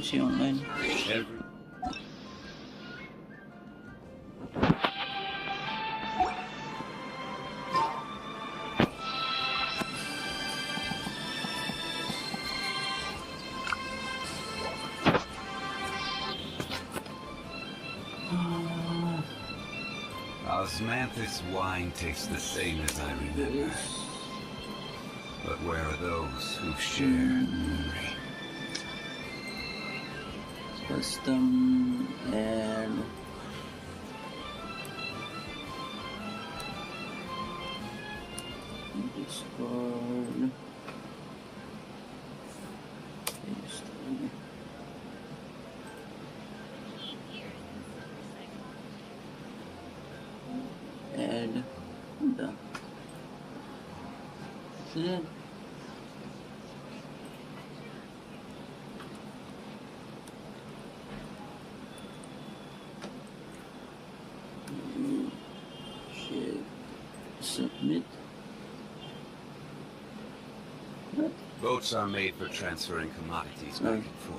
PUBG Online. Osmanthus wine tastes the same as I remember. But where are those who share memory? Custom and Discord. And done. That's it. Submit. What? Boats are made for transferring commodities back and forth.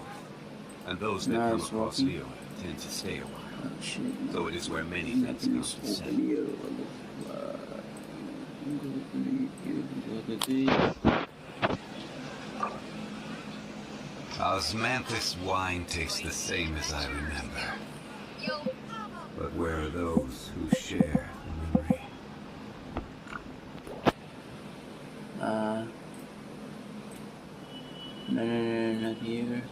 And those that come across Leo tend to stay a while. So it is where many things come to set. Osmanthus wine tastes the same as I remember. But where are those who share memory? No, not here.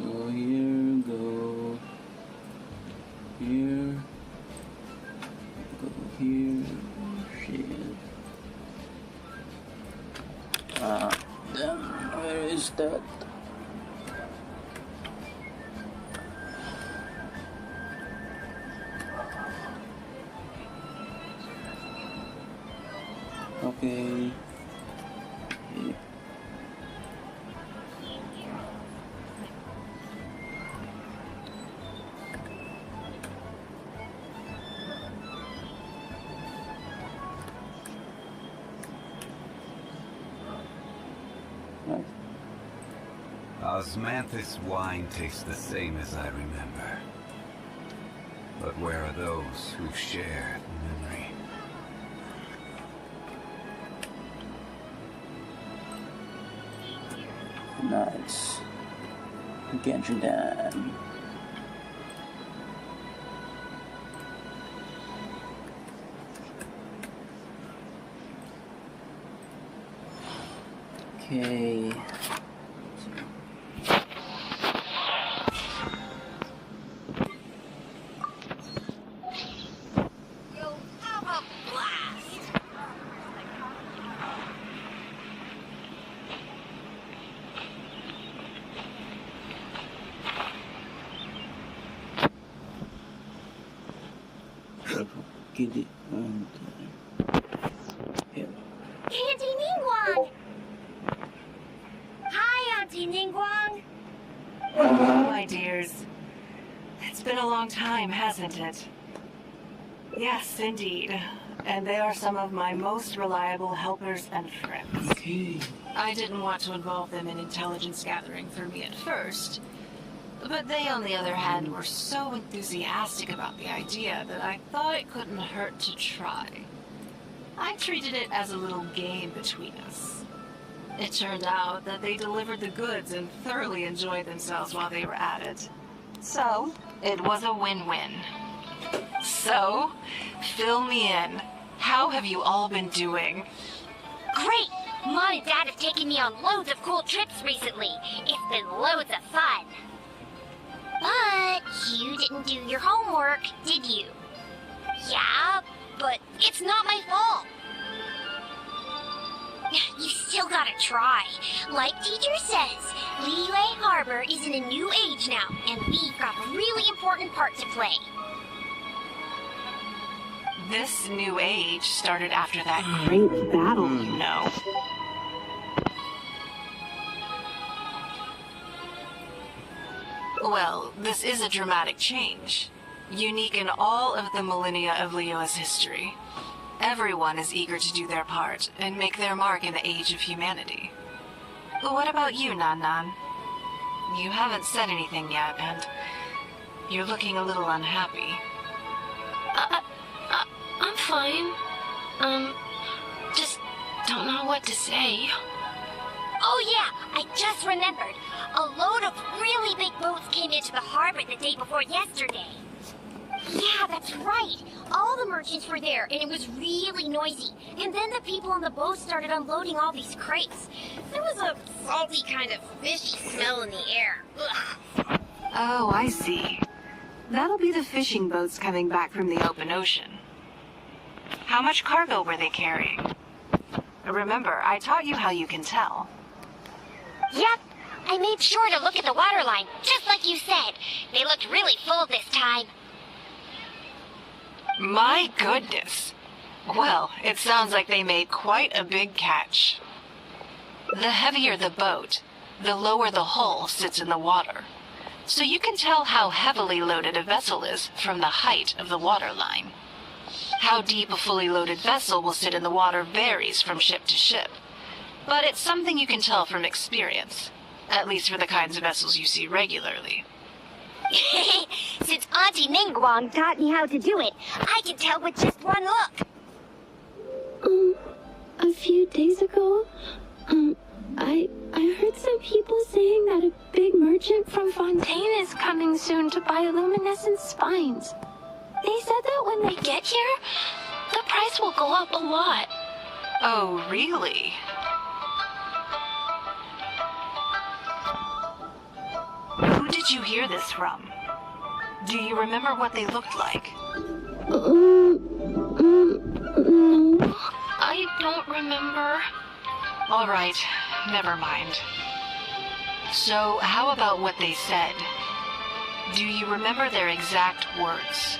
Go here, go here, go here, shit. Damn, where is that? Okay. Yeah. Right. Osmanthus wine tastes the same as I remember. But where are those who share memory? Nice. Genshin time. Okay. Get it on time. Yeah. Auntie Ningguang! Hi, Auntie Ningguang! Oh, my dears. It's been a long time, hasn't it? Yes, indeed. And they are some of my most reliable helpers and friends. Okay. I didn't want to involve them in intelligence gathering for me at first. But they, on the other hand, were so enthusiastic about the idea that I thought it couldn't hurt to try. I treated it as a little game between us. It turned out that they delivered the goods and thoroughly enjoyed themselves while they were at it. So, it was a win-win. So, fill me in. How have you all been doing? Great! Mom and Dad have taken me on loads of cool trips recently. It's been loads of fun. But you didn't do your homework, did you? Yeah, but it's not my fault. You still gotta try. Like teacher says, Liyue Harbor is in a new age now, and we've got a really important part to play. This new age started after that great battle, you know. Well, this is a dramatic change, unique in all of the millennia of Leo's history. Everyone is eager to do their part and make their mark in the age of humanity. What about you, Nan Nan? you haven't said anything yet, and you're looking a little unhappy. I'm fine. Just don't know what to say. Oh yeah, I just remembered. A load of really big boats came into the harbor the day before yesterday. Yeah, that's right. All the merchants were there, and it was really noisy. And then the people on the boat started unloading all these crates. There was a salty kind of fishy smell in the air. Ugh. Oh, I see. That'll be the fishing boats coming back from the open ocean. How much cargo were they carrying? Remember, I taught you how you can tell. Yep, I made sure to look at the waterline, just like you said. They looked really full this time. My goodness. Well, it sounds like they made quite a big catch. The heavier the boat, the lower the hull sits in the water. So you can tell how heavily loaded a vessel is from the height of the waterline. How deep a fully loaded vessel will sit in the water varies from ship to ship. But it's something you can tell from experience, at least for the kinds of vessels you see regularly. Since Auntie Ningguang taught me how to do it, I can tell with just one look. A few days ago, I heard some people saying that a big merchant from Fontaine is coming soon to buy luminescent spines. They said that when they get here, the price will go up a lot. Oh, really? Who did you hear this from? Do you remember what they looked like? No. I don't remember. All right, never mind. So, how about what they said? Do you remember their exact words?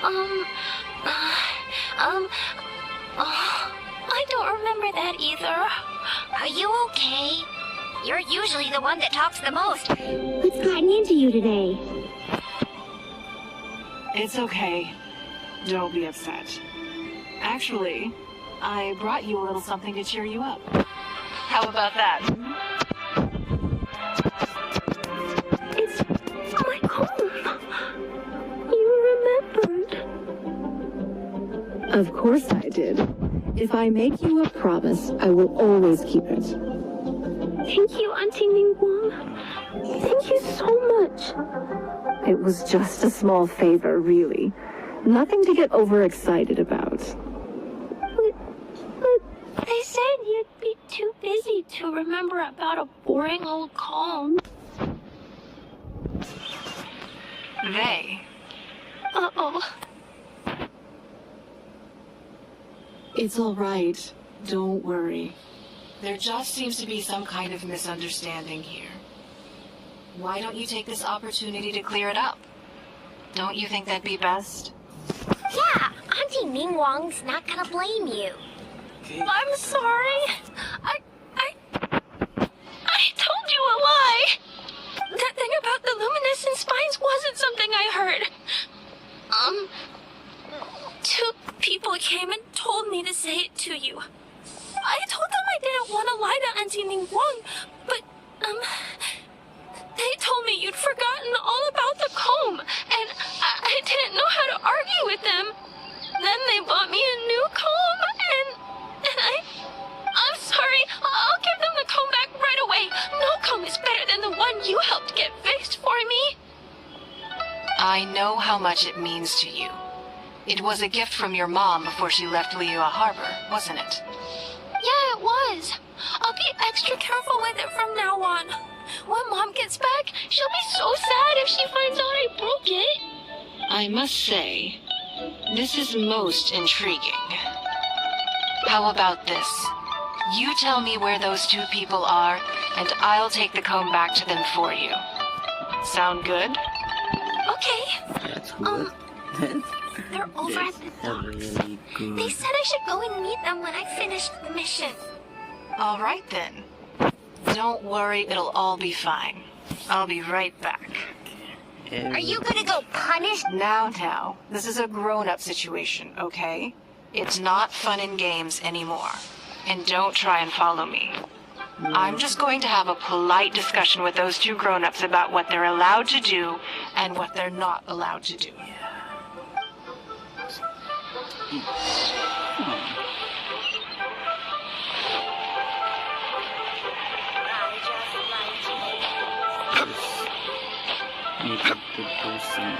I don't remember that either. Are you okay? You're usually the one that talks the most. What's gotten into you today? It's okay. Don't be upset. Actually, I brought you a little something to cheer you up. How about that? It's my comb. You remembered. Of course I did. If I make you a promise, I will always keep it. Thank you, Auntie Ningguang. Thank you so much. It was just a small favor, really. Nothing to get overexcited about. But they said you'd be too busy to remember about a boring old comb. They? Uh-oh. It's all right. Don't worry. There just seems to be some kind of misunderstanding here. Why don't you take this opportunity to clear it up? Don't you think that'd be best? Yeah, Auntie Ningguang's not gonna blame you. Okay. I'm sorry. I told you a lie. That thing about the luminescent spines wasn't something I heard. Two people came and told me to say it to you. I told them I didn't want to lie to Auntie Ningguang, but, they told me you'd forgotten all about the comb, and I didn't know how to argue with them. Then they bought me a new comb, and I'm sorry. I'll give them the comb back right away. No comb is better than the one you helped get fixed for me. I know how much it means to you. It was a gift from your mom before she left Liyue Harbor, wasn't it? Yeah, it was. I'll be extra careful with it from now on. When Mom gets back, she'll be so sad if she finds out I broke it. I must say, this is most intriguing. How about this? You tell me where those two people are, and I'll take the comb back to them for you. Sound good? Okay. That's good. They're over at the dock. Really good. They said I should go and meet them when I finish the mission. All right then. Don't worry, it'll all be fine. I'll be right back. Are you gonna go punish? Now, this is a grown-up situation, okay? It's not fun and games anymore. And don't try and follow me. I'm just going to have a polite discussion with those two grown-ups about what they're allowed to do and what they're not allowed to do. Need to do some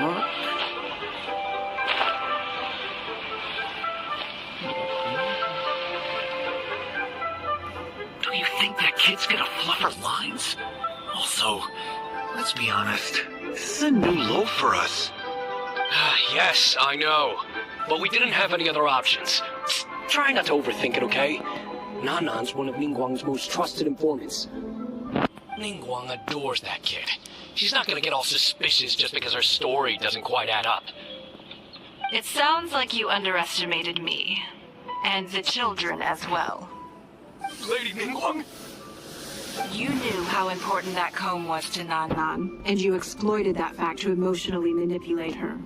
work. Do you think that kid's gonna fluff her lines? Also, let's be honest, this is a new low for us. Yes, I know. But we didn't have any other options. Try not to overthink it, okay? Nanan's one of Ningguang's most trusted informants. Ningguang adores that kid. She's not gonna get all suspicious just because her story doesn't quite add up. It sounds like you underestimated me. And the children as well. Lady Ningguang? You knew how important that comb was to Nan, and you exploited that fact to emotionally manipulate her.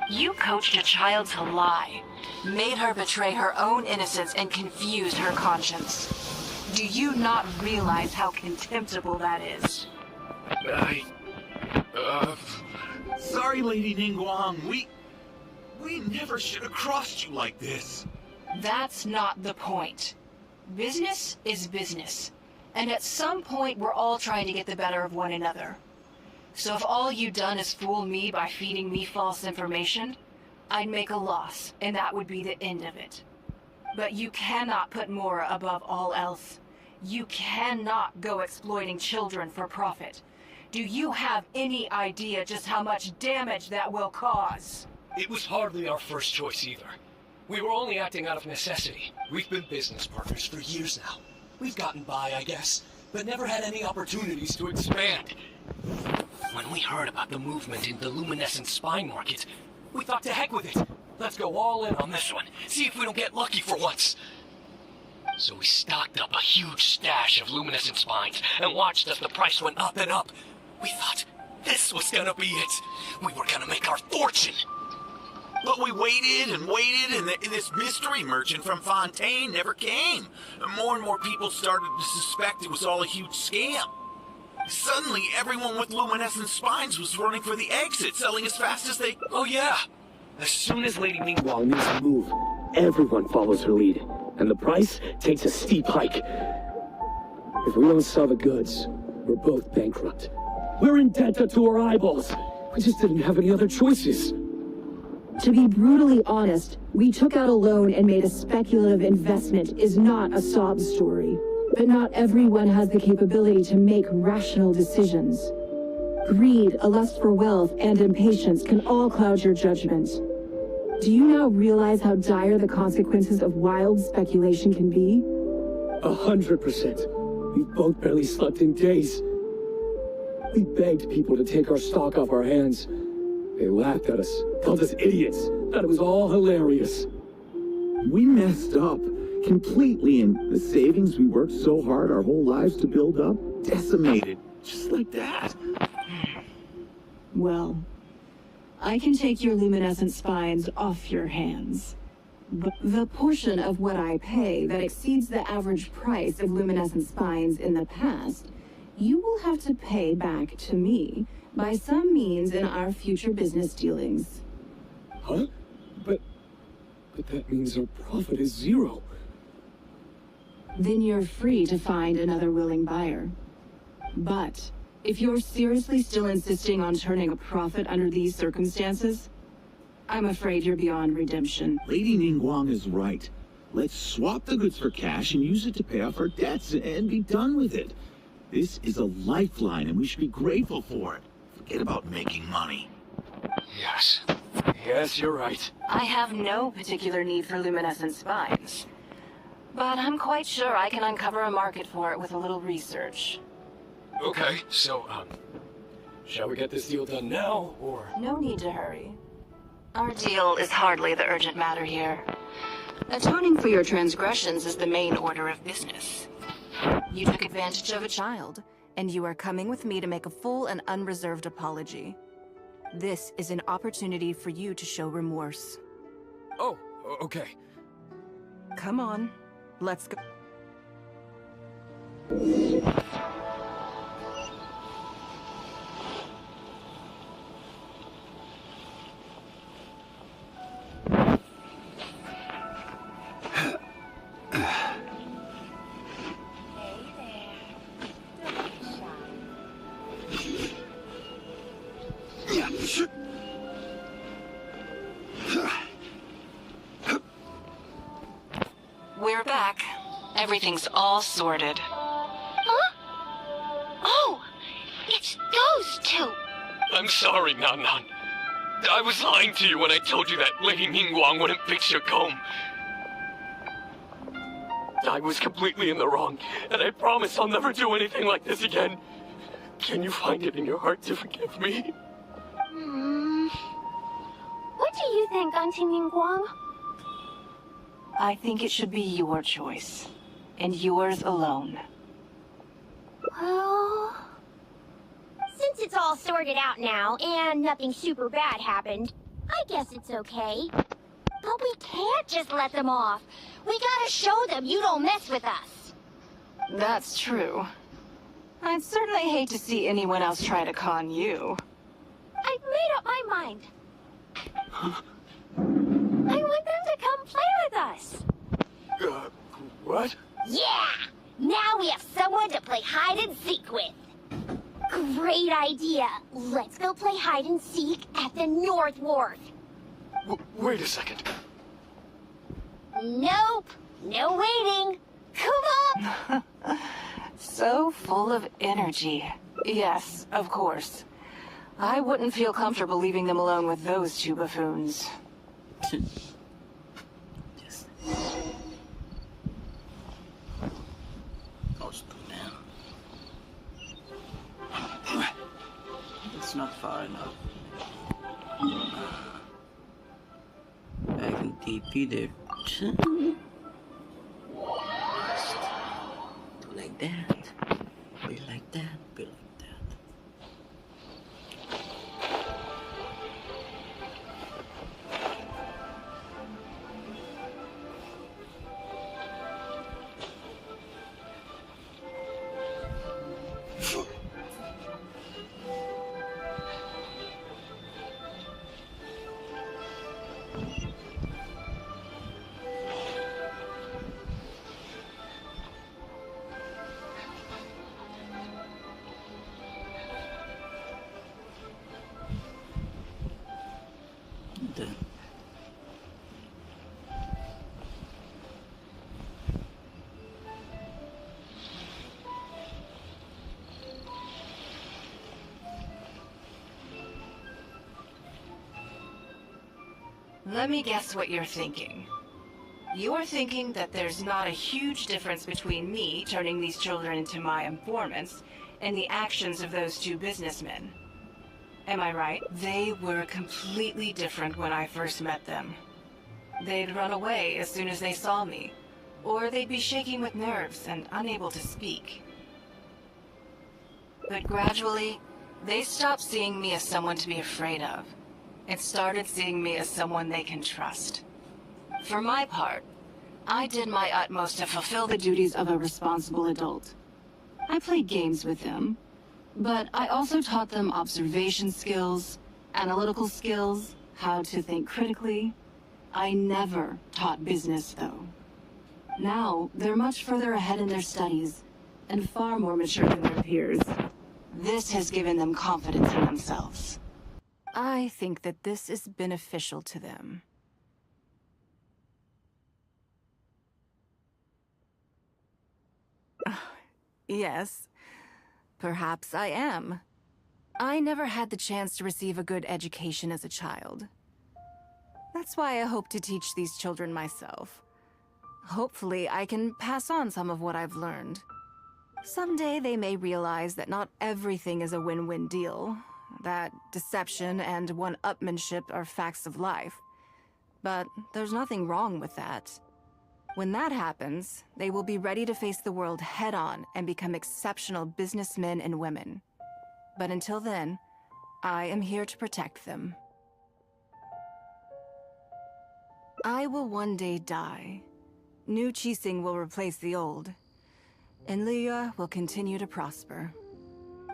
You coached a child to lie, made her betray her own innocence, and confused her conscience. Do you not realize how contemptible that is? Sorry, Lady Ningguang, we never should have crossed you like this. That's not the point. Business is business. And at some point, we're all trying to get the better of one another. So if all you've done is fool me by feeding me false information, I'd make a loss, and that would be the end of it. But you cannot put Mora above all else. You cannot go exploiting children for profit. Do you have any idea just how much damage that will cause? It was hardly our first choice either. We were only acting out of necessity. We've been business partners for years now. We've gotten by, I guess, but never had any opportunities to expand. When we heard about the movement in the luminescent spine market, we thought to heck with it. Let's go all in on this one. See if we don't get lucky for once. So we stocked up a huge stash of luminescent spines and watched as the price went up and up. We thought this was gonna be it. We were gonna make our fortune. But we waited and waited, and this mystery merchant from Fontaine never came. More and more people started to suspect it was all a huge scam. Suddenly, everyone with luminescent spines was running for the exit, selling as fast as they... Oh yeah! As soon as Lady Ningguang Makes a move, everyone follows her lead, and the price takes a steep hike. If we don't sell the goods, we're both bankrupt. We're in debt to our eyeballs. We just didn't have any other choices. To be brutally honest, we took out a loan and made a speculative investment is not a sob story. But not everyone has the capability to make rational decisions. Greed, a lust for wealth, and impatience can all cloud your judgment. Do you now realize how dire the consequences of wild speculation can be? 100%. We've both barely slept in days. We begged people to take our stock off our hands. They laughed at us, called us idiots, thought it was all hilarious. We messed up completely, and the savings we worked so hard our whole lives to build up, decimated, just like that. Well, I can take your luminescent spines off your hands. But the portion of what I pay that exceeds the average price of luminescent spines in the past, you will have to pay back to me by some means in our future business dealings. Huh? But that means our profit is zero. Then you're free to find another willing buyer. But if you're seriously still insisting on turning a profit under these circumstances, I'm afraid you're beyond redemption. Lady Ningguang is right. Let's swap the goods for cash and use it to pay off our debts and be done with it. This is a lifeline and we should be grateful for it. Forget about making money. Yes. Yes, you're right. I have no particular need for luminescent spines. But I'm quite sure I can uncover a market for it with a little research. Okay, so, shall we get this deal done now, or...? No need to hurry. Our deal is hardly the urgent matter here. Atoning for your transgressions is the main order of business. You took advantage of a child, and you are coming with me to make a full and unreserved apology. This is an opportunity for you to show remorse. Oh, okay. Come on, let's go. We're back. Everything's all sorted. Huh? Oh, it's those two. I'm sorry, Nan Nan. I was lying to you when I told you that Lady Ningguang wouldn't fix your comb. I was completely in the wrong, and I promise I'll never do anything like this again. Can you find it in your heart to forgive me? What do you think, Auntie Ningguang? I think it should be your choice. And yours alone. Well, since it's all sorted out now and nothing super bad happened, I guess it's okay. But we can't just let them off. We gotta show them you don't mess with us. That's true. I'd certainly hate to see anyone else try to con you. I've made up my mind. I want them to come play with us. What? Yeah! Now we have someone to play hide and seek with. Great idea. Let's go play hide and seek at the North Wharf. Wait a second. Nope. No waiting. Come on. So full of energy. Yes, of course. I wouldn't feel comfortable leaving them alone with those two buffoons. It's not far enough. I can TP there. Do like that. Be like that. Be like that. Done. Let me guess what you're thinking. You're thinking that there's not a huge difference between me turning these children into my informants and the actions of those two businessmen. Am I right? They were completely different when I first met them. They'd run away as soon as they saw me, or they'd be shaking with nerves and unable to speak. But gradually, they stopped seeing me as someone to be afraid of, and started seeing me as someone they can trust. For my part, I did my utmost to fulfill the duties of a responsible adult. I played games with them, but I also taught them observation skills, analytical skills, how to think critically. I never taught business, though. Now, they're much further ahead in their studies, and far more mature than their peers. This has given them confidence in themselves. I think that this is beneficial to them. Yes, perhaps I am. I never had the chance to receive a good education as a child. That's why I hope to teach these children myself. Hopefully, I can pass on some of what I've learned. Someday they may realize that not everything is a win-win deal, that deception and one-upmanship are facts of life. But there's nothing wrong with that. When that happens, they will be ready to face the world head-on and become exceptional businessmen and women. But until then, I am here to protect them. I will one day die. New Qixing will replace the old. and Liyue will continue to prosper.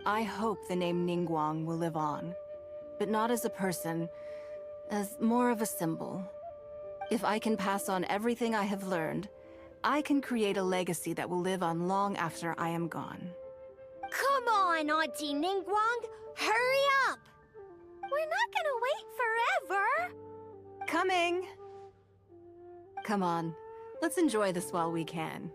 I hope the name Ningguang will live on, but not as a person, as more of a symbol. If I can pass on everything I have learned, I can create a legacy that will live on long after I am gone. Come on, Auntie Ningguang! Hurry up! We're not gonna wait forever! Coming! Come on, let's enjoy this while we can.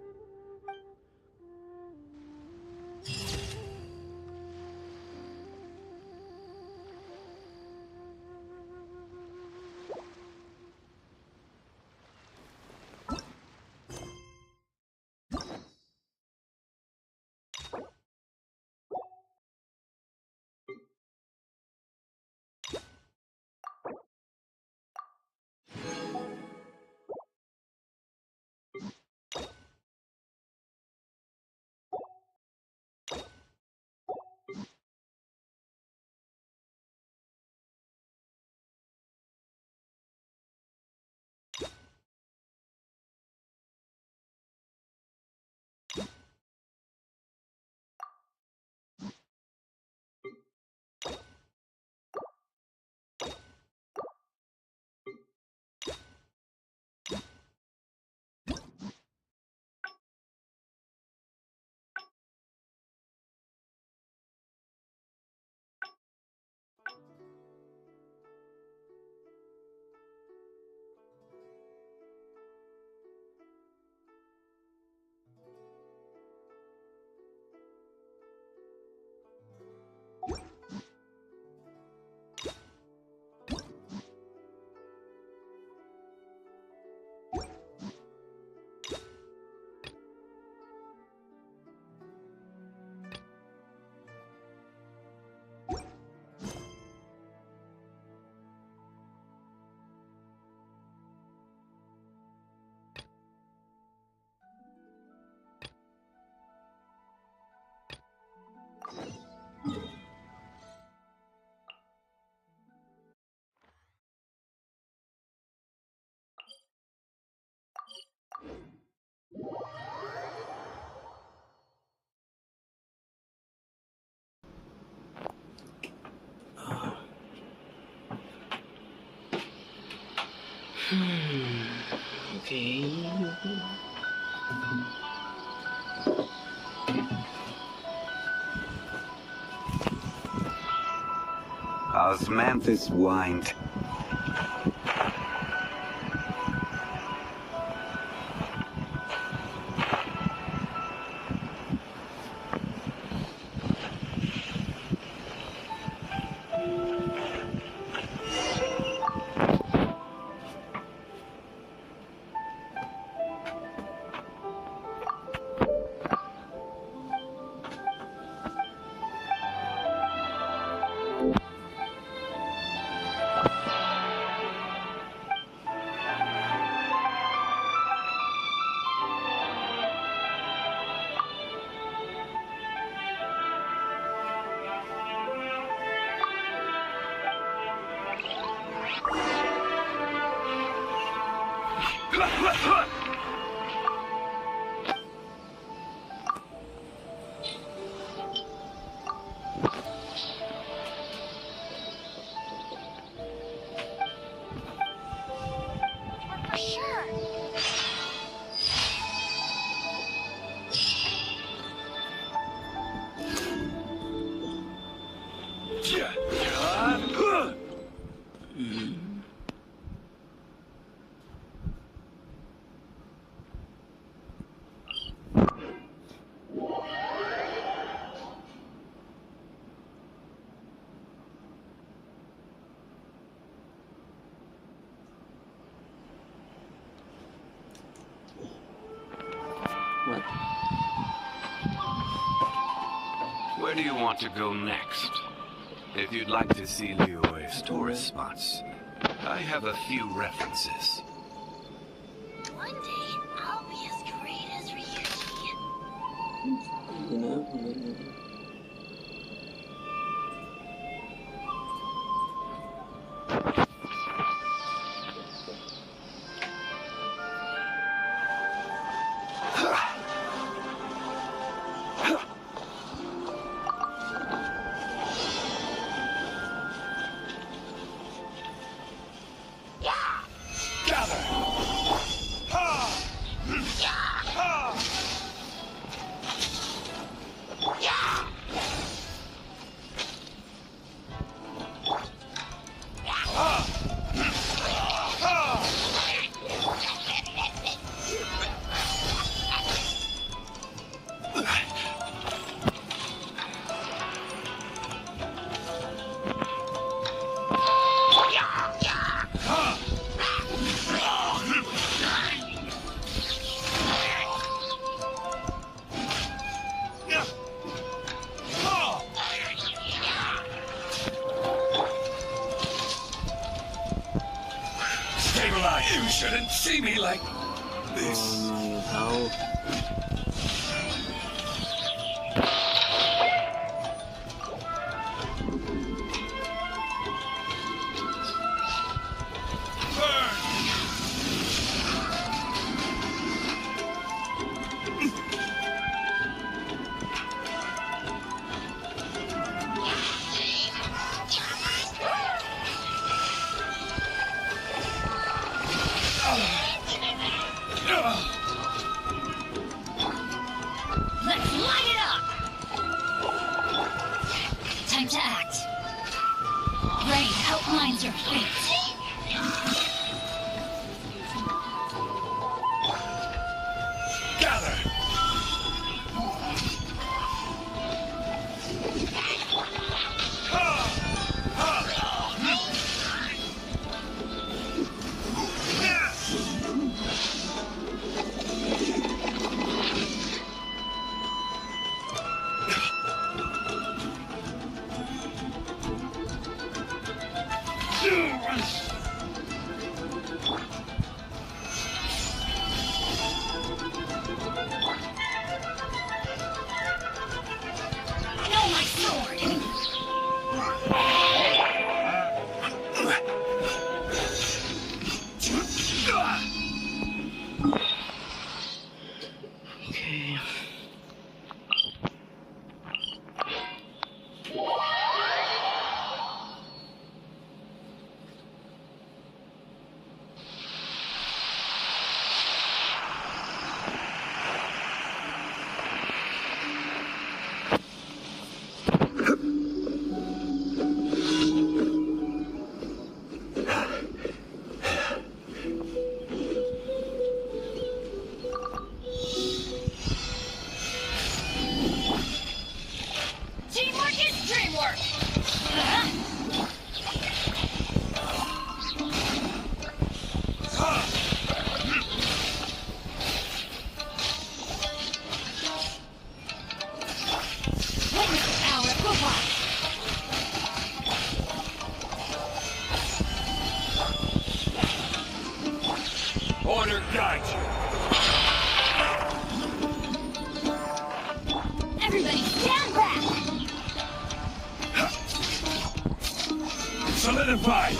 Okay. Osmanthus whined. For sure. What? Where do you want to go next? If you'd like to see Liyue's tourist spots, I have a few references. One day, I'll be as great as Ryuji. see me like this. Tahu. Let's light it up! Time to act. Rain outlines your fate. Gather! No, my sword! Okay. Teamwork is dreamwork! Witness the power of Goodbye! Order guide you. Everybody stand back! Solidify.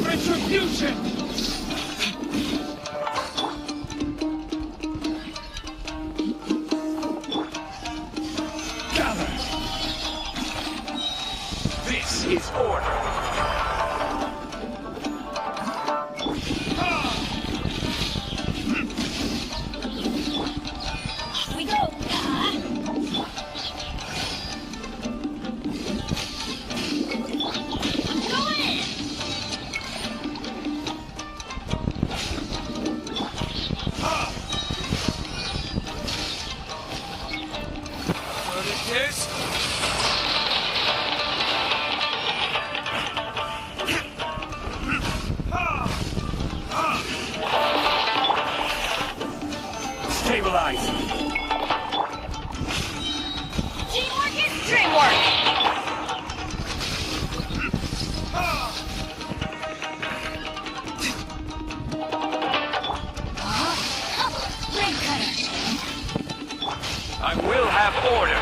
Retribution. Gather. This is order. Off we go! I'm going in! What is this? Stabilize. Teamwork is dreamwork! Rain cutter! I will have order.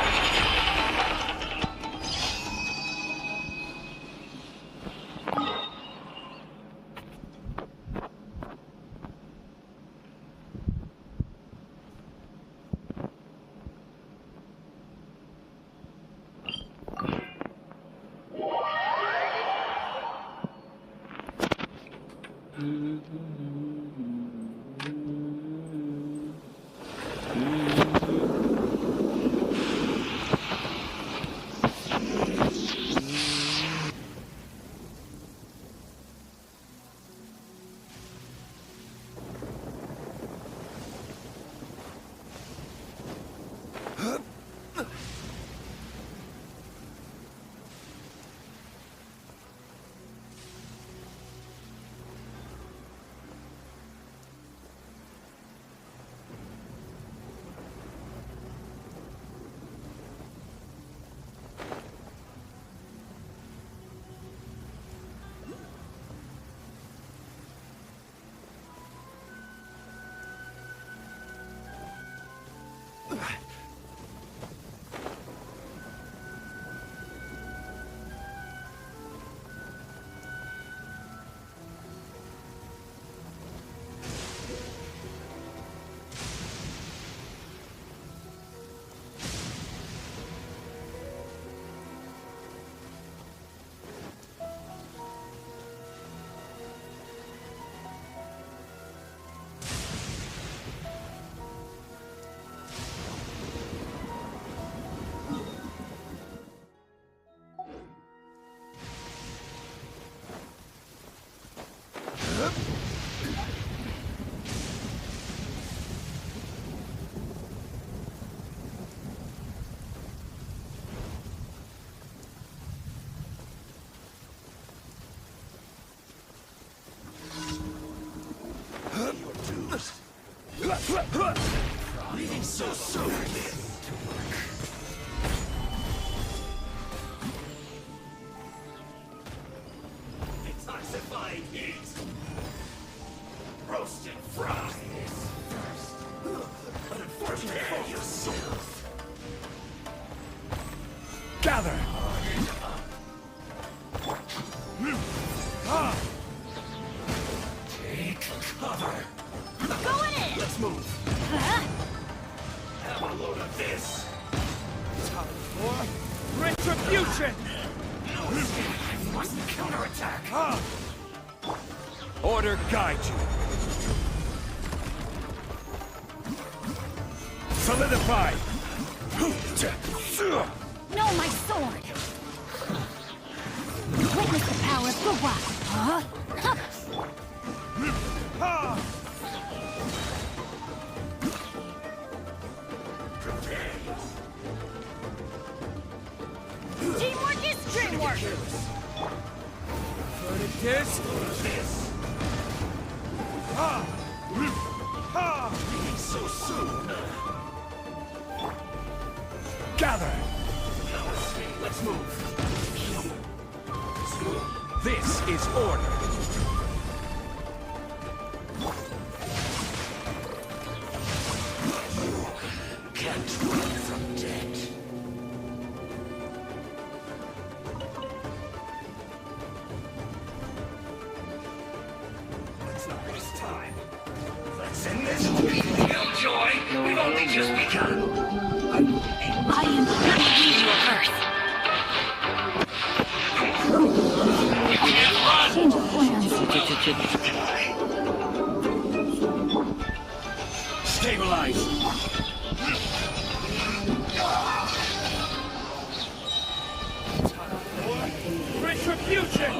Leaving so soon. Detoxifying heat. Roast and fry this first. But unfortunately for yourself. Gather! Take cover. Going in! Let's move. Have a load of this. Time for retribution! I must counterattack. Order guide you. Solidify! No, my sword! Witness the power of the wild. Teamwork is dreamwork! Verdict This. Leaving so soon. Gather! Let's move. This is order. Can't run from death. Let's not waste time. Let's end this quickly. No joy. We've only just begun. I am the universe. Change of plans. Stabilize! Retribution!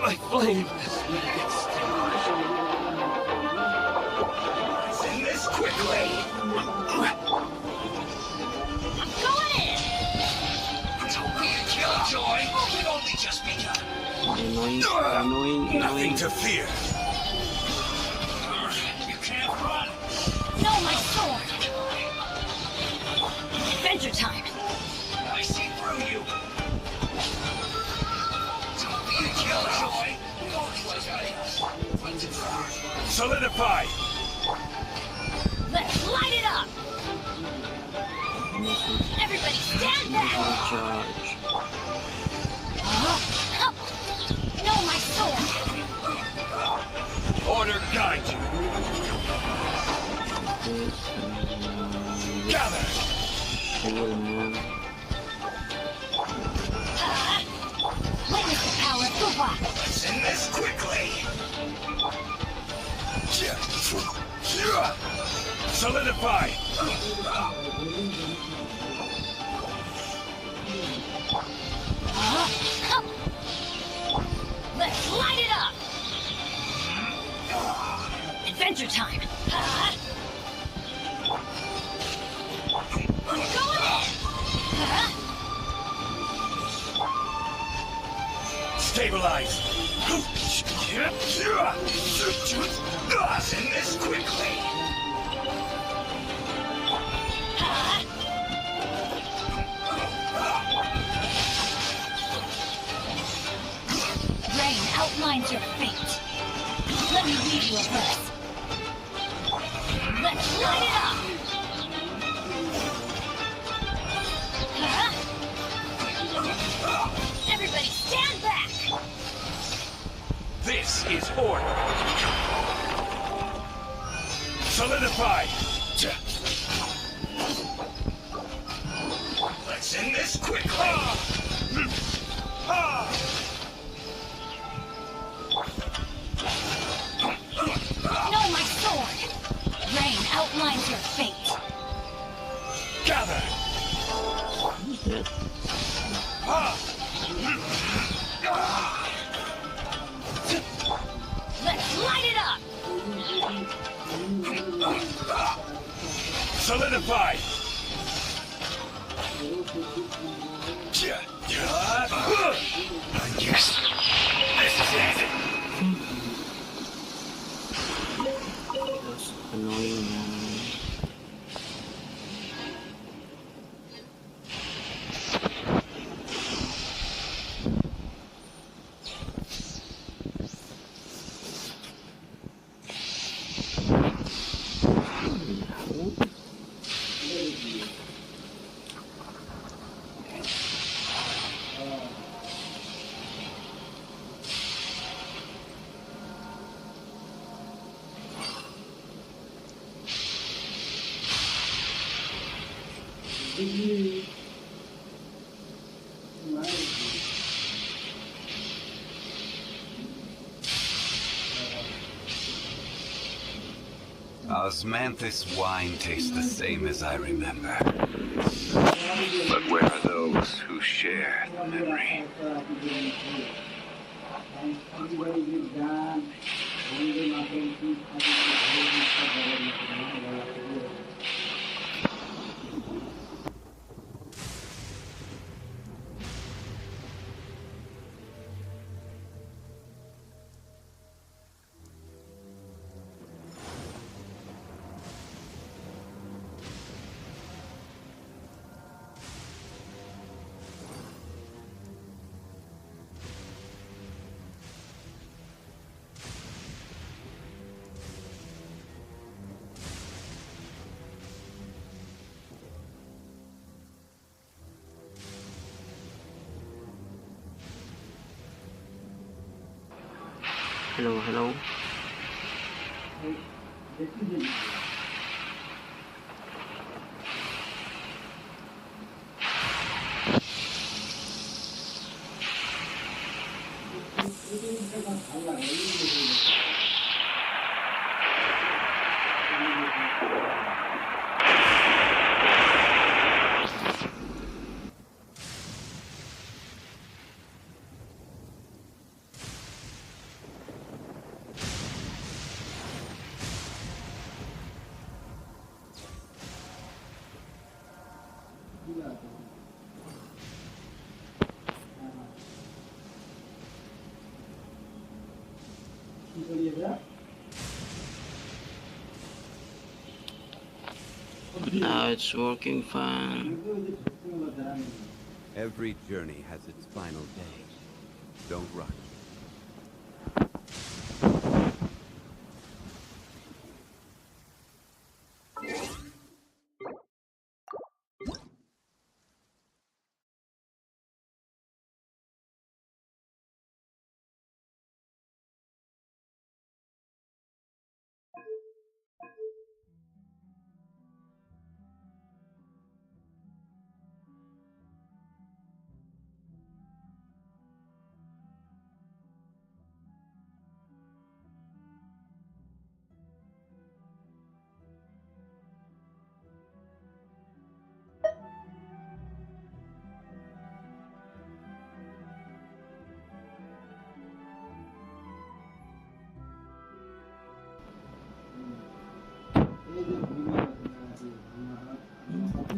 My flame! Let's end this quickly. Going in! Don't be a killjoy. We've only just begun. Nothing to fear. You can't run. No, my sword! Adventure time! I see through you. Don't be a killjoy. We've only just begun. Solidify! Let's light it up! Everybody stand back! No, my sword! Order guide you! Gather! Witness the power of the wild! Let's end this quickly. Solidify! Let's light it up! Adventure time! Going in! Stabilize! Let's end this quickly. Rain outlines your fate. Let me read you a verse. Let's light it up! Everybody stand back! This is order! Solidify! Let's end this quickly. No, my sword! Rain outlines your fate. Gather! Let's light it up! Solidify! I guess this is it. Osmanthus wine tastes the same as I remember. But where are those who share the memory? Hello, hello. Now it's working fine. Every journey has its final day. Don't rush.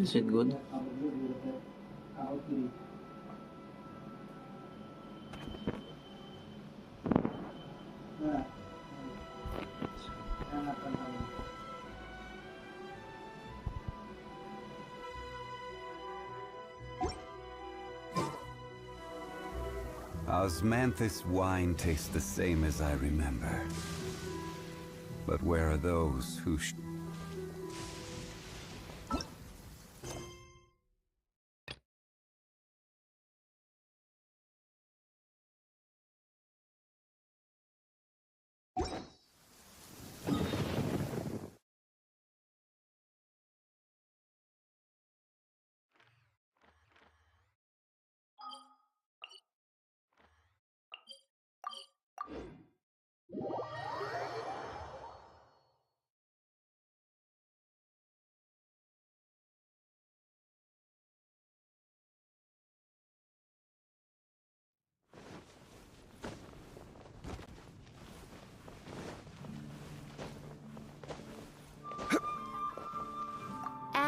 Is it good? Osmanthus wine tastes the same as I remember. But where are those who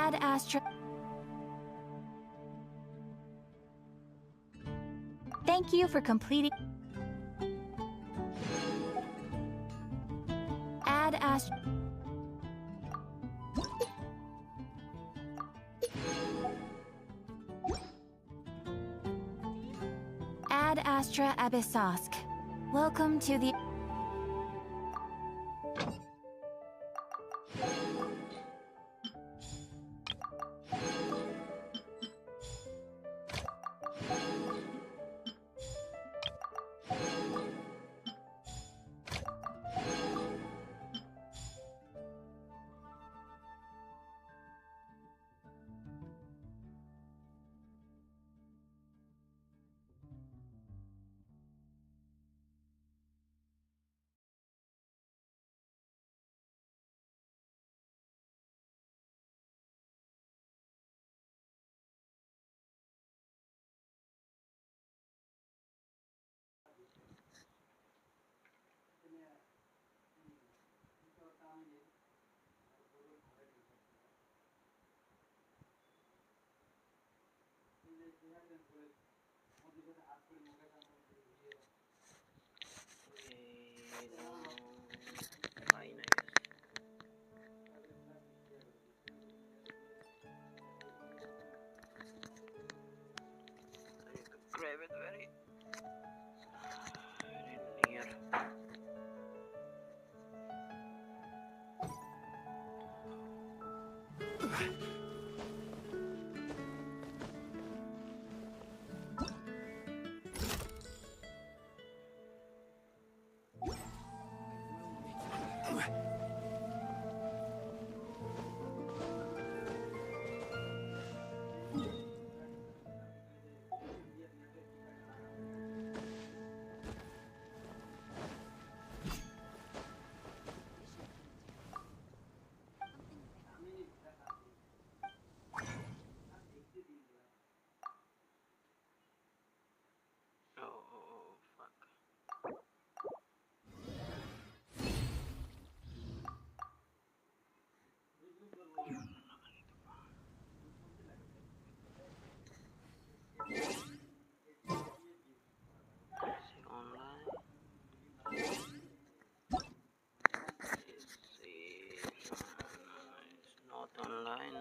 Ad Astra. Thank you for completing. Ad Astra. Ad Astra Abyssosk. Welcome to the. Fine, I guess. I need to grab it very near. Oh, fuck. See online. Let's see. It's not online.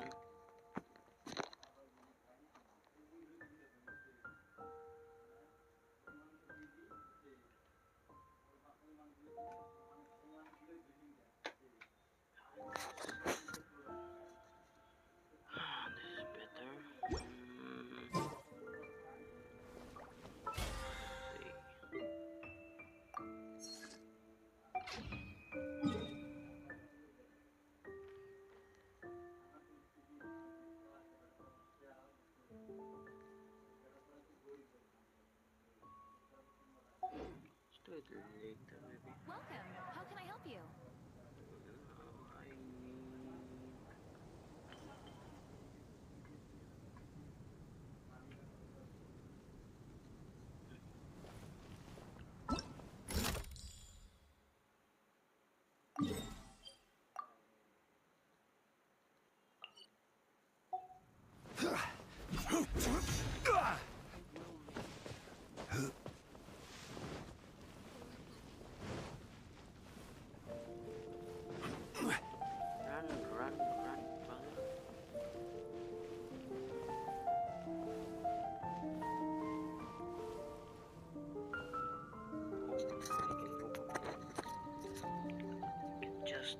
This is better. Let's do it later, maybe. Welcome. How can I help you? I need. Run, brother. Just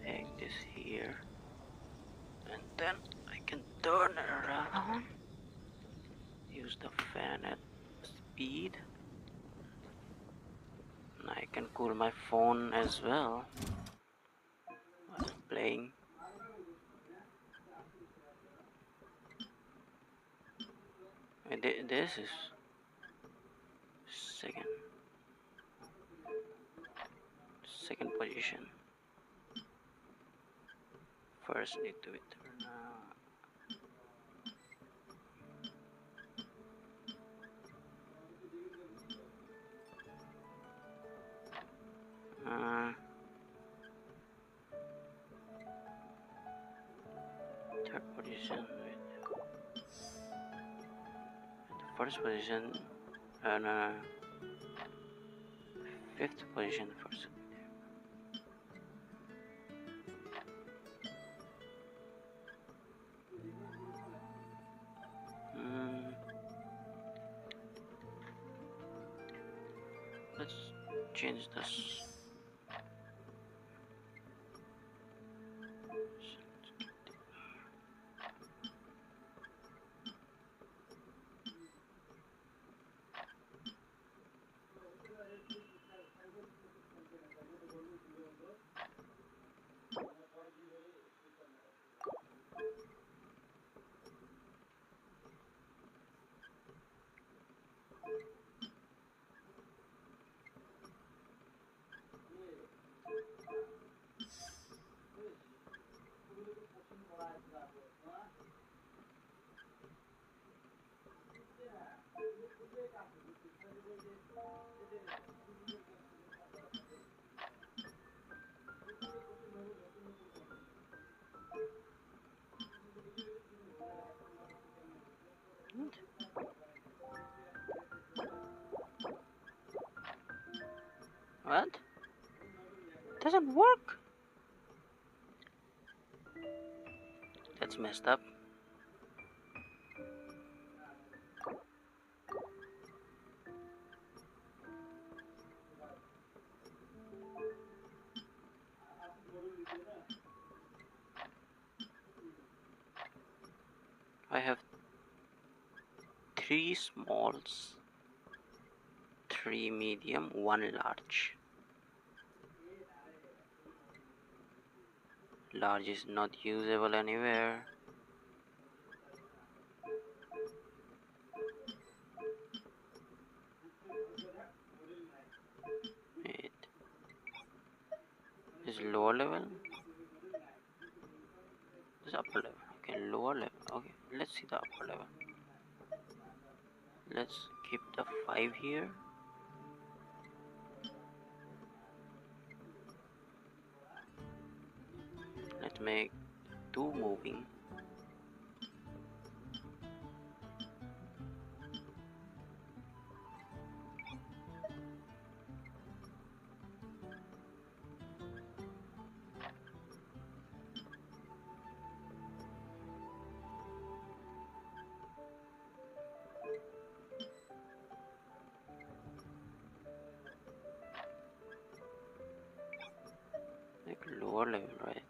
take this here, and then I can turn around. Use the fan at speed. And I can cool my phone as well while playing. And this is second position. First need to return. Third position with the first position and fifth position first. Let's change this. not work. That's messed up. I have 3 smalls, 3 medium, 1 large. Large is not usable anywhere. Wait. This is lower level? This is upper level. Okay, lower level. Okay, let's see the upper level. Let's keep the 5 here. Let's make 2 moving. Like lower level, right?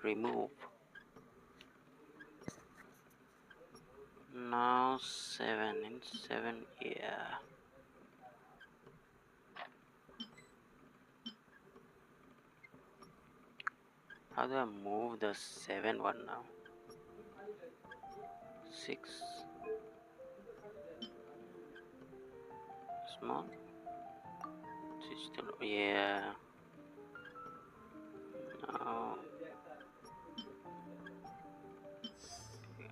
Remove. Now 7 and 7, yeah. How do I move the 7 one now? 6. Small. Digital, yeah. Now.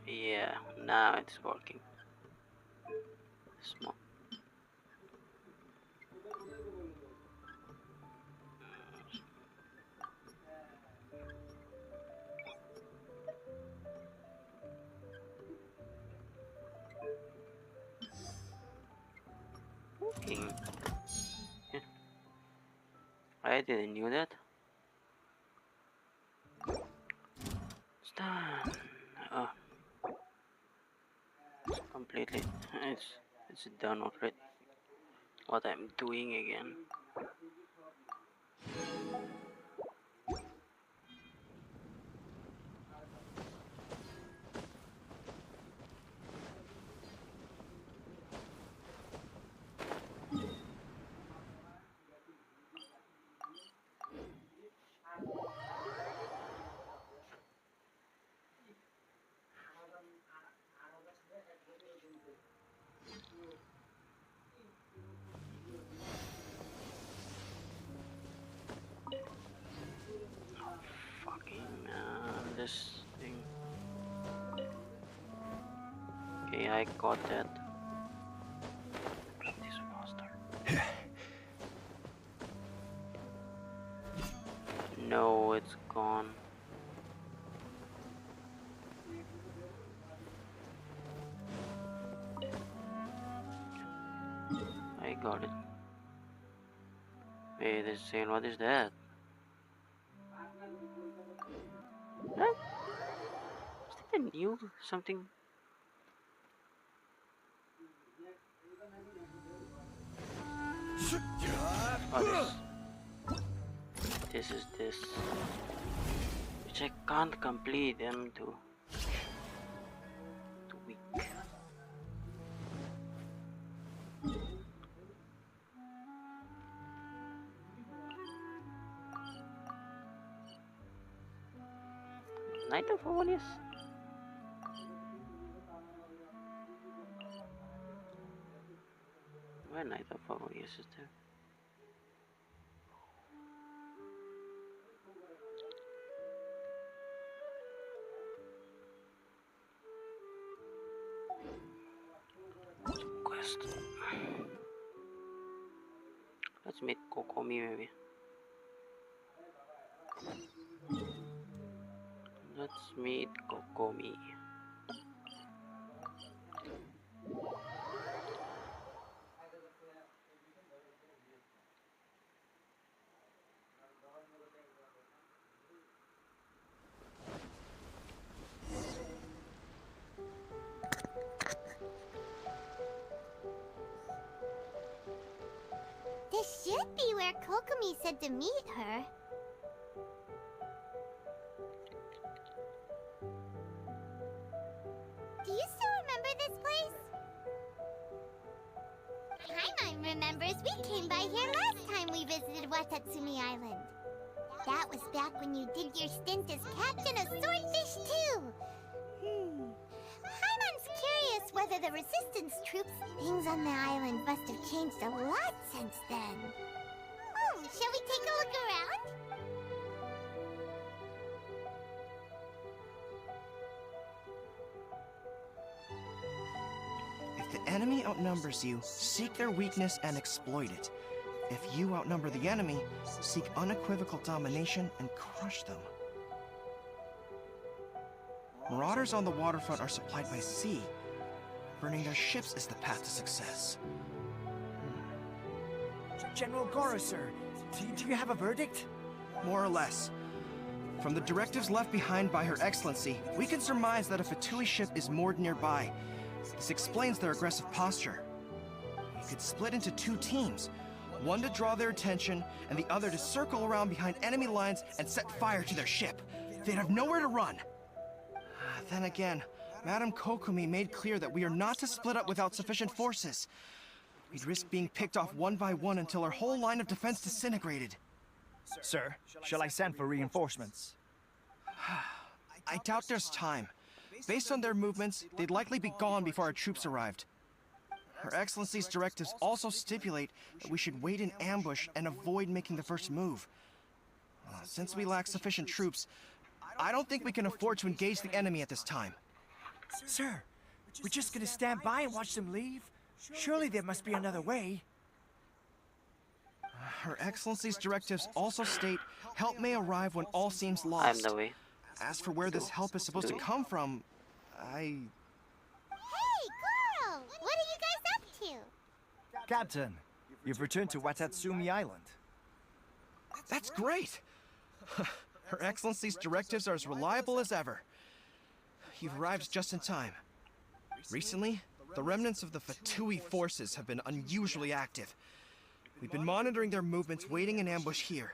Yeah, now it's working. Small. Working. Yeah. I didn't knew that. It's done. Oh, it's completely. It's done already. What I'm doing again. Fucking man, this thing. Okay, I got that. This faster. No, it's gone. I got it. Wait, this saying, what is that? Huh? Is that a new something? Oh, this is this. Which I can't complete them too weak. Night of Harmonious? Where Night of Harmonious is there? first. Let's meet Kokomi maybe. Let's meet Kokomi. This should be where Kokomi said to meet her. Do you still remember this place? Paimon remembers we came by here last time we visited Watatsumi Island. That was back when you did your stint as captain of Swordfish too. Paimon's curious whether the resistance troops, things on the island must have changed a lot since then. Shall we take a look around? If the enemy outnumbers you, seek their weakness and exploit it. If you outnumber the enemy, seek unequivocal domination and crush them. Marauders on the waterfront are supplied by sea. Burning their ships is the path to success. General Goro, sir, do you have a verdict? More or less. From the directives left behind by Her Excellency, we can surmise that a Fatui ship is moored nearby. This explains their aggressive posture. We could split into two teams, one to draw their attention, and the other to circle around behind enemy lines and set fire to their ship. They'd have nowhere to run. Then again, Madame Kokomi made clear that we are not to split up without sufficient forces. We'd risk being picked off one by one until our whole line of defense disintegrated. Sir, shall I send for reinforcements? I doubt there's time. Based on their movements, they'd likely be gone before our troops arrived. Her Excellency's directives also stipulate that we should wait in ambush and avoid making the first move. Since we lack sufficient troops, I don't think we can afford to engage the enemy at this time. Sir, we're just gonna stand by and watch them leave? Surely there must be another way. Her Excellency's directives also state help may arrive when all seems lost. I'm the way. As for where this help is supposed to come from, Hey, Goro! What are you guys up to? Captain, you've returned to Watatsumi Island. That's great! Her Excellency's directives are as reliable as ever. You've arrived just in time. Recently, the remnants of the Fatui forces have been unusually active. We've been monitoring their movements, waiting in ambush here.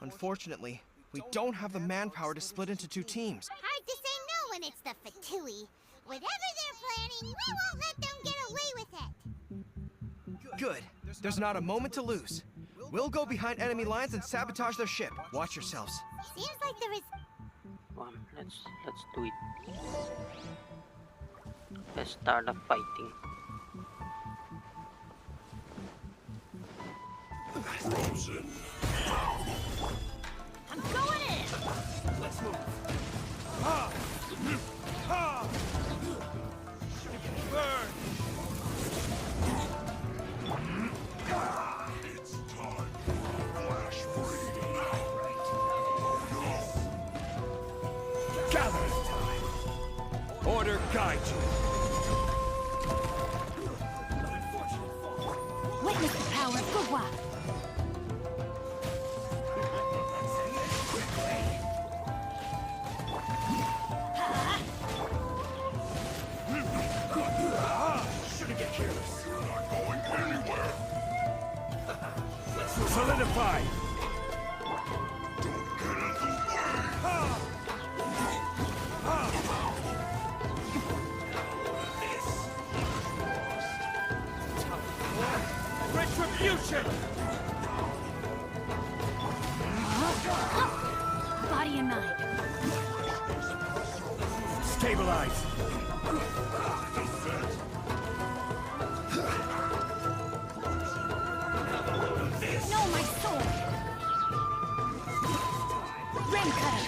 Unfortunately, we don't have the manpower to split into two teams. Hard to say no when it's the Fatui. Whatever they're planning, we won't let them get away with it. Good. There's not a moment to lose. We'll go behind enemy lines and sabotage their ship. Watch yourselves. Seems like there is... Let's do it. Let's start the fighting. I'm going in! Let's move. Ha! Ha! Burn! It's time. Flash free. Gather! Order guide you. Witness the power of Gugwa! Shouldn't get careless. You're not going anywhere. Solidify. Don't get in the way. Retribution! Body and mind. Stabilize! No, my sword! Rain cutter!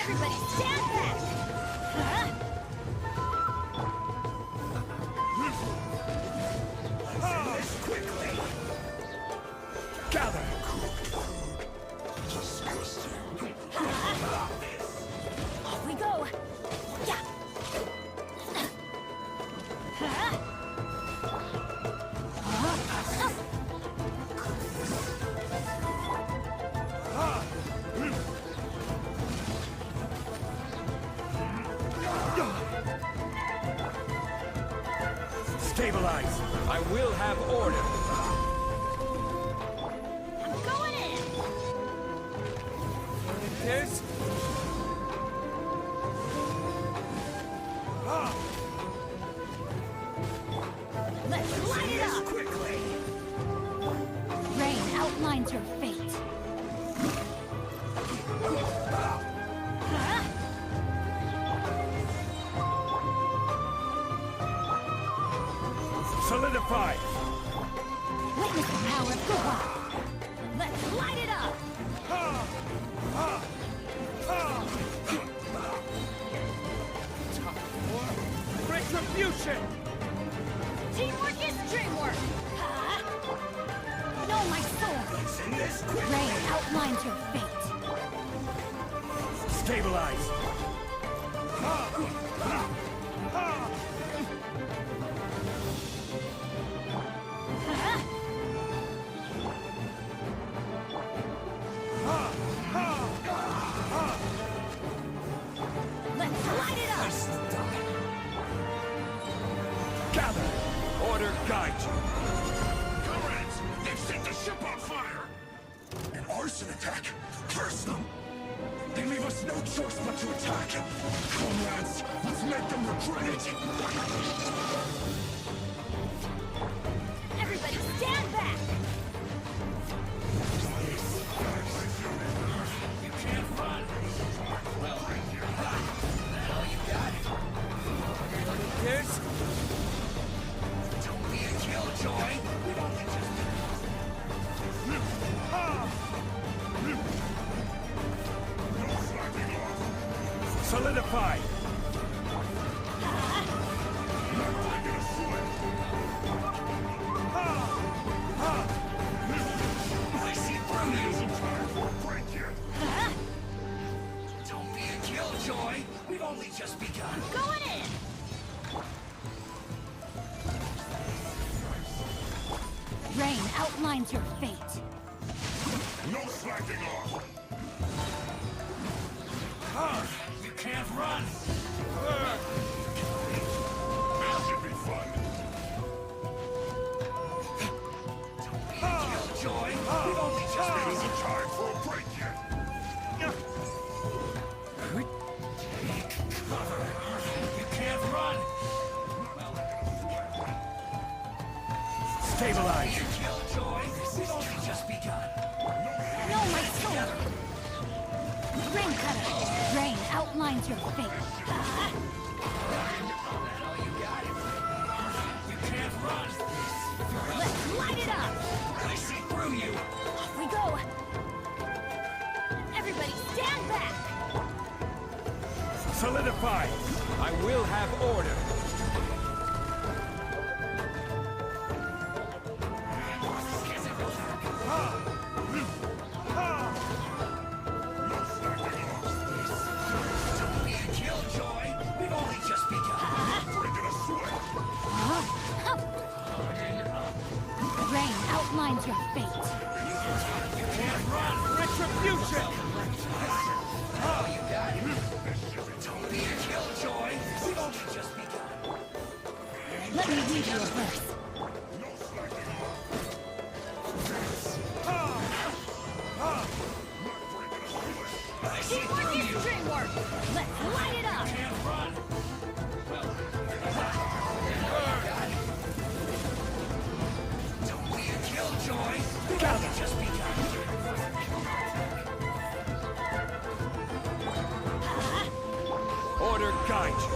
Everybody stand back! Gather! Off we go! Yeah! Stabilize! I will have order! I'm going in! There's... Let's light it up! Quickly! Rain outlines your fate. Solidify! Witness the power of Goodbye. Let's light it up! Retribution! Teamwork is dreamwork! Know my sword! Rain outlines your fate. Stabilize! Let's light it up! Gather! Order guide you! Comrades, they've set the ship on fire! An arson attack? Curse them! They leave us no choice but to attack! Comrades, let's make them regret it! Everybody stand back! You can't run! Well, now you got it! There's... Don't be a killjoy! We've only just... Solidify! I see through you! Break it! Don't be a killjoy! We've only just begun! Going in! Rain outlines your fate. No slacking off! You can't run! This should be fun! Don't be a killjoy! We've only just been in time for a break yet! Take cover! You can't run! Stabilize! You killjoy! We've only just begun! Know my sword! Rain cutter! Rain outlines your fate. You can't run! Let's light it up! I see through you! Off we go! Everybody stand back! Solidify! I will have order! Don't be a killjoy! We've only just begun! Breaking a sweat! Rain outlines your fate. You can't run! Retribution! Oh, you got it! Don't be a killjoy! We've only just begun! Let me read you a verse. I see Teamwork through is you! dreamwork! Let's light it up! Can't run! Don't be a killjoy! We've only just begun! Order guide you!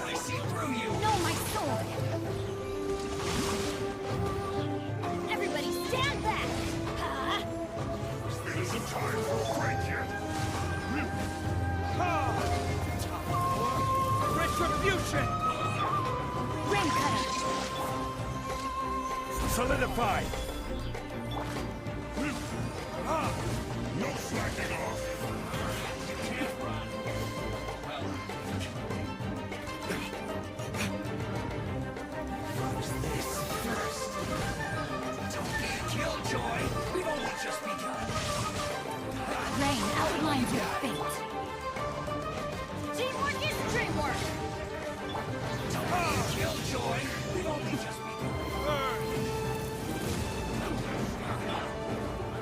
I see through you! Know my sword! Everybody stand back! It isn't time for a break yet! Retribution! Rain cutter. Solidify! No slacking off! You can't run! Who's this first? Don't be a killjoy! We've only just begun! Rain outlines your fate. Teamwork is dreamwork! Don't be a killjoy! We've only just begun!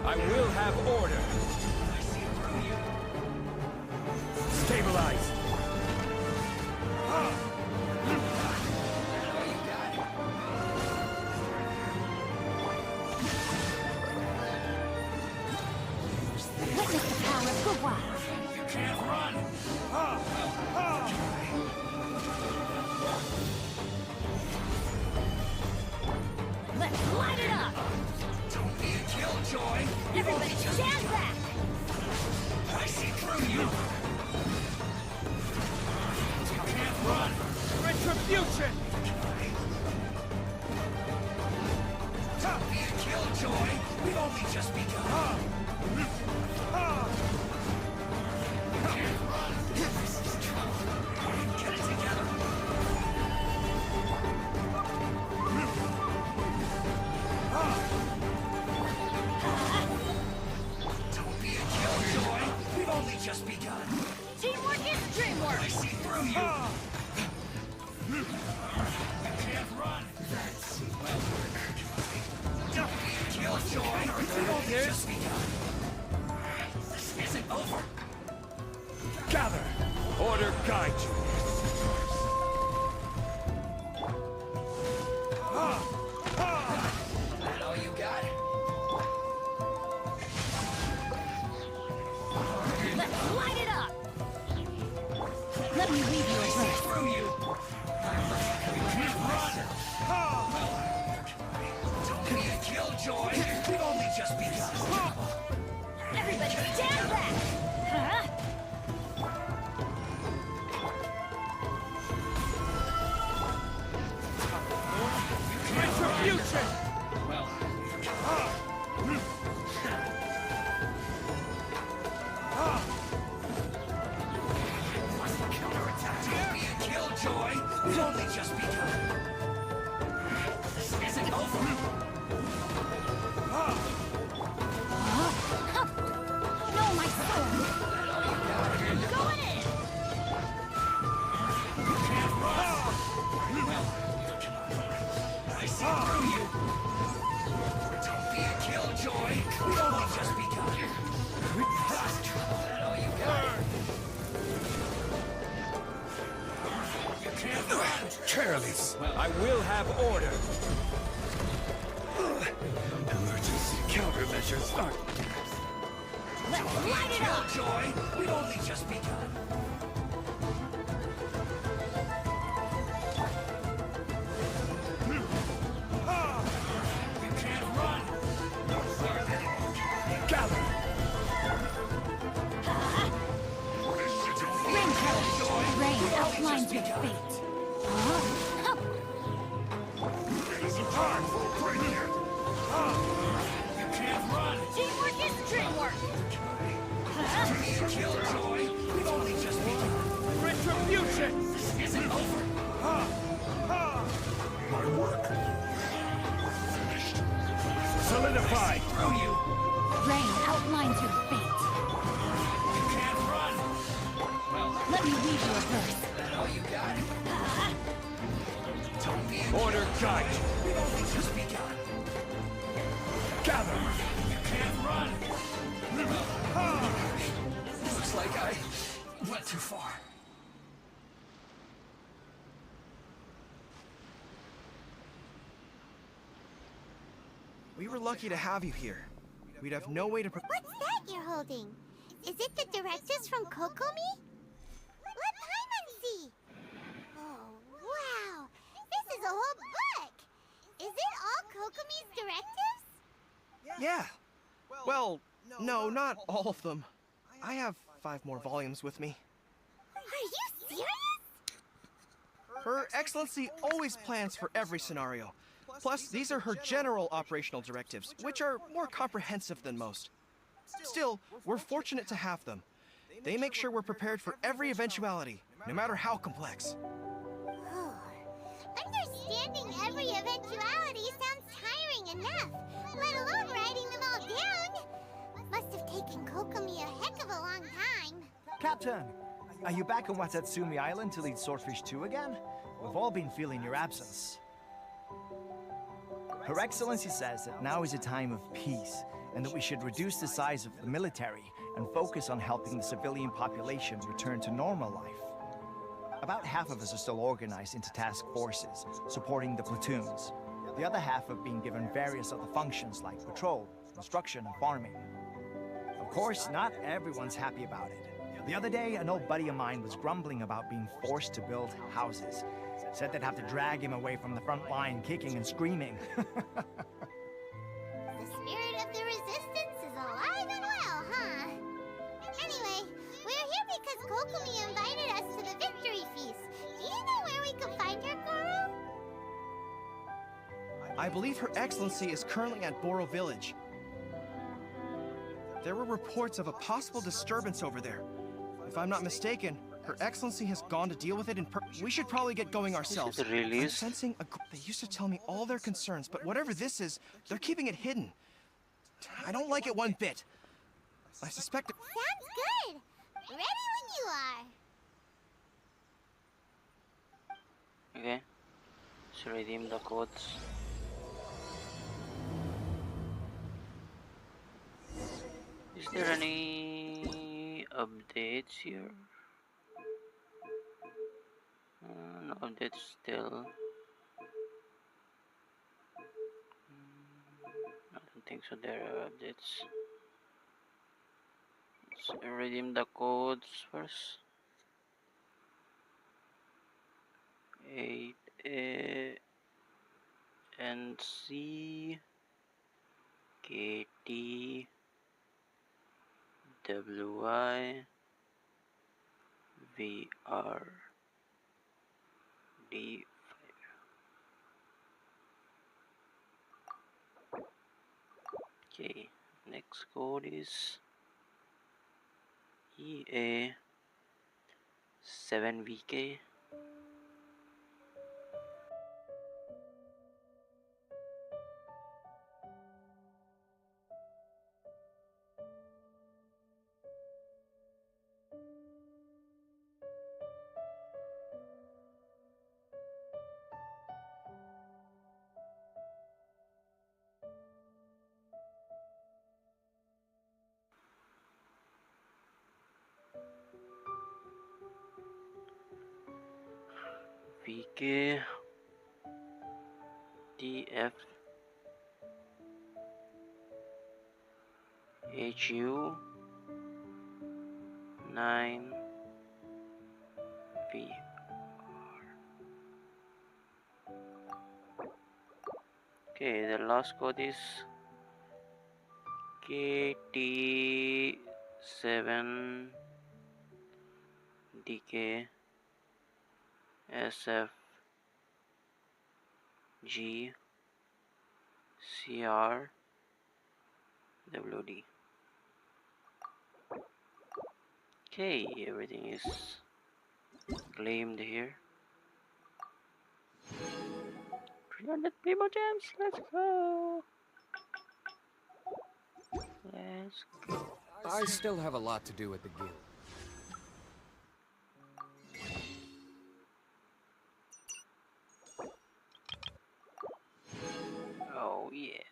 I will have order! I see through you! Stabilize! Witness the power of Gua. You can't run! Let's light it up! Don't be a killjoy! Everybody stand back! I see through you! You can't run! Retribution! Don't be a killjoy! We've only just begun! You can't run! This is trouble! Get it together! Don't be a killjoy! We've only just begun! Teamwork is dreamwork! I see through you! You can't run! That's well work. Don't be a killjoy! We've only just begun! This isn't over! Gather! Order guide you! That all you got? Let's light it up! Let me lead you I see away. through you! You can't run! Don't be a killjoy! We've only just begun! Everybody stand back! Huh? Retribution! Don't be a killjoy! We've only just begun! This isn't over! No, my sword. Going in! You can't run! I see through you! Don't be a killjoy! We've only just begun! That all you got? You can't run! Careless! I will have order! Emergency countermeasures are... Let's light it up! Killjoy! We've only just begun! You can't run! Gather! Rain cutter. Rain outlines your fate. It isn't time for a break yet! You can't run! Teamwork is dreamwork! Be a killjoy! We've only just begun! Retribution! This isn't over! My work finished. Solidify! Through you! Rain outlines your fate. You can't run! Let me read you a verse. That all you got? Don't be a Order guide you! We've only just begun! Gather! You can't run! Looks like I went too far. We were lucky to have you here. We'd have no way to... What's that you're holding? Is it the directives from Kokomi? Let Paimon see! Oh, wow! This is a whole book! Is it all Kokomi's directives? Yeah. Well, no, not all of them. I have 5 more volumes with me. Are you serious? Her Excellency always plans for every scenario. Plus, these are her general operational directives, which are more comprehensive than most. Still, we're fortunate to have them. They make sure we're prepared for every eventuality, no matter how complex. Understanding every eventuality sounds tiring enough, let alone writing them all down. Must have taken Kokomi a heck of a long time. Captain, are you back on Watatsumi Island to lead Swordfish 2 again? We've all been feeling your absence. Her Excellency says that now is a time of peace, and that we should reduce the size of the military and focus on helping the civilian population return to normal life. About half of us are still organized into task forces, supporting the platoons. The other half have been given various other functions like patrol, construction, and farming. Of course, not everyone's happy about it. The other day, an old buddy of mine was grumbling about being forced to build houses. Said they'd have to drag him away from the front line, kicking and screaming. The spirit of the resistance is alive and well, huh? Anyway, we're here because Kokomi invited us to the victory feast. Do you know where we can find her, Goro? I believe Her Excellency is currently at Boro Village. There were reports of a possible disturbance over there. If I'm not mistaken, Her Excellency has gone to deal with it in We should probably get going ourselves. Is it really? I'm sensing they used to tell me all their concerns, but whatever this is, they're keeping it hidden. I don't like it one bit. I suspect it... Sounds good! Ready when you are. Okay. Let's redeem the codes. Is there any updates here? No updates still. I don't think so. There are updates. Let's redeem the codes first. 8A NC KT WI VR D5. Okay, next code is EA 7VK. VK TF HU 9 V. Okay, the last code is KT7 DK SF G CR WD. Okay, everything is claimed here. 300 people gems, let's go. Let's go. I still have a lot to do at the guild. Oh yeah.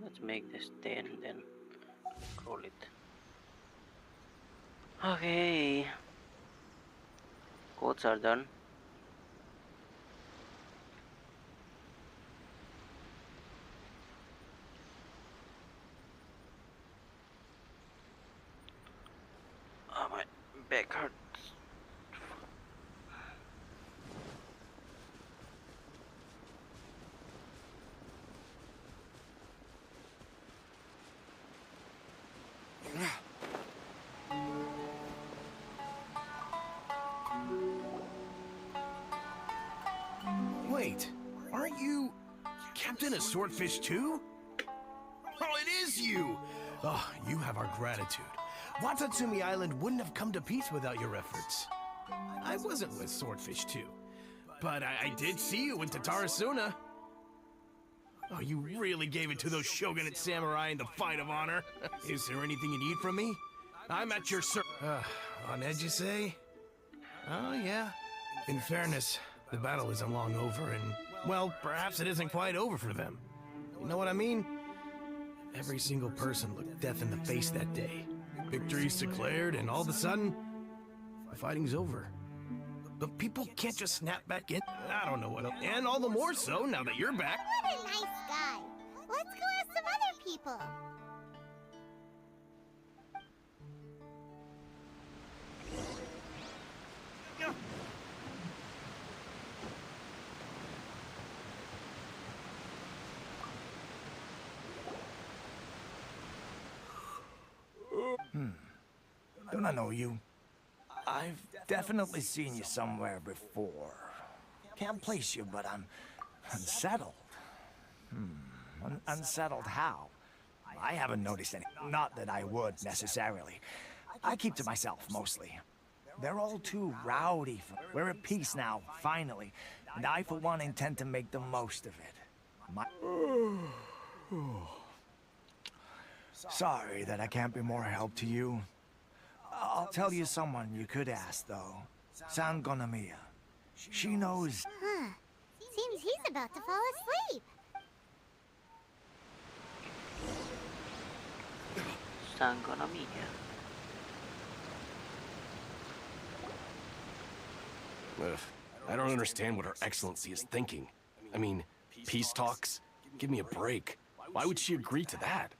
Let's make this 10 and then call it. Okay. Codes are done. Oh, my back hurts. captain of Swordfish too? Oh, it is you! Oh, you have our gratitude. Watatsumi Island wouldn't have come to peace without your efforts. I wasn't with Swordfish too, but I did see you in Tatarasuna. Oh, you really gave it to those shogunate samurai in the fight of honor. Is there anything you need from me? I'm at your on edge, you say? Oh, yeah. In fairness, the battle isn't long over, and, well, perhaps it isn't quite over for them. You know what I mean? Every single person looked death in the face that day. Victory's declared, and all of a sudden, the fighting's over. But people can't just snap back in. I don't know what else. And all the more so now that you're back. What a nice guy. Let's go ask some other people. Don't I know you? I've definitely seen you somewhere before. Can't place you, but I'm unsettled. Unsettled how? I haven't noticed any. Not that I would, necessarily. I keep to myself, mostly. They're all too rowdy. We're at peace now, finally. And I, for one, intend to make the most of it. Sorry that I can't be more help to you. I'll tell you someone you could ask, though. Sangonomiya. She knows... Huh. Seems he's about to fall asleep. Sangonomiya. I don't understand what Her Excellency is thinking. I mean, peace talks? Give me a break. Why would she agree to that?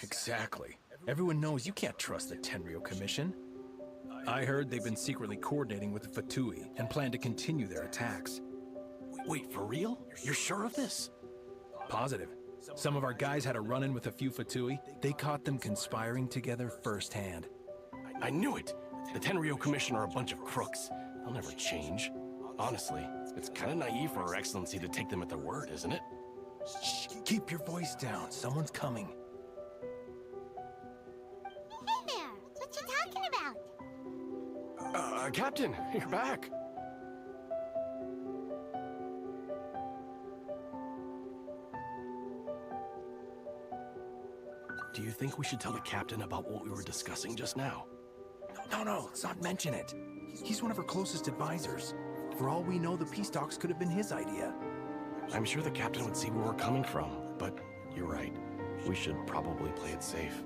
Exactly. Everyone knows you can't trust the Tenryou Commission. I heard they've been secretly coordinating with the Fatui and plan to continue their attacks. Wait, for real? You're sure of this? Positive. Some of our guys had a run-in with a few Fatui. They caught them conspiring together firsthand. I knew it! The Tenryou Commission are a bunch of crooks. They'll never change. Honestly, it's kind of naive for Her Excellency to take them at their word, isn't it? Shh, keep your voice down. Someone's coming. Hey there! What you talking about? Captain, you're back. Do you think we should tell the captain about what we were discussing just now? No, let's not mention it. He's one of our closest advisors. For all we know, the peace talks could have been his idea. I'm sure the captain would see where we're coming from, but you're right. We should probably play it safe.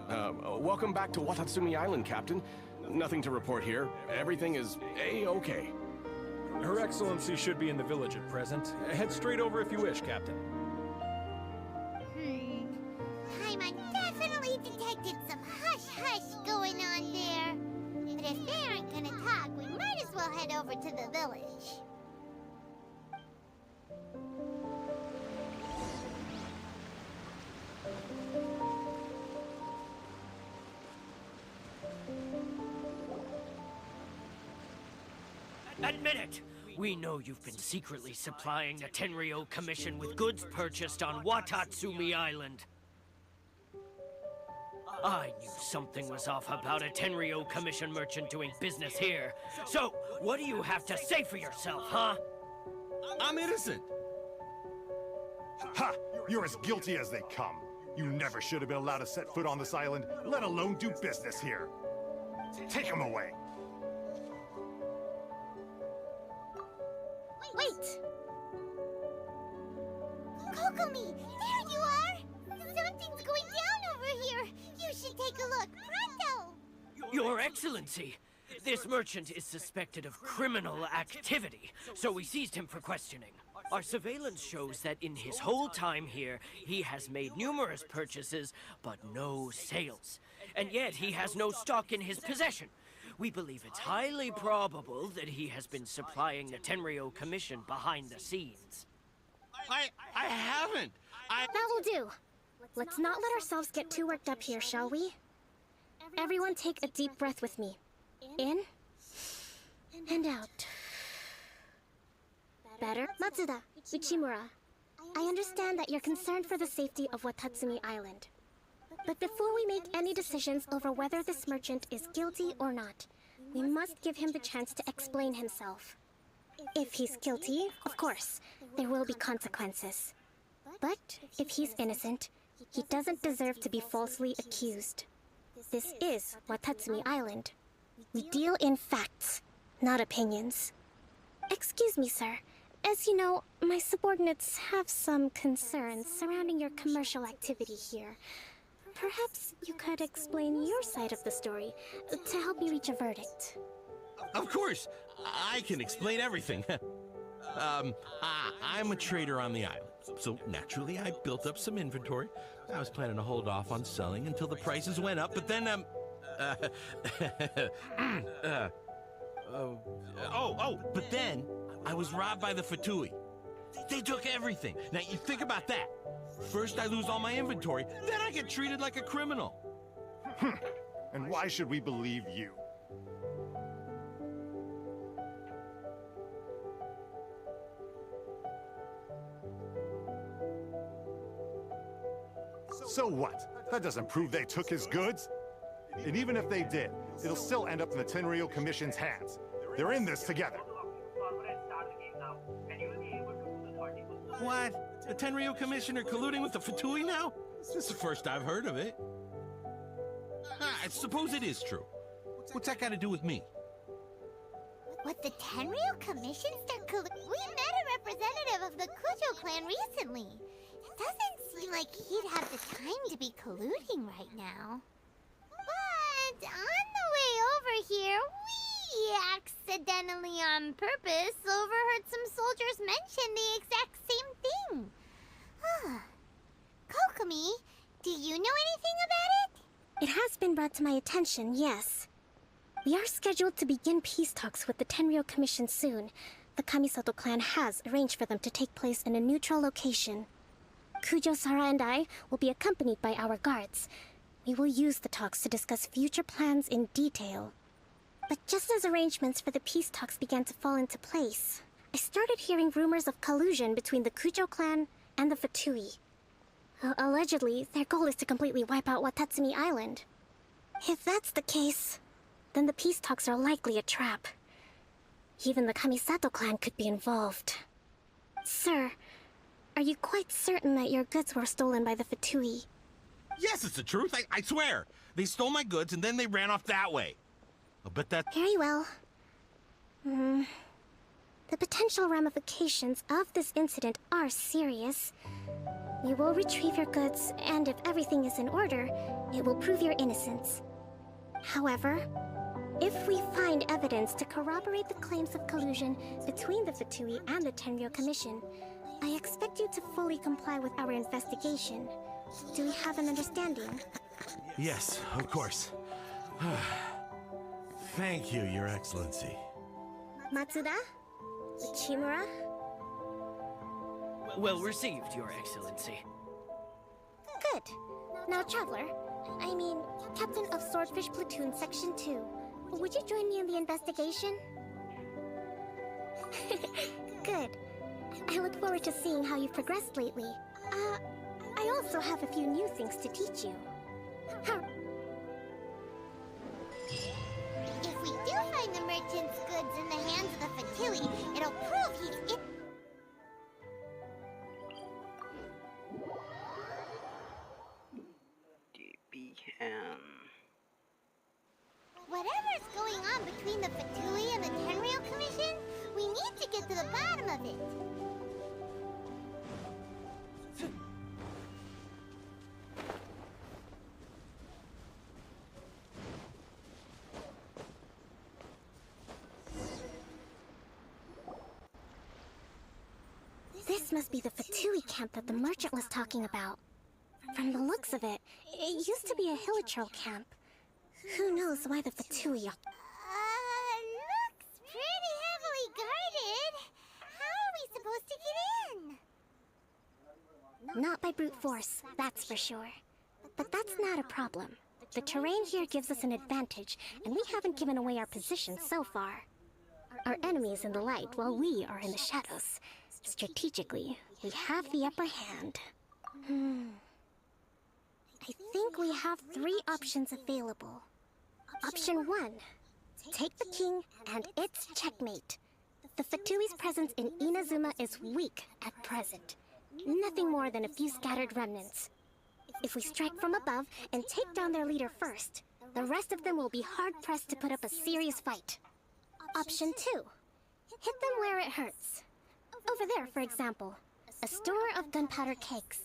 Welcome back to Watatsumi Island, Captain. Nothing to report here. Everything is A-okay. Her Excellency should be in the village at present. Head straight over if you wish, Captain. Paimon definitely detected some hush-hush going on there. But if they aren't gonna talk, we might as well head over to the village. Admit it! We know you've been secretly supplying the Tenryou Commission with goods purchased on Watatsumi Island. I knew something was off about a Tenryou Commission merchant doing business here. So, what do you have to say for yourself, huh? I'm innocent! Ha! You're as guilty as they come. You never should have been allowed to set foot on this island, let alone do business here. Take him away. Wait! Kokomi, there you are! Something's going down over here! You should take a look, pronto! Your Excellency! This merchant is suspected of criminal activity, so we seized him for questioning. Our surveillance shows that in his whole time here, he has made numerous purchases, but no sales. And yet he has no stock in his possession. We believe it's highly probable that he has been supplying the Tenryou Commission behind the scenes. I haven't! That will do. Let's not let ourselves get too worked up here, shall we? Everyone take a deep breath with me. In and out. Better. Matsuda, Uchimura, I understand that you're concerned for the safety of Watatsumi Island. But before we make any decisions over whether this merchant is guilty or not, we must give him the chance to explain himself. If he's guilty, of course, there will be consequences. But if he's innocent, he doesn't deserve to be falsely accused. This is Watatsumi Island. We deal in facts, not opinions. Excuse me, sir. As you know, my subordinates have some concerns surrounding your commercial activity here. Perhaps you could explain your side of the story to help me reach a verdict. Of course! I can explain everything. I'm a trader on the island, so naturally I built up some inventory. I was planning to hold off on selling until the prices went up, but then, but then I was robbed by the Fatui. They took everything. Now, you think about that. First I lose all my inventory, then I get treated like a criminal. And why should we believe you? So what? That doesn't prove they took his goods. And even if they did, it'll still end up in the Tenryou Commission's hands. They're in this together. What? The Tenryou Commissioner colluding with the Fatui now? This is the first I've heard of it. I suppose it is true. What's that got to do with me? What, the Tenryou Commission start We met a representative of the Kujo clan recently. It doesn't seem like he'd have the time to be colluding right now. But on the way over here, we accidentally on purpose overheard some soldiers mention the exact same thing. Kokomi, do you know anything about it? It has been brought to my attention, yes. We are scheduled to begin peace talks with the Tenryou Commission soon. The Kamisato clan has arranged for them to take place in a neutral location. Kujo-Sara and I will be accompanied by our guards. We will use the talks to discuss future plans in detail. But just as arrangements for the peace talks began to fall into place, I started hearing rumors of collusion between the Kujo clan and the Fatui. Allegedly, their goal is to completely wipe out Watatsumi Island. If that's the case, then the peace talks are likely a trap. Even the Kamisato clan could be involved. Sir, are you quite certain that your goods were stolen by the Fatui? Yes, it's the truth. I swear. They stole my goods and then they ran off that way. But that... Very well. The potential ramifications of this incident are serious. We will retrieve your goods, and if everything is in order, it will prove your innocence. However, if we find evidence to corroborate the claims of collusion between the Fatui and the Tenryou Commission, I expect you to fully comply with our investigation. Do we have an understanding? Yes, of course. Thank you, Your Excellency. Matsuda? Uchimura? Well received, Your Excellency. Good. Now, Traveler, I mean, Captain of Swordfish Platoon Section 2, would you join me in the investigation? Good. I look forward to seeing how you've progressed lately. I also have a few new things to teach you. If we do find the merchant's goods in the hands of the Fatui, it'll prove he's in... Whatever's going on between the Fatui and the Tenryou Commission, we need to get to the bottom of it. This must be the Fatui camp that the merchant was talking about. From the looks of it, it used to be a Hilichurl camp. Who knows why the Fatui... Looks pretty heavily guarded. How are we supposed to get in? Not by brute force, that's for sure. But that's not a problem. The terrain here gives us an advantage, and we haven't given away our position so far. Our enemy is in the light, while we are in the shadows. Strategically, we have the upper hand. I think we have 3 options available. Option 1. Take the king, and it's checkmate. The Fatui's presence in Inazuma is weak at present. Nothing more than a few scattered remnants. If we strike from above and take down their leader first, the rest of them will be hard-pressed to put up a serious fight. Option 2. Hit them where it hurts. Over there, for example, a store of gunpowder cakes.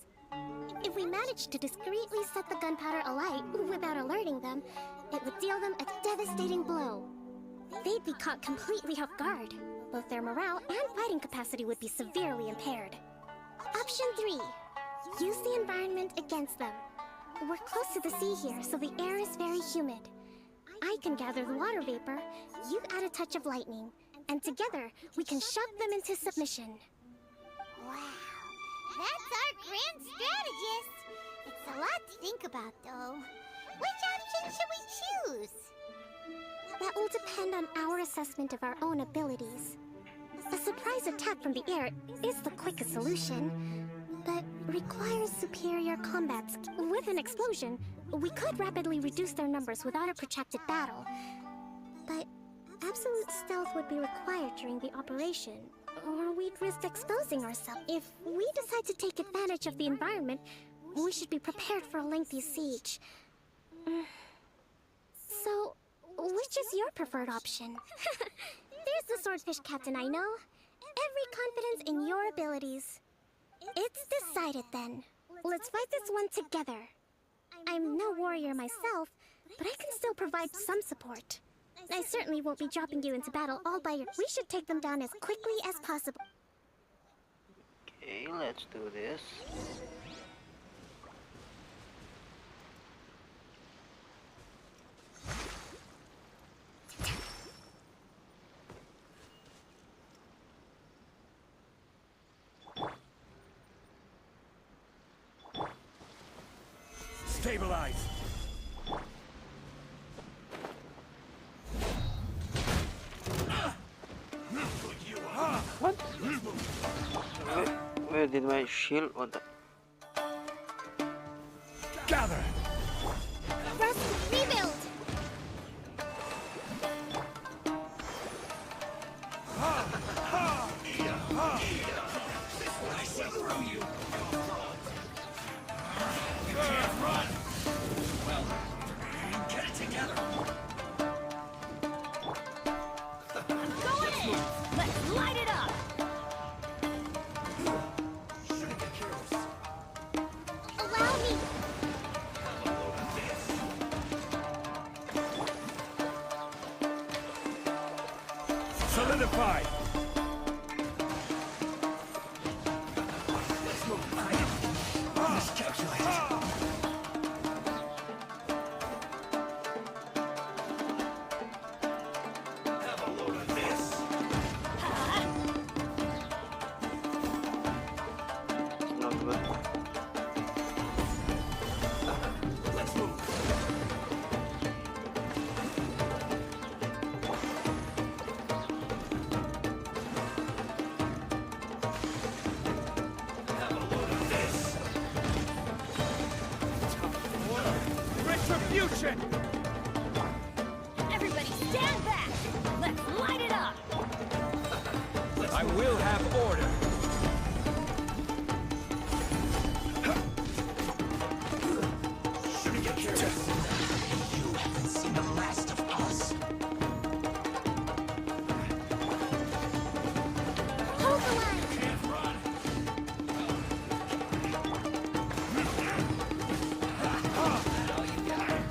If we manage to discreetly set the gunpowder alight without alerting them, it would deal them a devastating blow. They'd be caught completely off guard. Both their morale and fighting capacity would be severely impaired. Option 3. Use the environment against them. We're close to the sea here, so the air is very humid. I can gather the water vapor, you add a touch of lightning, and together we can shove them into submission. Wow, that's our grand strategist. It's a lot to think about, though. Which option should we choose? That will depend on our assessment of our own abilities. A surprise attack from the air is the quickest solution, but requires superior combat skill. With an explosion, we could rapidly reduce their numbers without a protracted battle. But absolute stealth would be required during the operation, or we'd risk exposing ourselves. If we decide to take advantage of the environment, we should be prepared for a lengthy siege. So, which is your preferred option? There's the swordfish captain I know. Every confidence in your abilities. It's decided then. Let's fight this one together. I'm no warrior myself, but I can still provide some support. I certainly won't be dropping you into battle all by your... We should take them down as quickly as possible. Okay, let's do this. Stabilize. What? Where did my shield? What the? Gather. First, rebuild. I see through you. You can't run. Well, get it together. Go in! Let's light it up! Shouldn't get careless. Allow me. Solidify. Let's move. Miscalculated. Have a load of this. Not good. Let's move. Have a load of this. Retribution. Everybody stand back! Let's light it up! I will have order. Shouldn't get careless. You haven't seen the last of us. Hold the line. Can't run. Now you got it.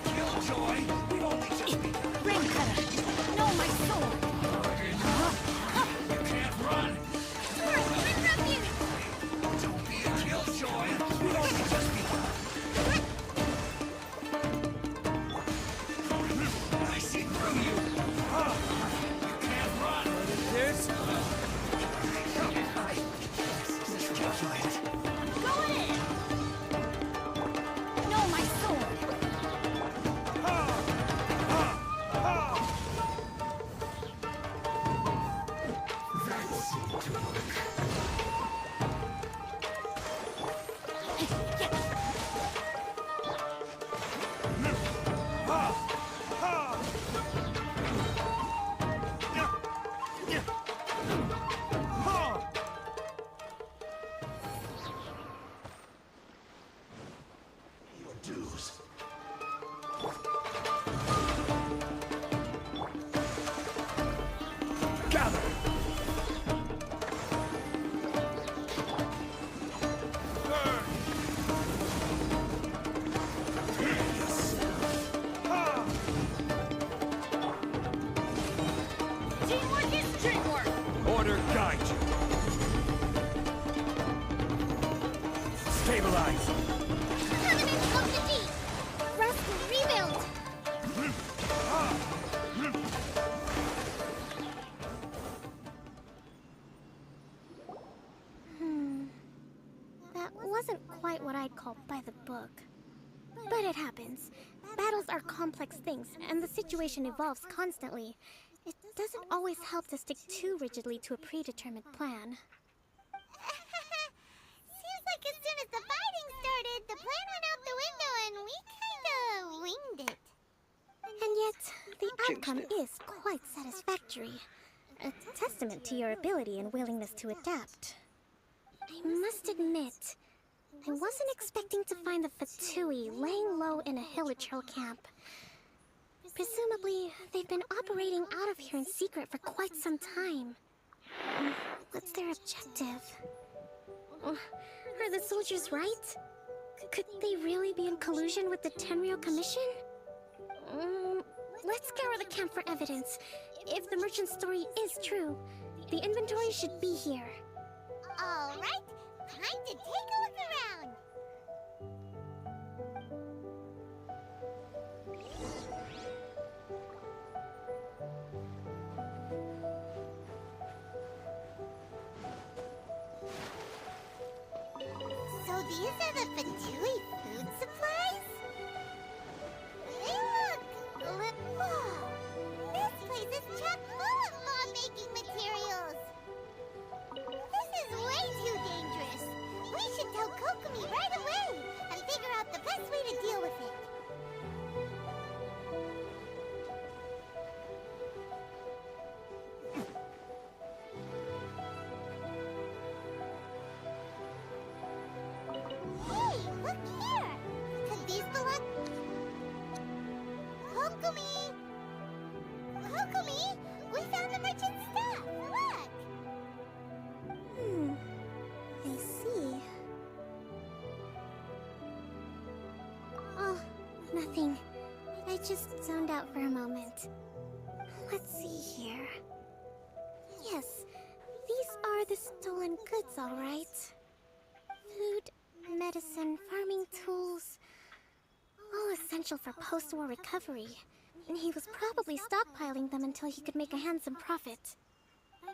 Killjoy. We've only just begun. Rain cutter! No, my sword! You can't run. Teamwork is dreamwork! Order guide you. Stabilize. Permanent of the deep! Rest and rebuild! That wasn't quite what I'd call by the book. But it happens. Battles are complex things, and the situation evolves constantly. It doesn't always help to stick too rigidly to a predetermined plan. Seems like as soon as the fighting started, the plan went out the window and we kinda winged it. And yet, the outcome is quite satisfactory. A testament to your ability and willingness to adapt. I must admit, I wasn't expecting to find the Fatui laying low in a Hilichurl camp. Presumably, they've been operating out of here in secret for quite some time. What's their objective? Are the soldiers right? Could they really be in collusion with the Tenryou Commission? Let's scour the camp for evidence. If the merchant's story is true, the inventory should be here. Alright, time to take a look around. So these are the Fatui food supplies? They look... Whoa! This place is chock full of bomb-making materials! This is way too dangerous! We should tell Kokomi right away and figure out the best way to deal with it. Hey, look here! Could these belong... Kokomi! Kokomi! We found the merchant's stuff! Look! I see. Oh, nothing. I just zoned out for a moment. Let's see here. Yes, these are the stolen goods, all right. Food, medicine, farming tools. All essential for post-war recovery. And he was probably stockpiling them until he could make a handsome profit.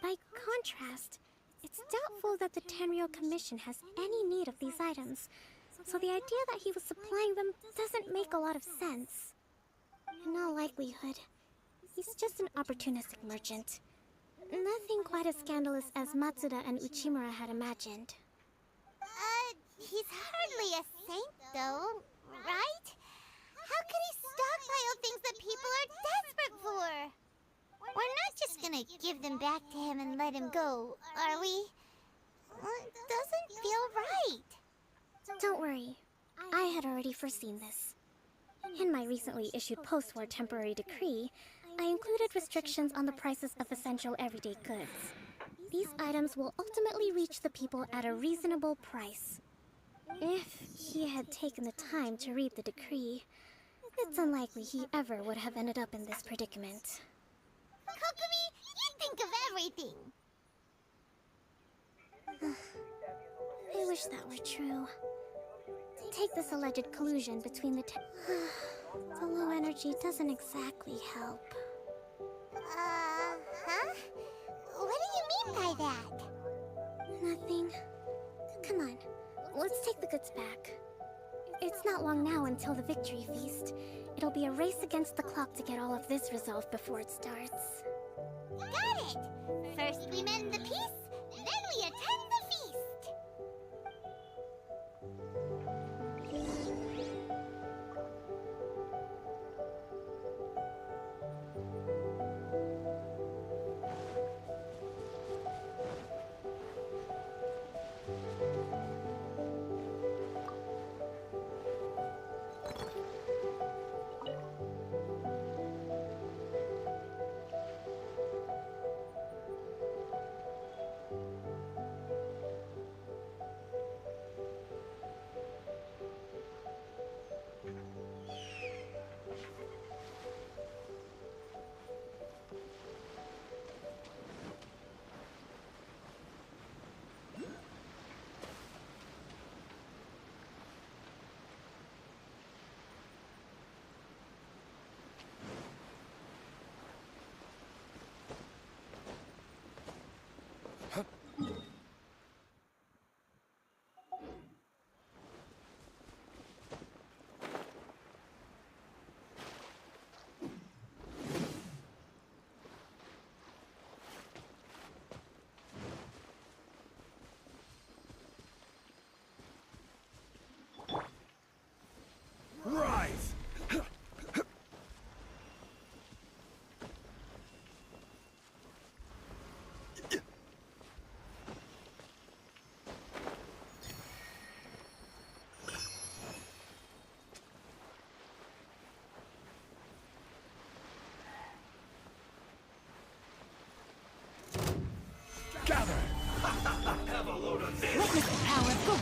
By contrast, it's doubtful that the Tenryou Commission has any need of these items, so the idea that he was supplying them doesn't make a lot of sense. In all likelihood, he's just an opportunistic merchant. Nothing quite as scandalous as Matsuda and Uchimura had imagined. He's hardly a saint, though, right? How could he stockpile things that people are desperate for? We're not just gonna give them back to him and let him go, are we? It doesn't feel right. Don't worry, I had already foreseen this. In my recently issued post-war temporary decree, I included restrictions on the prices of essential everyday goods. These items will ultimately reach the people at a reasonable price. If he had taken the time to read the decree, it's unlikely he ever would have ended up in this predicament. Kokomi, you think of everything! I wish that were true. Take this alleged collusion between the the low energy doesn't exactly help. Huh? What do you mean by that? Nothing. Come on, let's take the goods back. It's not long now until the victory feast. It'll be a race against the clock to get all of this resolved before it starts. Got it! First we mend the peace, then we attend the feast!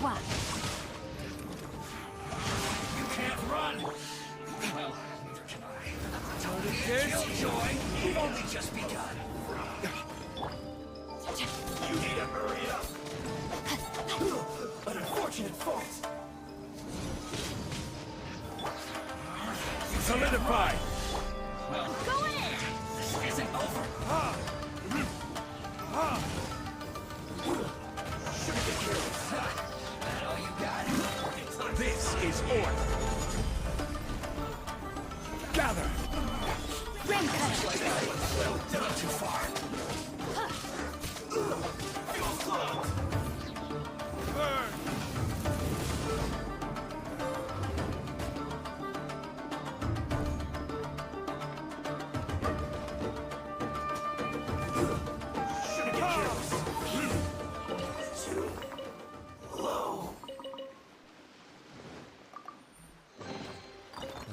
You can't run! Well, neither can I. Killjoy, we've only just begun. You need to hurry up. An unfortunate fault. Solidify! Well, Go in! this isn't over. Should have been careless. That all you got? This is order. Gather! Ring cutter! Well, not too far. Burn!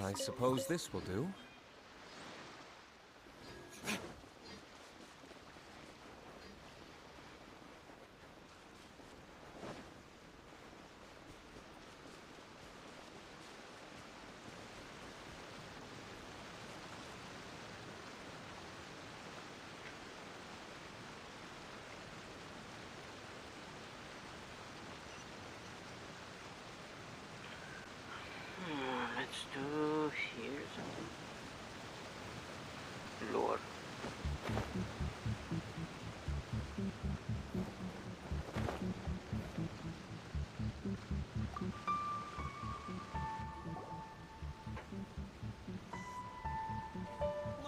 I suppose this will do. Let's do here something. Lower.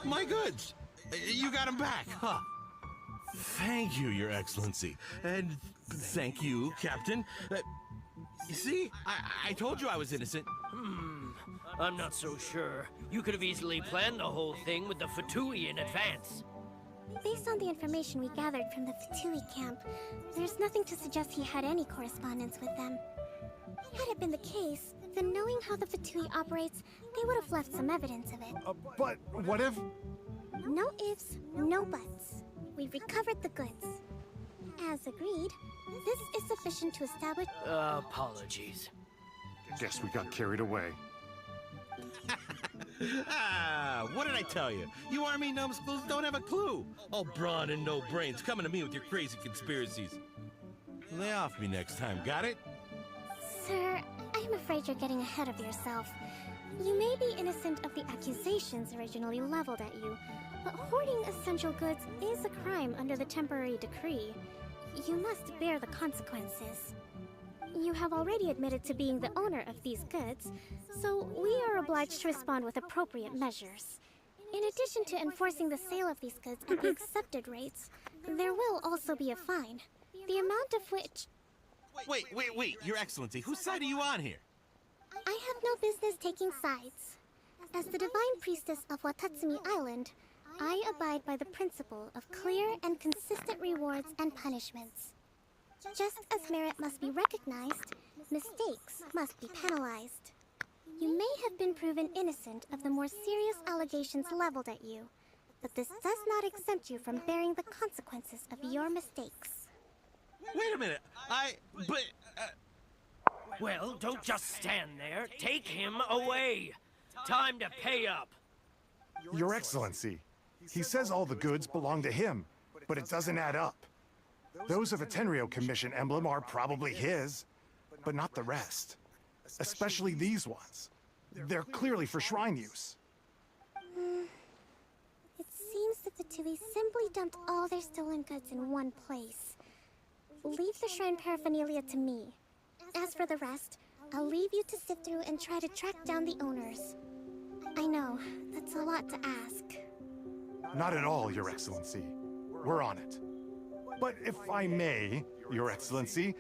My goods! You got them back, huh? Thank you, Your Excellency. And thank you, Captain. You see? I told you I was innocent. I'm not so sure. You could have easily planned the whole thing with the Fatui in advance. Based on the information we gathered from the Fatui camp, there's nothing to suggest he had any correspondence with them. Had it been the case, then knowing how the Fatui operates, they would have left some evidence of it. But what if... No ifs, no buts. We've recovered the goods. As agreed, this is sufficient to establish... Apologies. Guess we got carried away. What did I tell you? You army numbskulls don't have a clue. All brawn and no brains coming to me with your crazy conspiracies. Lay off me next time, got it? Sir, I'm afraid you're getting ahead of yourself. You may be innocent of the accusations originally leveled at you, but hoarding essential goods is a crime under the temporary decree. You must bear the consequences. You have already admitted to being the owner of these goods, so we are obliged to respond with appropriate measures. In addition to enforcing the sale of these goods at the accepted rates, there will also be a fine, the amount of which... Wait, Your Excellency, whose side are you on here? I have no business taking sides. As the Divine Priestess of Watatsumi Island, I abide by the principle of clear and consistent rewards and punishments. Just as merit must be recognized, mistakes must be penalized. You may have been proven innocent of the more serious allegations leveled at you, but this does not exempt you from bearing the consequences of your mistakes. Wait a minute, Well, don't just stand there. Take him away. Time to pay up. Your Excellency, he says all the goods belong to him, but it doesn't add up. Those of a Tenryou Commission emblem are probably his, but not the rest. Especially these ones. They're clearly for shrine use. It seems that the Tui simply dumped all their stolen goods in one place. Leave the shrine paraphernalia to me. As for the rest, I'll leave you to sift through and try to track down the owners. I know, that's a lot to ask. Not at all, Your Excellency. We're on it. But if I may, Your Excellency,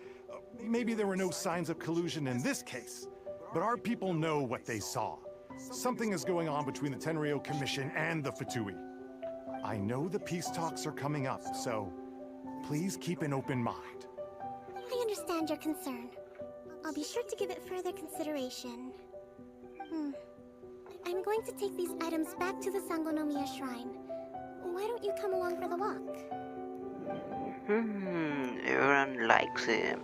maybe there were no signs of collusion in this case, but our people know what they saw. Something is going on between the Tenryou Commission and the Fatui. I know the peace talks are coming up, so please keep an open mind. I understand your concern. I'll be sure to give it further consideration. I'm going to take these items back to the Sangonomiya Shrine. Why don't you come along for the walk? Everyone likes him.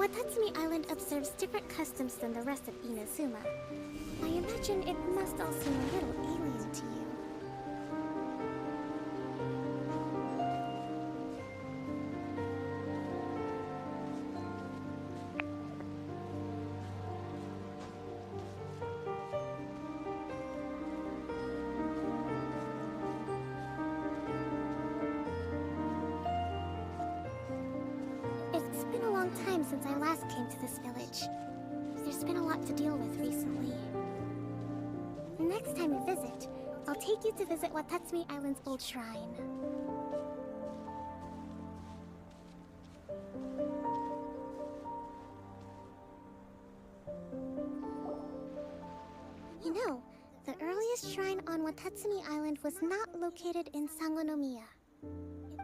Watatsumi Island observes different customs than the rest of Inazuma. I imagine it must all seem a little alien to you. It's been a long time since I last came to this village. There's been a lot to deal with recently. Next time we visit, I'll take you to visit Watatsumi Island's old shrine. You know, the earliest shrine on Watatsumi Island was not located in Sangonomiya.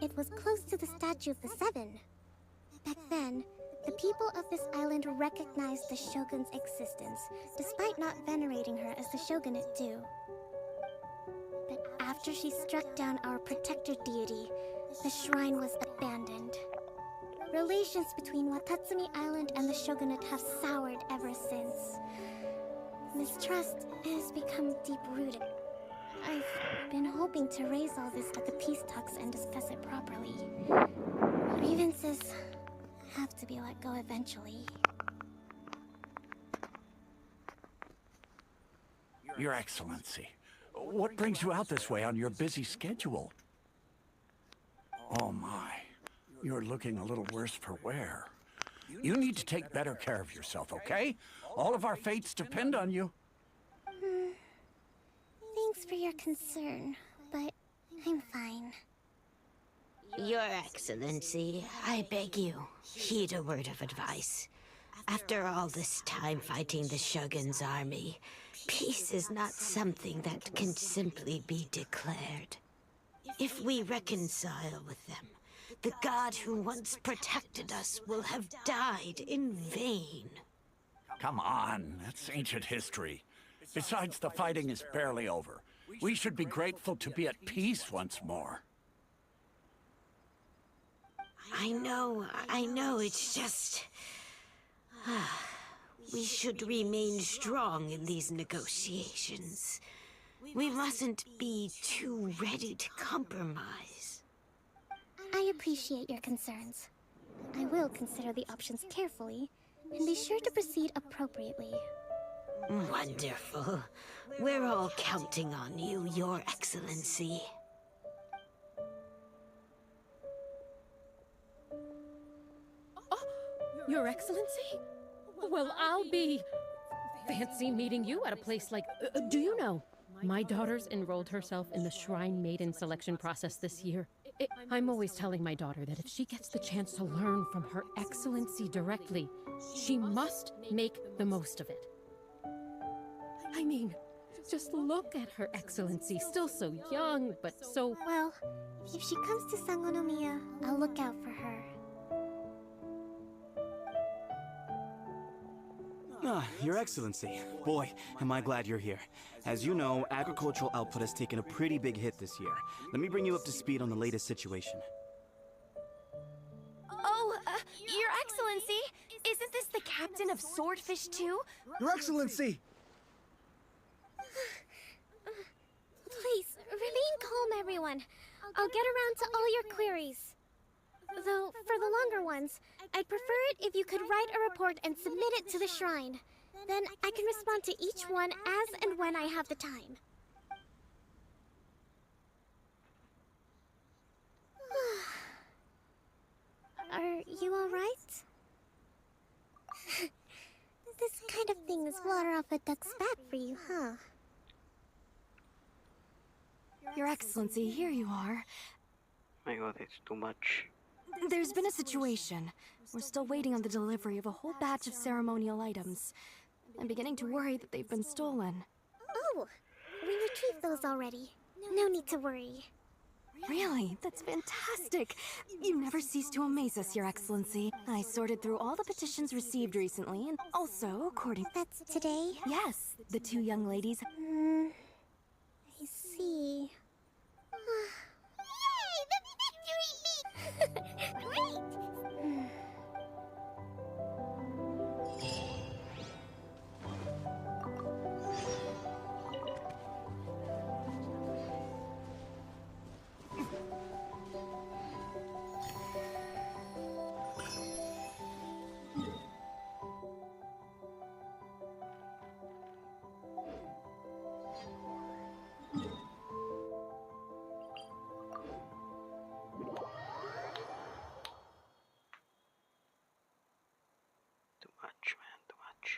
It was close to the Statue of the Seven. Back then, the people of this island recognized the shogun's existence, despite not venerating her as the shogunate do. But after she struck down our protector deity, the shrine was abandoned. Relations between Watatsumi Island and the shogunate have soured ever since. Mistrust has become deep-rooted. I've been hoping to raise all this at the peace talks and discuss it properly. Grievances have to be let go eventually. Your Excellency, what brings you out this way on your busy schedule? Oh my, you're looking a little worse for wear. You need to take better care of yourself, okay? All of our fates depend on you. Thanks for your concern, but I'm fine. Your Excellency, I beg you, heed a word of advice. After all this time fighting the Shogun's army, peace is not something that can simply be declared. If we reconcile with them, the god who once protected us will have died in vain. Come on, that's ancient history. Besides, the fighting is barely over. We should be grateful to be at peace once more. I know, it's just... we should remain strong in these negotiations. We mustn't be too ready to compromise. I appreciate your concerns. I will consider the options carefully, and be sure to proceed appropriately. Wonderful. We're all counting on you, Your Excellency. Your Excellency? Well, I'll be... fancy meeting you at a place like... do you know? My daughter's enrolled herself in the Shrine Maiden selection process this year. I'm always telling my daughter that if she gets the chance to learn from Her Excellency directly, she must make the most of it. I mean, just look at Her Excellency, still so young, but so... Well, if she comes to Sangonomiya, I'll look out for her. Your Excellency. Boy, am I glad you're here. As you know, agricultural output has taken a pretty big hit this year. Let me bring you up to speed on the latest situation. Oh, Your Excellency, isn't this the captain of Swordfish too? Your Excellency! Please, remain calm, everyone. I'll get around to all your queries. Though, for the longer ones, I'd prefer it if you could write a report and submit it to the shrine. Then I can respond to each one as and when I have the time. Are you alright? This kind of thing is water off a duck's back for you, huh? Your Excellency, here you are. My god, it's too much. There's been a situation. We're still waiting on the delivery of a whole batch of ceremonial items. I'm beginning to worry that they've been stolen. Oh, we retrieved those already. No need to worry. Really? That's fantastic. You never cease to amaze us, Your Excellency. I sorted through all the petitions received recently, and also, according... That's today? Yes, the two young ladies... I see. Yay! The victory leap! Great! Too much, man, too much.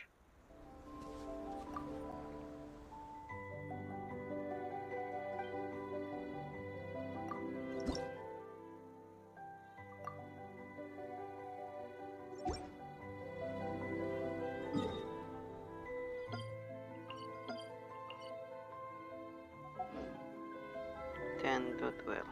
Ten to 12.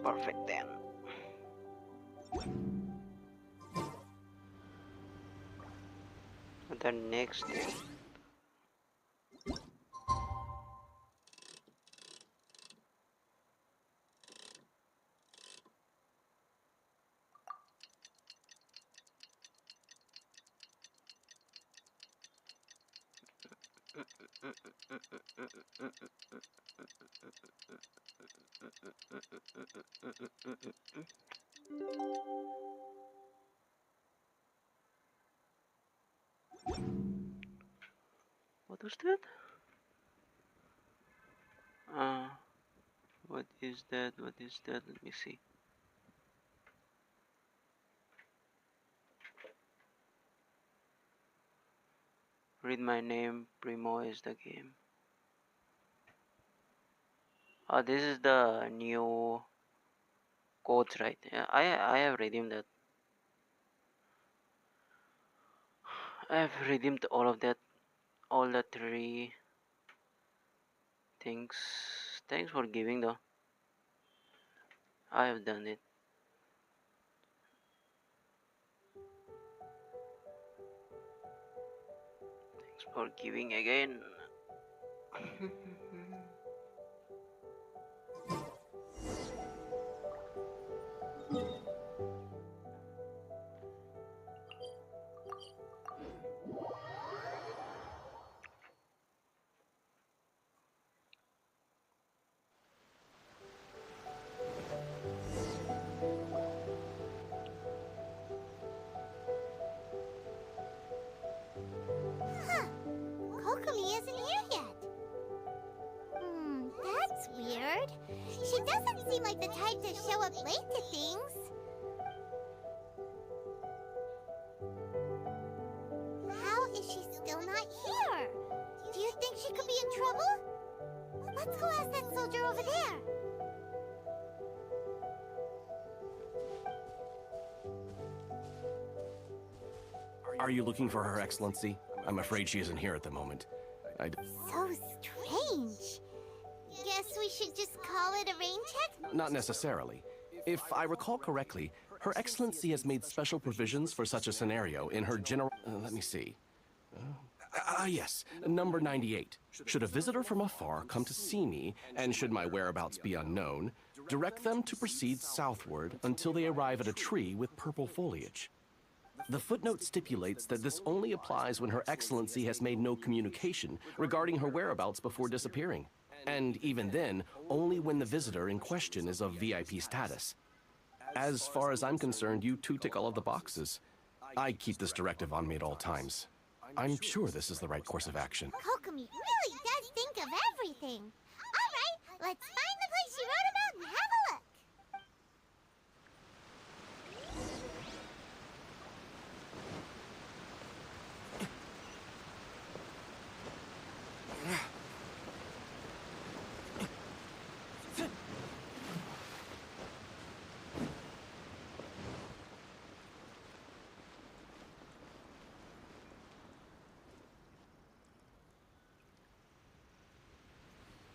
Perfect then. The next thing. What was that? What is that? What is that? Let me see. Read my name. Primo is the game. Oh, this is the new codes, right? Yeah, I have redeemed that. I have redeemed all of that, all the 3 things. Thanks for giving though. I have done it. Thanks for giving again. Huh. Kokomi isn't here yet. That's weird. She doesn't seem like the type to show up late to things. How is she still not here? Do you think she could be in trouble? Let's go ask that soldier over there. Are you looking for Her Excellency? I'm afraid she isn't here at the moment. So strange. Guess we should just call it a rain check? Not necessarily. If I recall correctly, Her Excellency has made special provisions for such a scenario in her general... let me see. Yes, number 98. Should a visitor from afar come to see me, and should my whereabouts be unknown, direct them to proceed southward until they arrive at a tree with purple foliage. The footnote stipulates that this only applies when Her Excellency has made no communication regarding her whereabouts before disappearing. And even then, only when the visitor in question is of VIP status. As far as I'm concerned, you two tick all of the boxes. I keep this directive on me at all times. I'm sure this is the right course of action. Kokomi really does think of everything. All right, let's find the place she wrote about and have a look.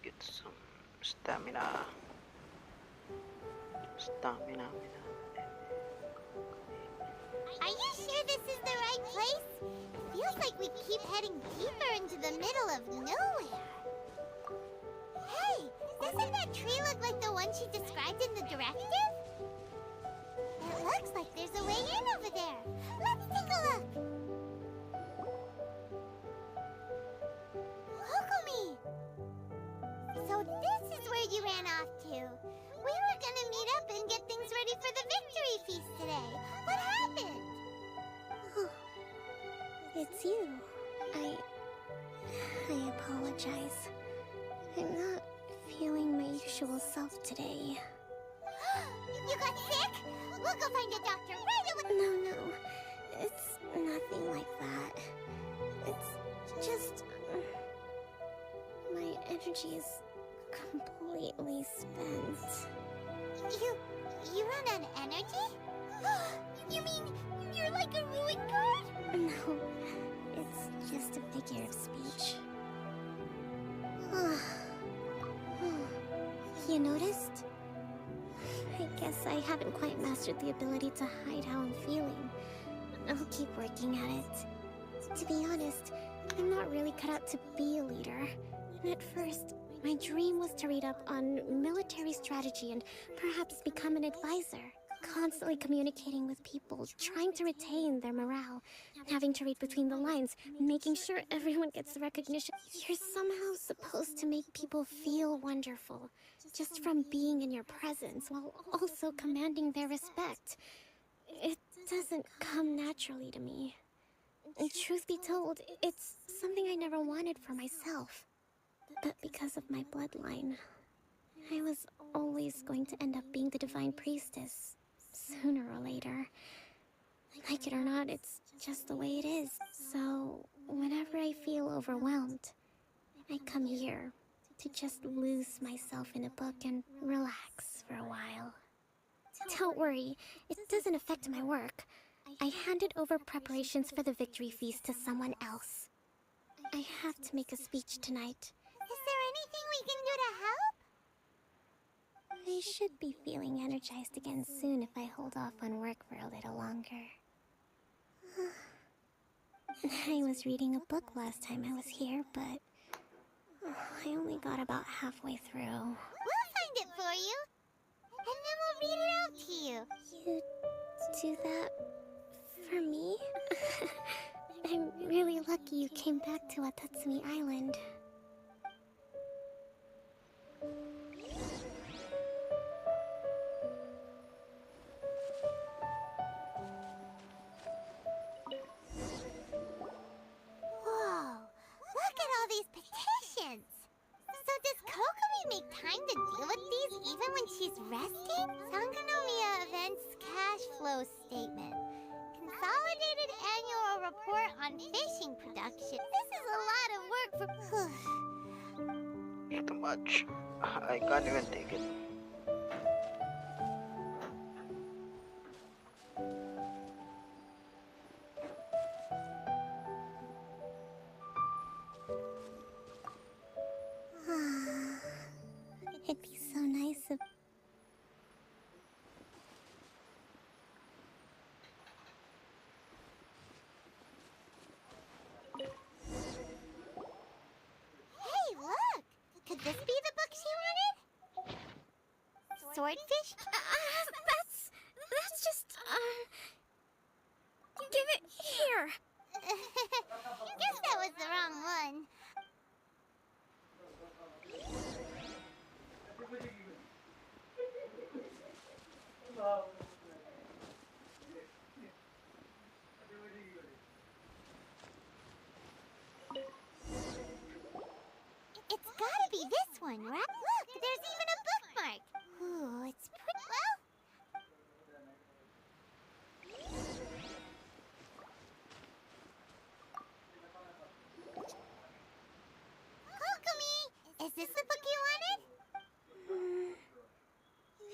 Get some stamina. Stamina. Are you sure this is the right place? Feels like we keep heading deeper into the middle of nowhere. Hey, doesn't that tree look like the one she described in the directive? It looks like there's a way in over there. Let's take a look. Kokomi! So this is where you ran off to. you? We were gonna meet up and get things ready for the victory feast today. What happened? Oh, it's you. I apologize. I'm not feeling my usual self today. You got sick? We'll go find a doctor right away. No. It's nothing like that. It's just... my energy is completely spent. You run on energy? You mean you're like a ruin guard? No, it's just a figure of speech. You noticed? I guess I haven't quite mastered the ability to hide how I'm feeling. I'll keep working at it. To be honest, I'm not really cut out to be a leader. At first, my dream was to read up on military strategy and perhaps become an advisor. Constantly communicating with people, trying to retain their morale, having to read between the lines, making sure everyone gets the recognition. You're somehow supposed to make people feel wonderful, just from being in your presence, while also commanding their respect. It doesn't come naturally to me. And truth be told, it's something I never wanted for myself. But because of my bloodline, I was always going to end up being the divine priestess, sooner or later. Like it or not, it's just the way it is. So, whenever I feel overwhelmed, I come here to just lose myself in a book and relax for a while. Don't worry, it doesn't affect my work. I handed over preparations for the victory feast to someone else. I have to make a speech tonight. Is there anything we can do to help? I should be feeling energized again soon if I hold off on work for a little longer. I was reading a book last time I was here, but I only got about halfway through. We'll find it for you, and then we'll read it out to you. You do that for me? I'm really lucky you came back to Watatsumi Island. Whoa, look at all these petitions. So does Kokomi make time to deal with these even when she's resting? Sangonomiya Events Cash Flow Statement. Consolidated Annual Report on Fishing Production. This is a lot of work for... It's too much. I can't even take it. It'd be so nice if... Hey, look! Could this be the book she wanted? Swordfish? That's just, give it here! Guess that was the wrong one. It's gotta be this one, right? Look, there's even a bookmark. Ooh, it's pretty well. Kokomi, is this the book you wanted?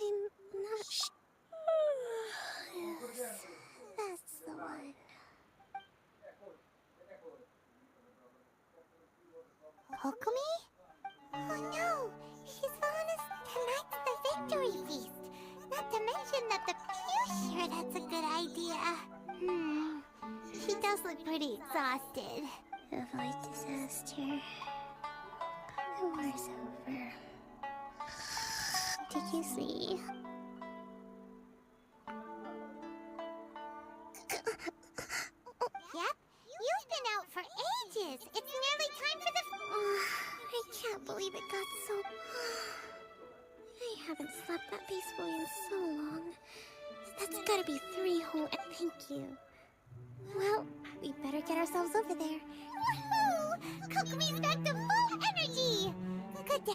I'm not Yes, that's the one. Kokomi? Oh no! She's fallen asleep. Tonight's the victory feast. Not to mention that the... You sure that's a good idea? She does look pretty exhausted. Avoid disaster. The war's over. Did you see? Yep, you've been out for ages. It's nearly time for the... I can't believe it got so... I haven't slept that peacefully in so long. That's gotta be 3 whole. Thank you. Well, we better get ourselves over there. Woohoo! Kokomi's back to full energy! Good day.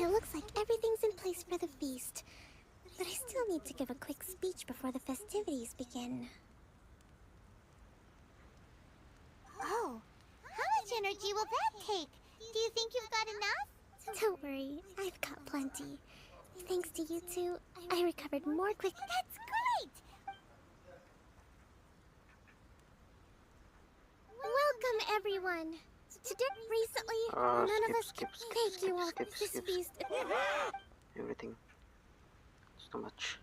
It looks like everything's in place for the feast. But I still need to give a quick speech before the festivities begin. Oh, how much energy will that take? Do you think you've got enough? Don't worry, I've got plenty. Thanks to you two, I recovered more quick. That's great! Welcome, everyone. Recently, none of us can thank you all for this feast. Everything. It's too much.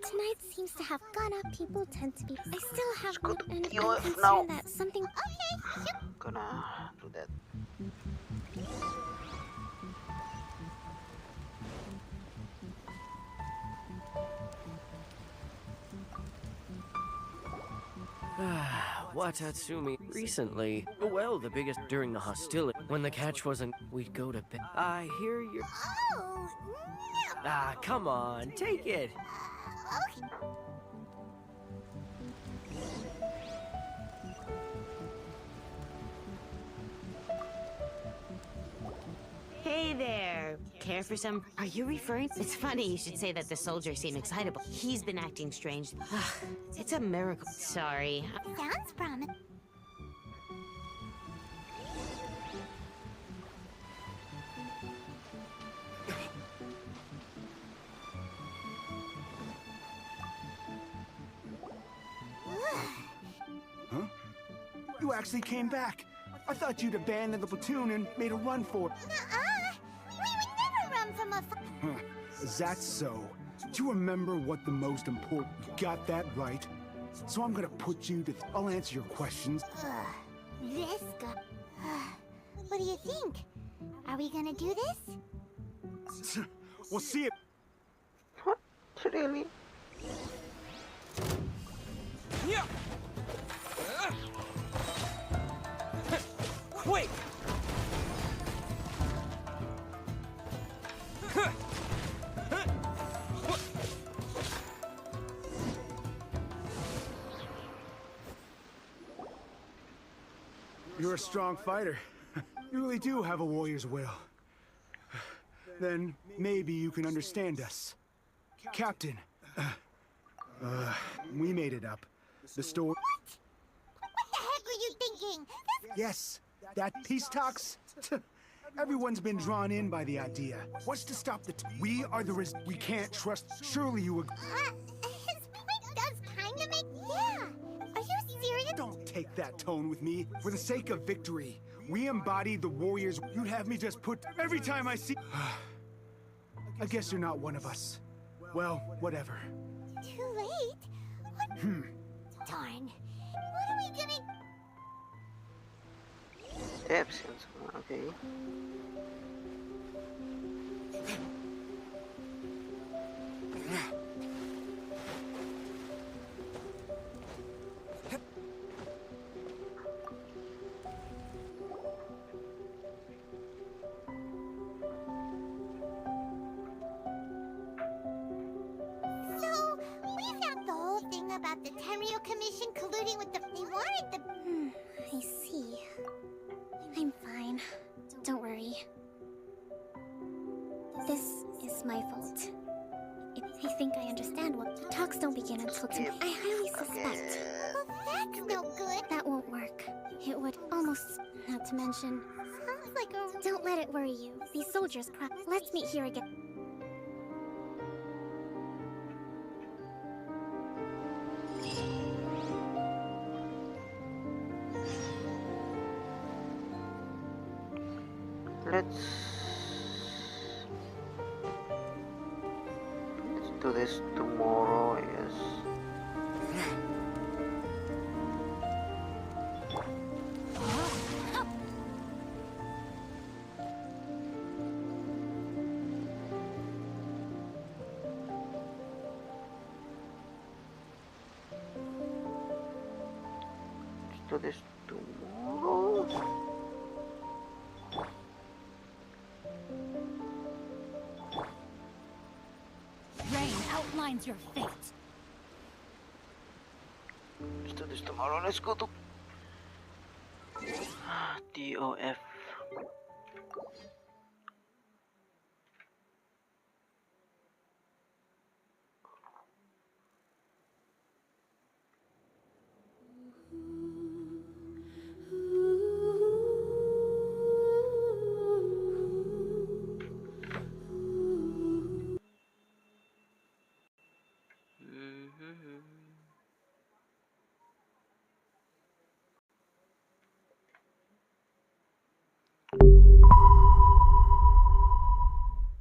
Tonight seems to have gone up. People tend to be. I still have an now. concern that something. Okay. Gonna do that. Watatsumi, recently, well, the biggest during the hostility. When the catch wasn't, we'd go to bed. I hear you. Oh, no. Ah, come on, take it. Okay. Hey there! Care for some? Are you referring? It's funny you should say that the soldiers seem excitable. He's been acting strange. It's a miracle. Sorry. Sounds promising. Huh? You actually came back. I thought you'd abandoned the platoon and made a run for it. Nuh-uh. We would never run from a Huh. Is that so? Do you remember what the most important? You got that right. So I'm gonna put you to. I'll answer your questions. This guy. What do you think? Are we gonna do this? We'll see it. What? Really? Yeah. Quick! You're a strong fighter. You really do have a warrior's will. Then maybe you can understand us. Captain, we made it up. The story. What the heck were you thinking? Yes, that peace talks. Everyone's been drawn in by the idea. What's to stop the? We are the we can't trust. Surely you would. His point does kind of make. Yeah. Are you serious? Don't take that tone with me. For the sake of victory, we embody the warriors. You'd have me just put every time I see. I guess you're not one of us. Well, whatever. Too late? What? Darn. What are we gonna... Steps. Okay. So, we found the whole thing about the Tenryo Commission colluding with the... They wanted the... I see. I'm fine. Don't worry. This is my fault. I think I understand what the talks don't begin until tomorrow. I highly suspect. Well, that's no good. That won't work. almost. Not to mention... Sounds like a... Don't let it worry you. These soldiers cry. Let's meet here again. Let's do this tomorrow, I guess. Let's do this tomorrow. Rain outlines your fate. Let's do this tomorrow. Let's go to DOF.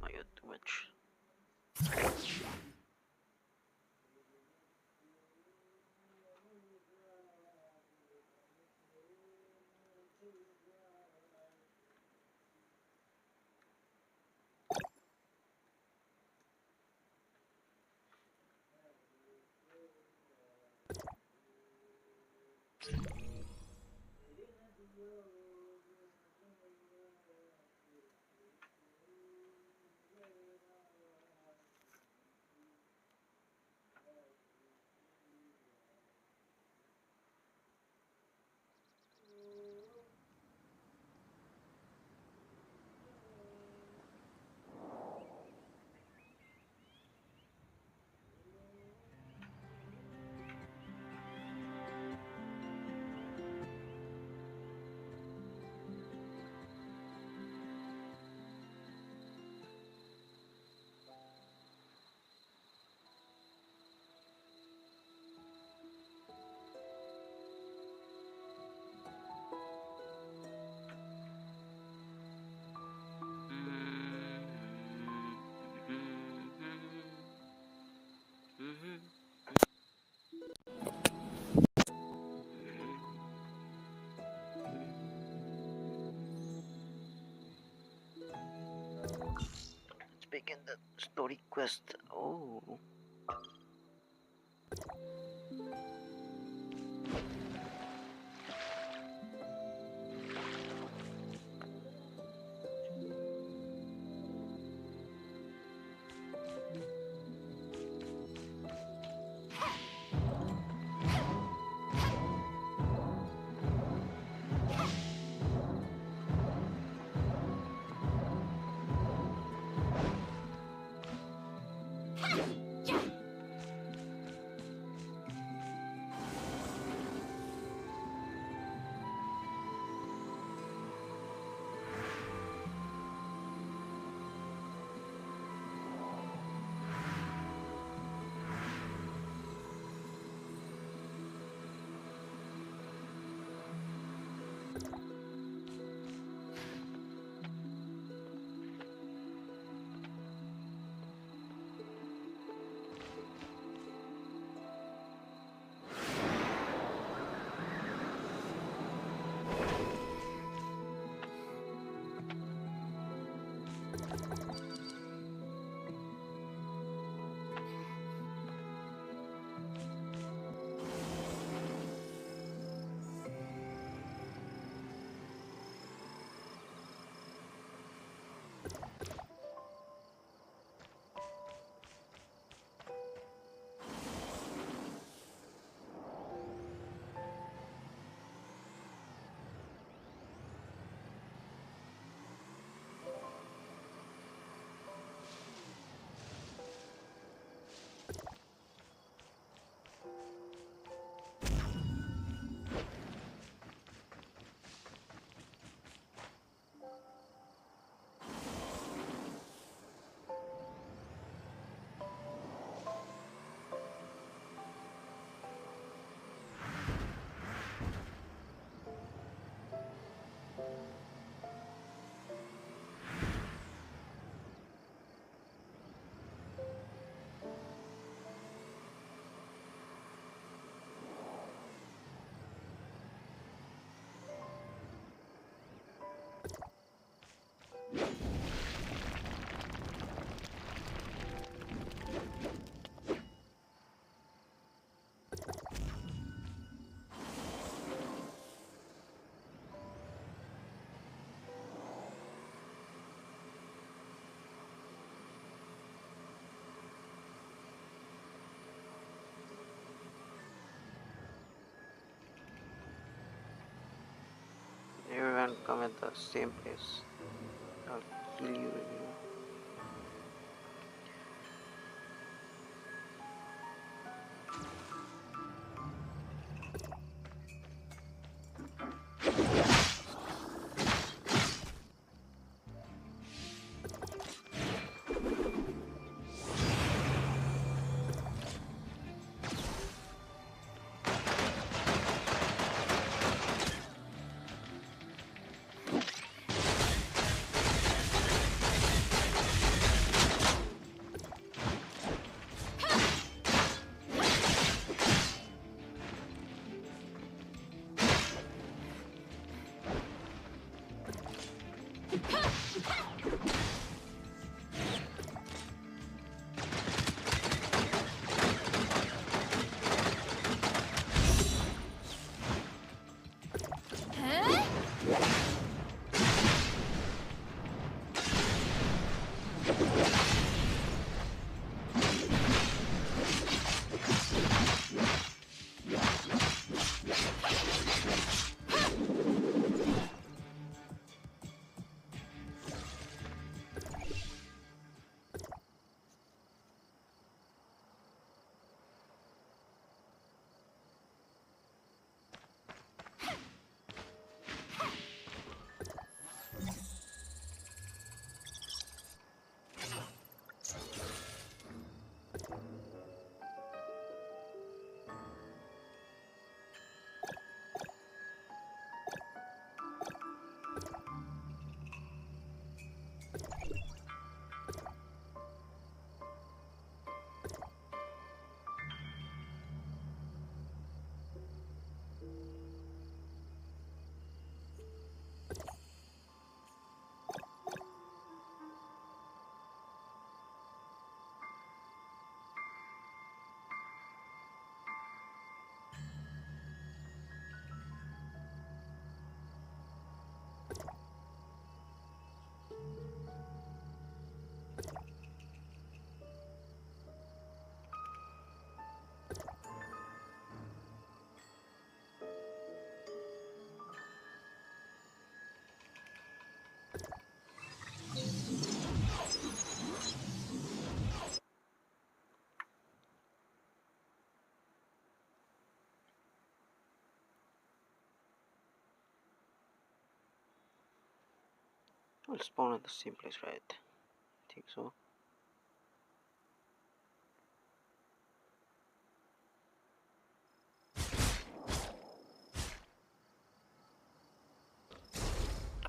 I got too much. Let's begin the story quest. Oh. come at the same place. I'll kill you anyway. I'll spawn at the same place, right? I think so.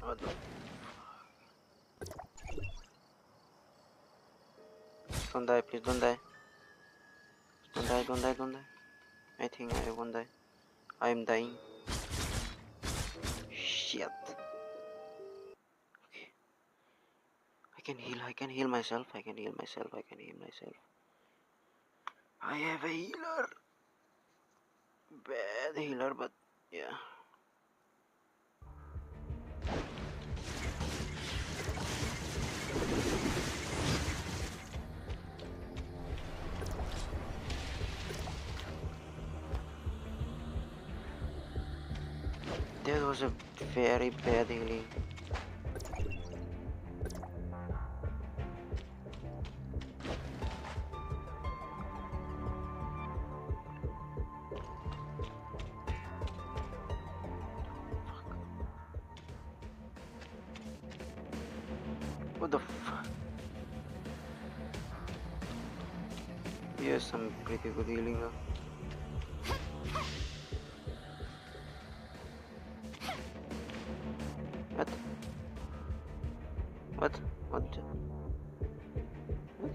What the? Don't die, please don't die. Don't die, don't die, don't die. I think I won't die. I am dying. Shit. Okay. I can heal myself, I can heal myself. I have a healer. Bad healer, but yeah. That was a very bad healing. What the fuck? Yes, some pretty good healing though. What? What? What? What?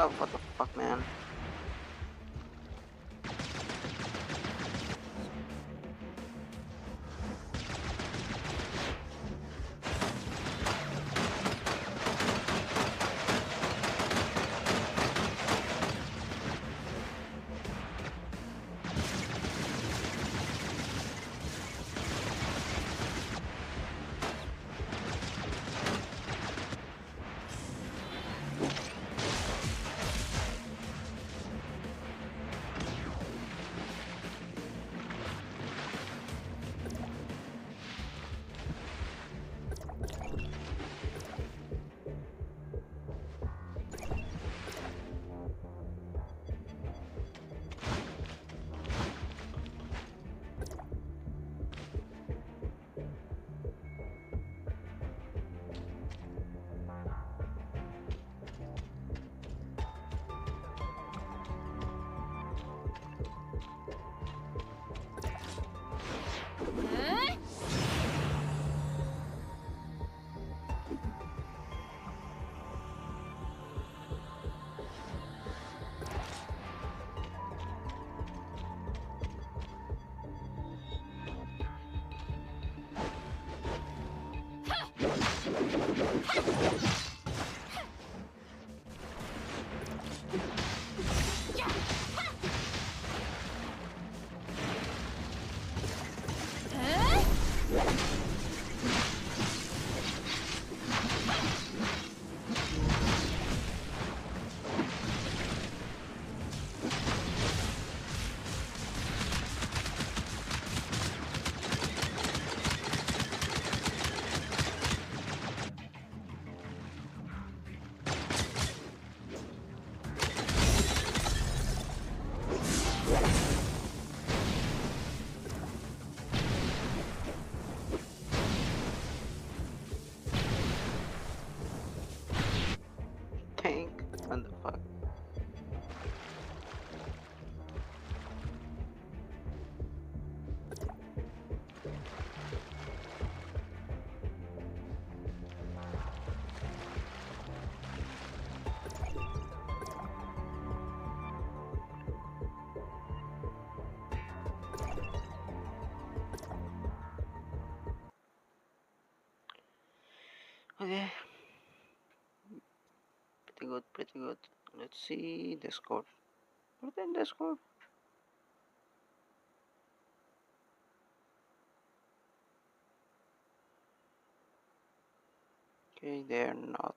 Oh, what the fuck, man? What the fuck? Okay. Pretty good, pretty good. Let's see Discord. What in Discord? Okay, they're not.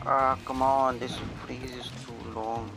Ah, come on, this freeze is too long.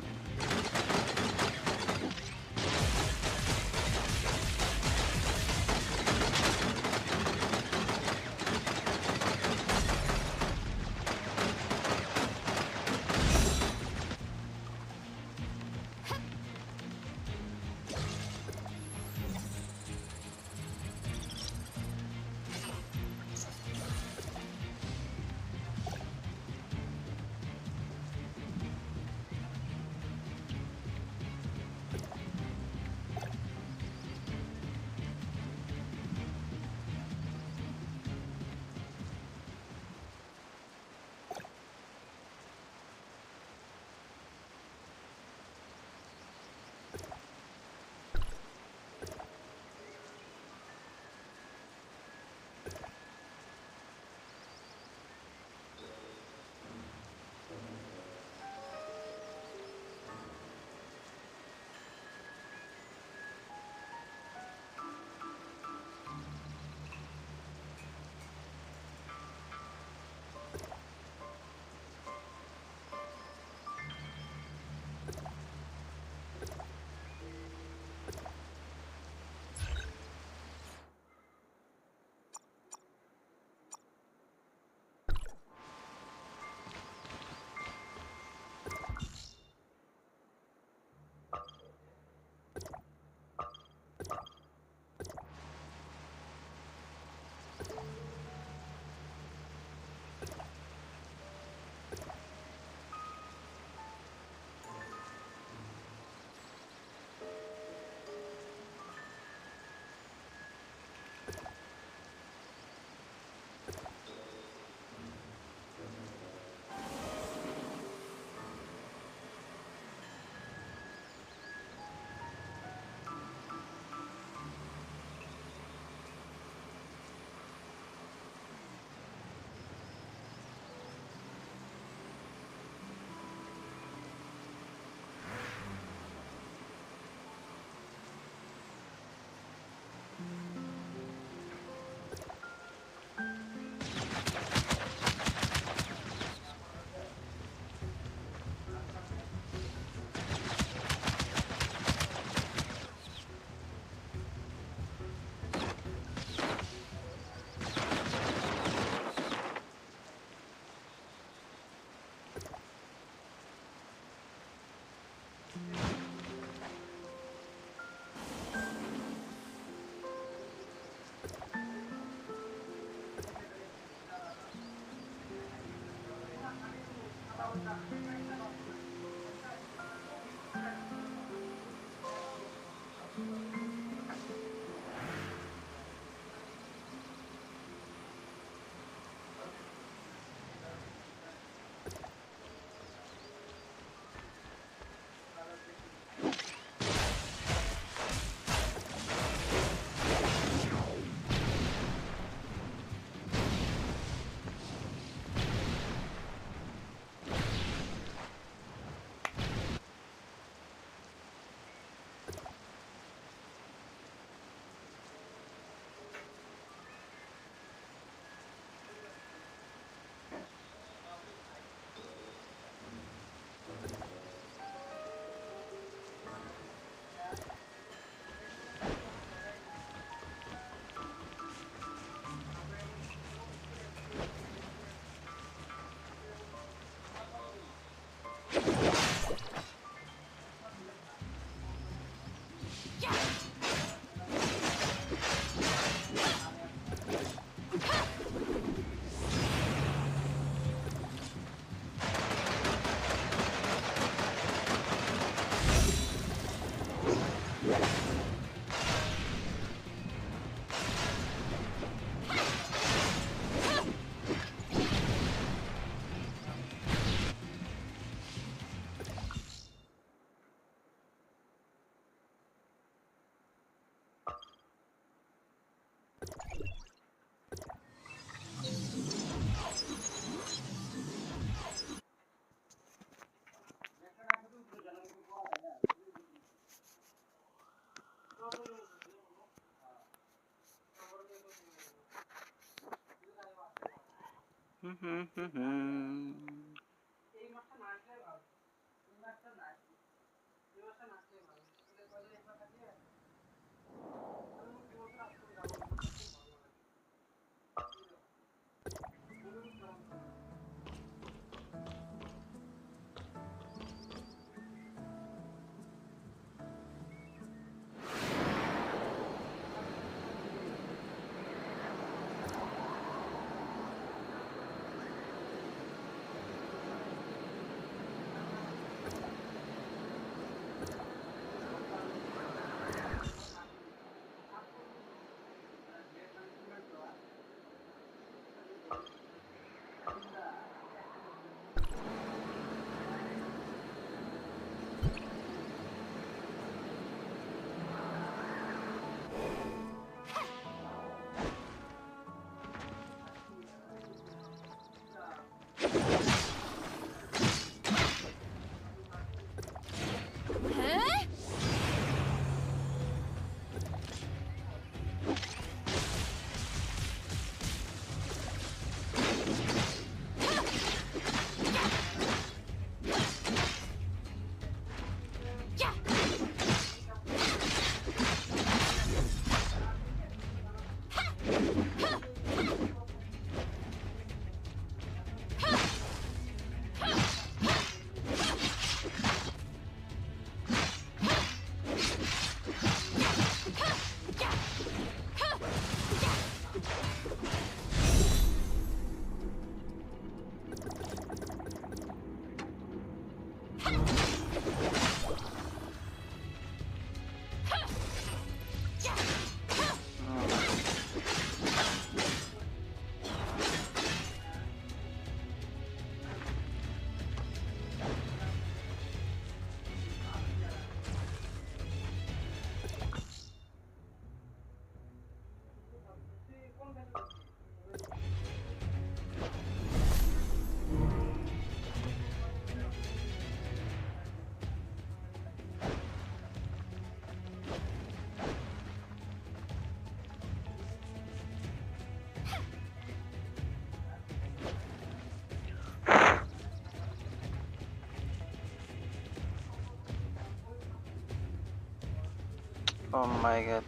Oh my god.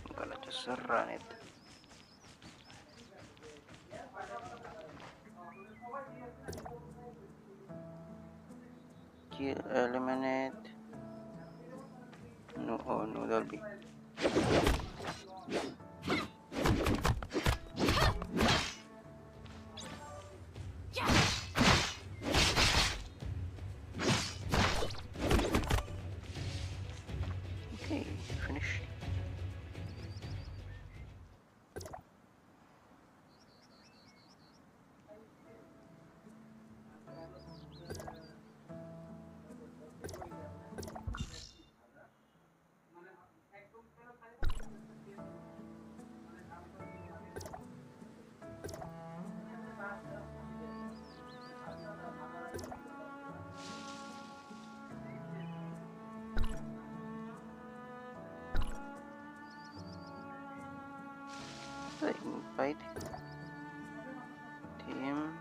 I'm gonna just run it. Kill, eliminate. No, oh no, that'll be. Okay, finish. Invite team.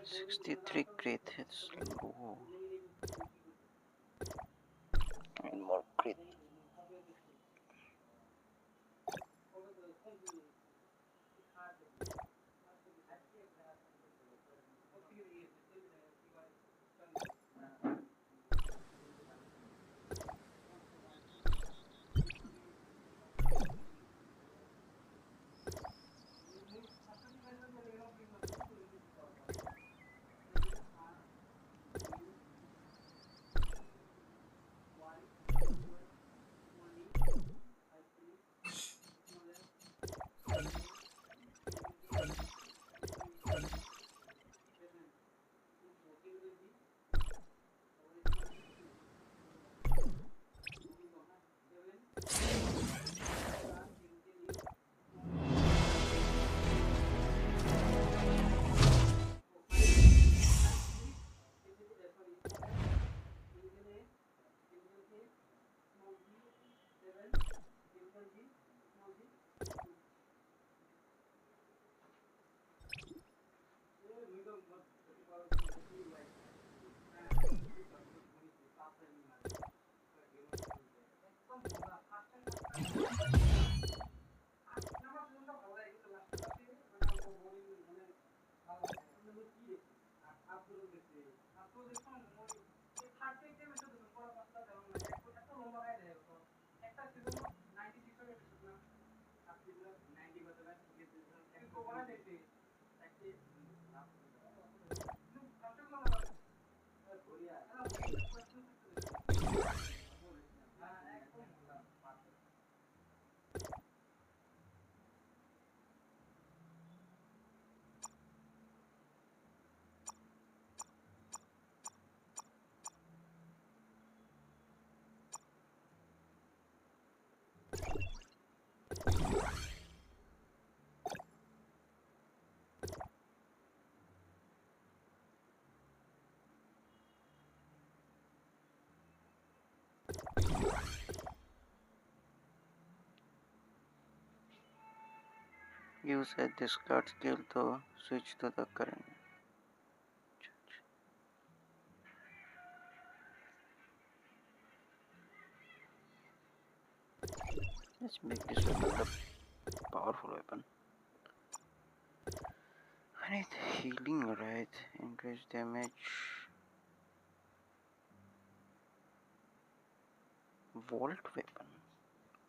$63 crit hits low. And more crit. Use a discard skill to switch to the current. Let's make this weapon the powerful weapon. I need healing, right? Increase damage. Vault weapon.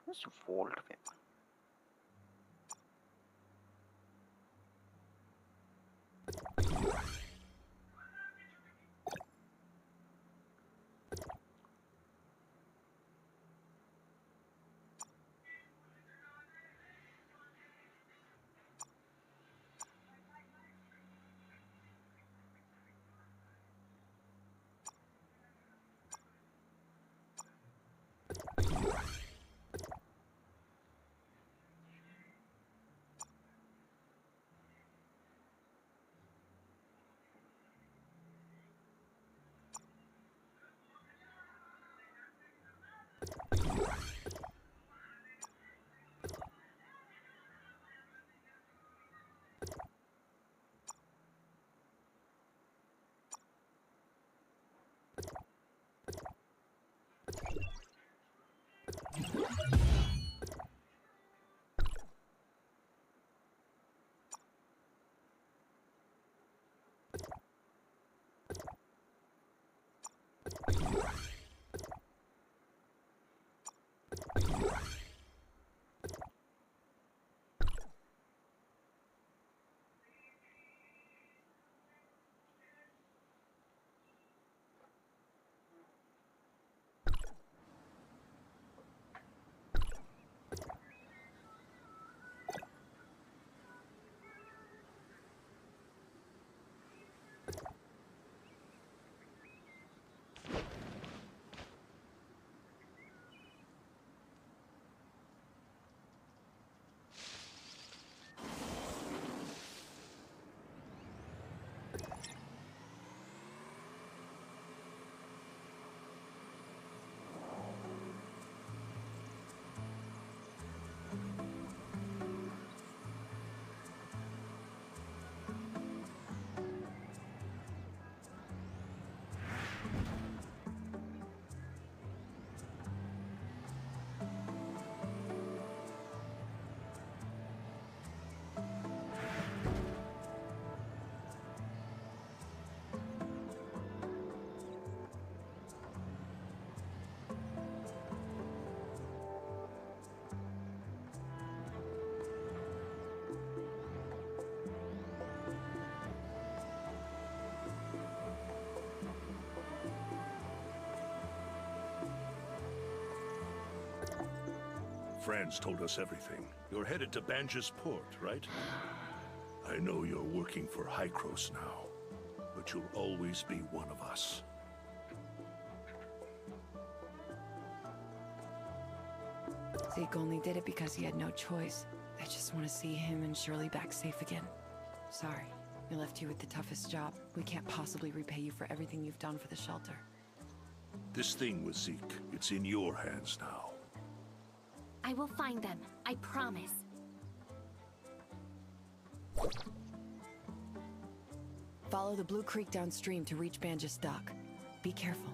What's a vault weapon? Franz told us everything. You're headed to Banja's port, right? I know you're working for Hykros now, but you'll always be one of us. Zeke only did it because he had no choice. I just want to see him and Shirley back safe again. Sorry, we left you with the toughest job. We can't possibly repay you for everything you've done for the shelter. This thing with Zeke, it's in your hands now. I will find them. I promise. Follow the Blue Creek downstream to reach Banjas Dock. Be careful.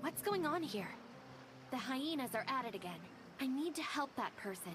What's going on here? The hyenas are at it again. I need to help that person.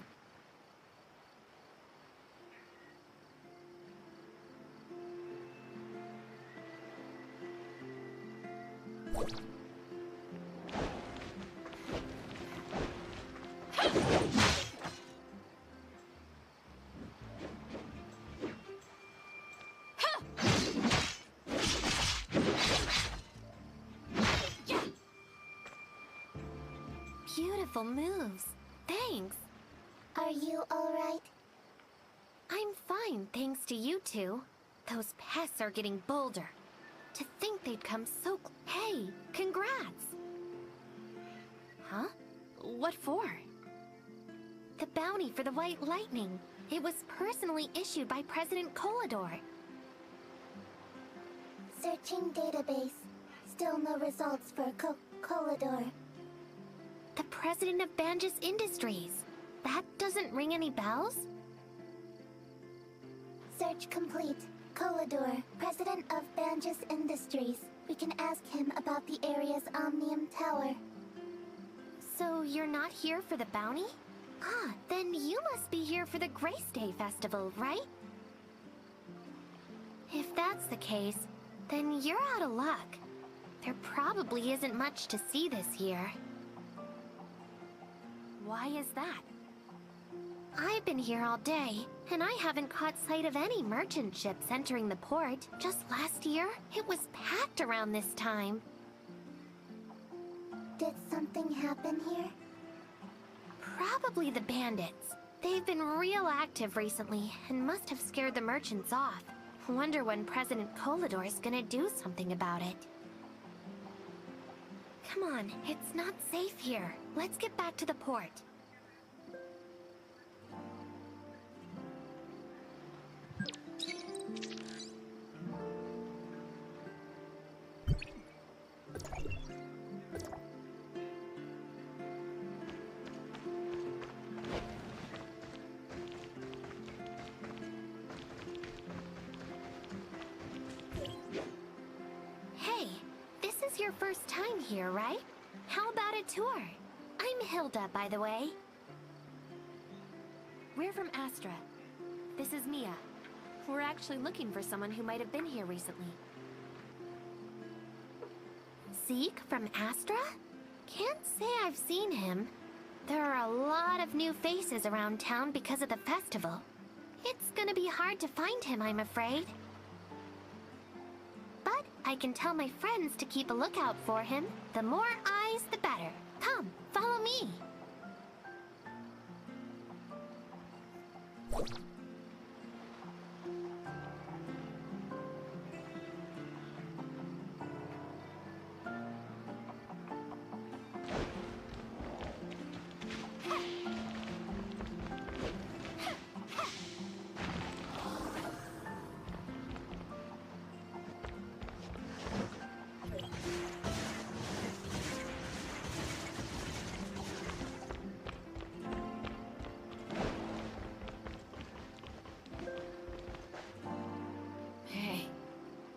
Beautiful moves. Thanks. Are you alright? I'm fine, thanks to you two. Those pests are getting bolder. To think they'd come so Hey, congrats! Huh? What for? The bounty for the White Lightning. It was personally issued by President Kolador. Searching database. Still no results for Kolador. The president of Banjus Industries. That doesn't ring any bells? Search complete. Kolador, president of Banjus Industries. We can ask him about the area's Omnium Tower. So you're not here for the bounty? Ah, then you must be here for the Grace Day Festival, right? If that's the case, then you're out of luck. There probably isn't much to see this year. Why is that? I've been here all day, and I haven't caught sight of any merchant ships entering the port. Just last year, it was packed around this time. Did something happen here? Probably the bandits. They've been real active recently, and must have scared the merchants off. Wonder when President Kolador's gonna do something about it. Come on, it's not safe here. Let's get back to the port. Hey, this is your first time here, right? How about a tour? I'm Hilda, by the way. We're from Astra. This is Mia. We're actually looking for someone who might have been here recently. Zeke from Astra? Can't say I've seen him. There are a lot of new faces around town because of the festival. It's gonna be hard to find him, I'm afraid. But I can tell my friends to keep a lookout for him. The more eyes, the better. Come, follow me.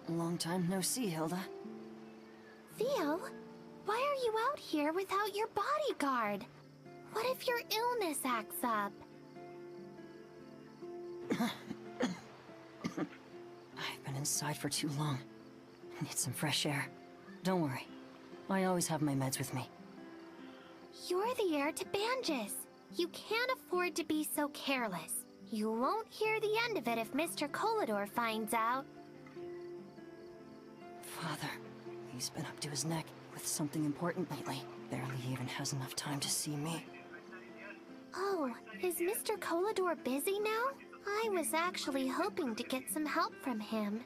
Long time no see, Hilda. Theo, why are you out here without your bodyguard? What if your illness acts up? I've been inside for too long. Need some fresh air. Don't worry. I always have my meds with me. You're the heir to Banjus. You can't afford to be so careless. You won't hear the end of it if Mr. Kolador finds out. Father, he's been up to his neck with something important lately. Barely even has enough time to see me. Oh, is Mr. Kolador busy now? I was actually hoping to get some help from him.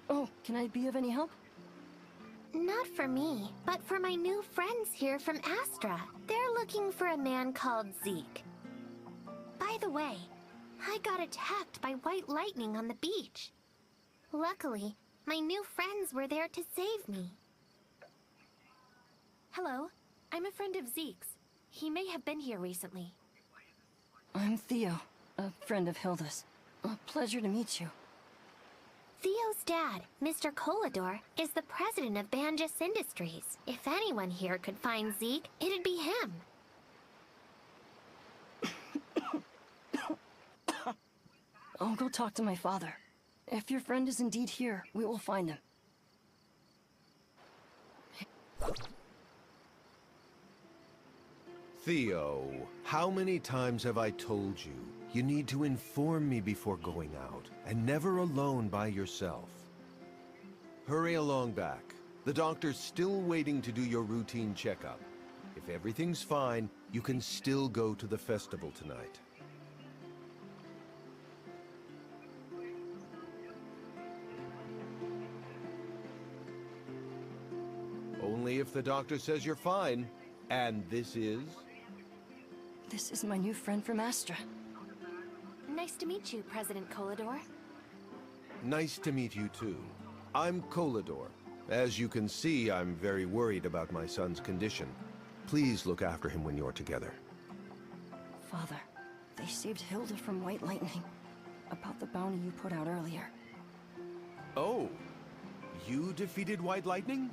Oh, can I be of any help? Not for me, but for my new friends here from Astra. They're looking for a man called Zeke. By the way, I got attacked by white lightning on the beach. Luckily, my new friends were there to save me. Hello, I'm a friend of Zeke's. He may have been here recently. I'm Theo, a friend of Hilda's. A pleasure to meet you. Theo's dad, Mr. Colador, is the president of Banjus Industries. If anyone here could find Zeke, it'd be him. I'll go talk to my father. If your friend is indeed here, we will find him. Theo, how many times have I told you? You need to inform me before going out, and never alone by yourself. Hurry along back. The doctor's still waiting to do your routine checkup. If everything's fine, you can still go to the festival tonight. Only if the doctor says you're fine. And this is? This is my new friend from Astra. Nice to meet you, President Colador. Nice to meet you too. I'm Colador. As you can see, I'm very worried about my son's condition. Please look after him when you're together. Father, they saved Hilda from White Lightning. About the bounty you put out earlier. Oh, you defeated White Lightning?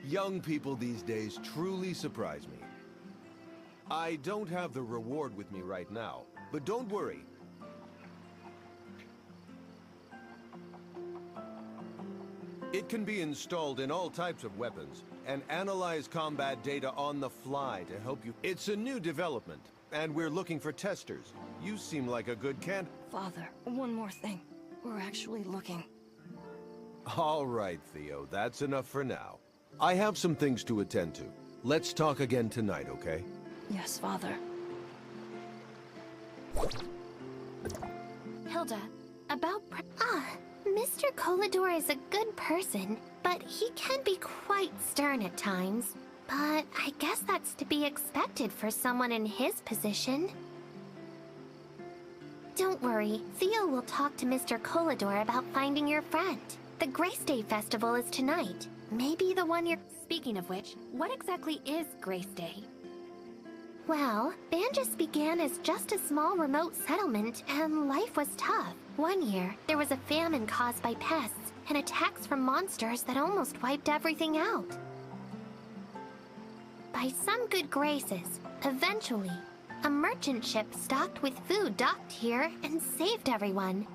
Young people these days truly surprise me. I don't have the reward with me right now, but don't worry. It can be installed in all types of weapons and analyze combat data on the fly to help you. It's a new development, and we're looking for testers. You seem like a good candidate. Father, one more thing. We're actually looking. All right, Theo, that's enough for now. I have some things to attend to. Let's talk again tonight, okay? Yes, Father. Hilda, Mr. Colador is a good person, but he can be quite stern at times. But I guess that's to be expected for someone in his position. Don't worry, Theo will talk to Mr. Colador about finding your friend. The Grace Day Festival is tonight. Maybe the one you're... Speaking of which, what exactly is Grace Day? Well, Banjus began as just a small remote settlement, and life was tough. One year, there was a famine caused by pests and attacks from monsters that almost wiped everything out. By some good graces, eventually, a merchant ship stocked with food docked here and saved everyone.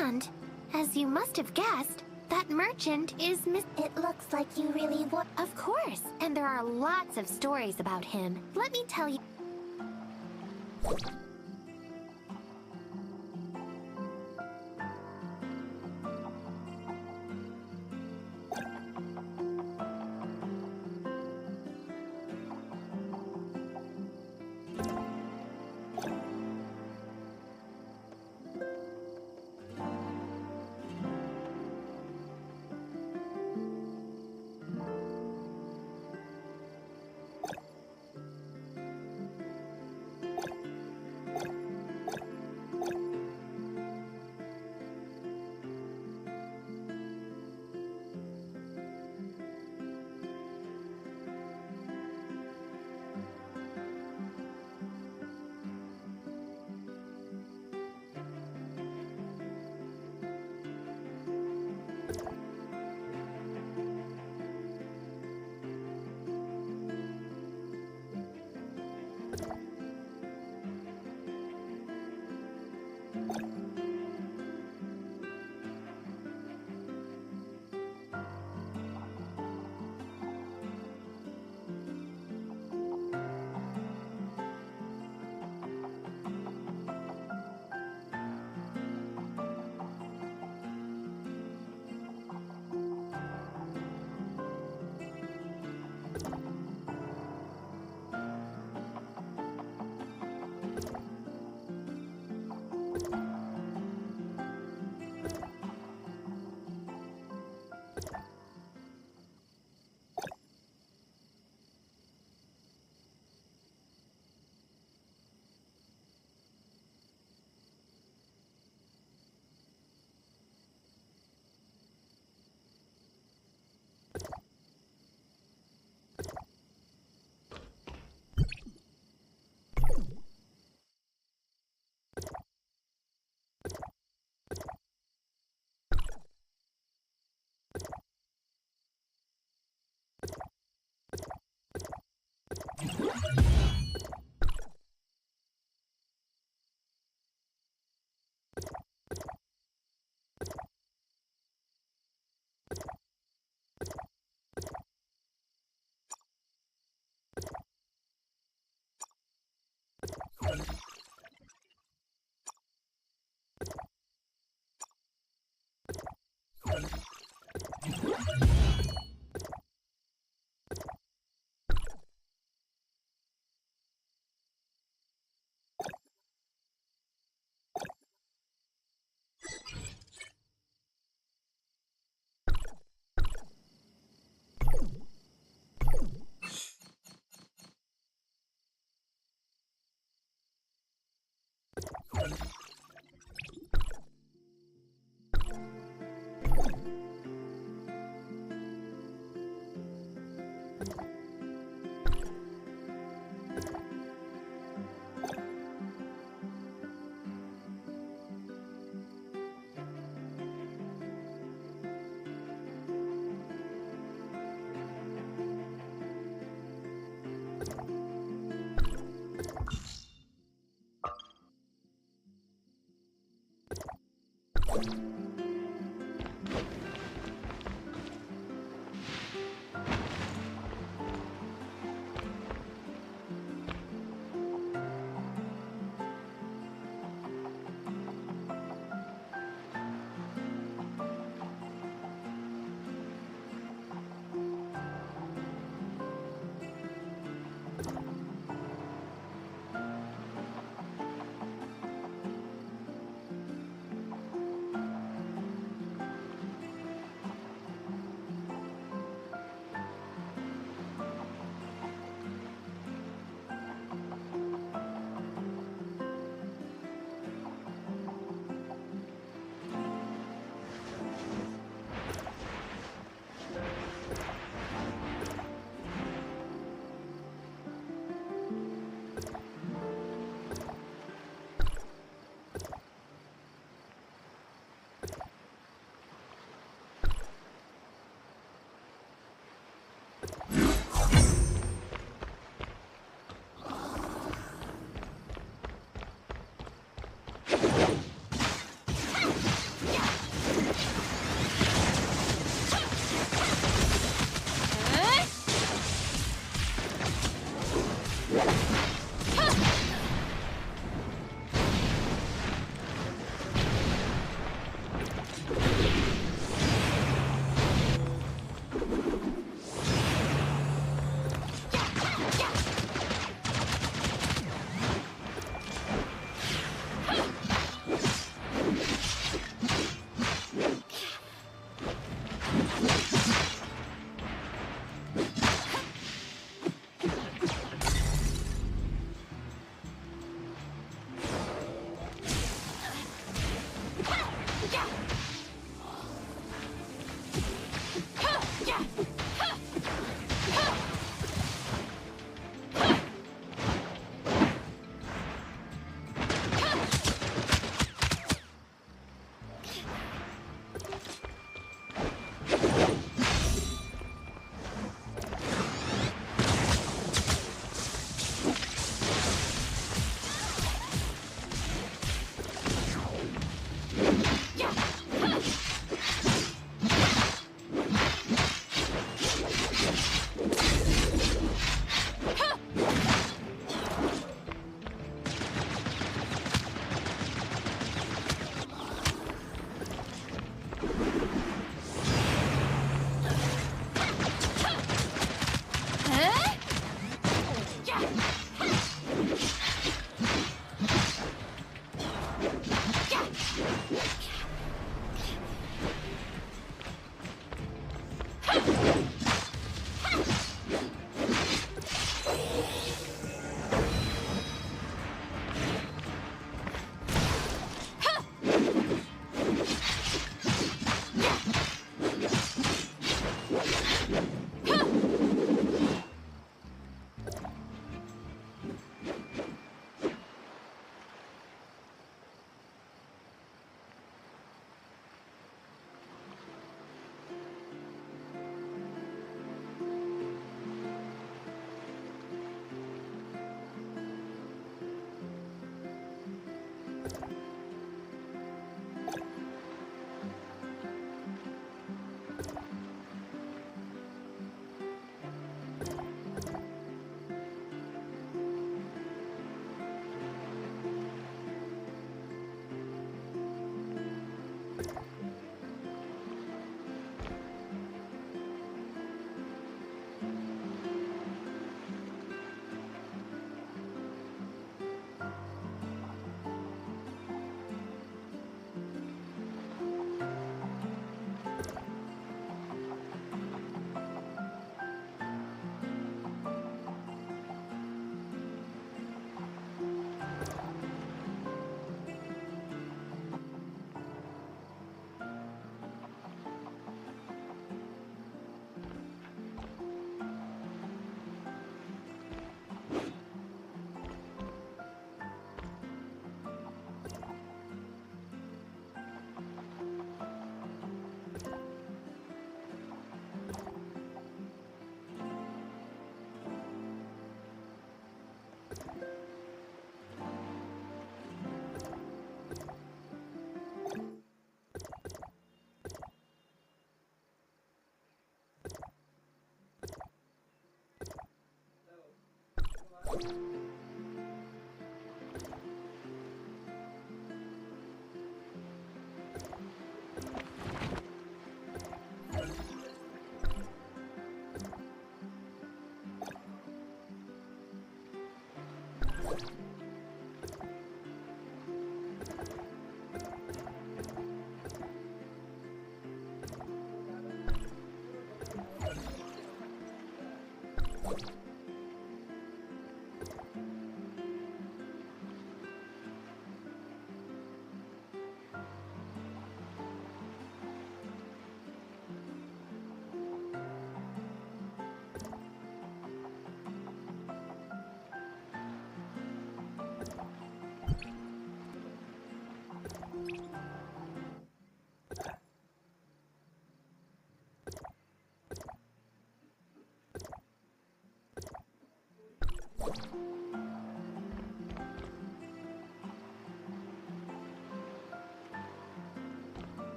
And, as you must have guessed, that merchant is It looks like you really want... Of course, and there are lots of stories about him. Let me tell you...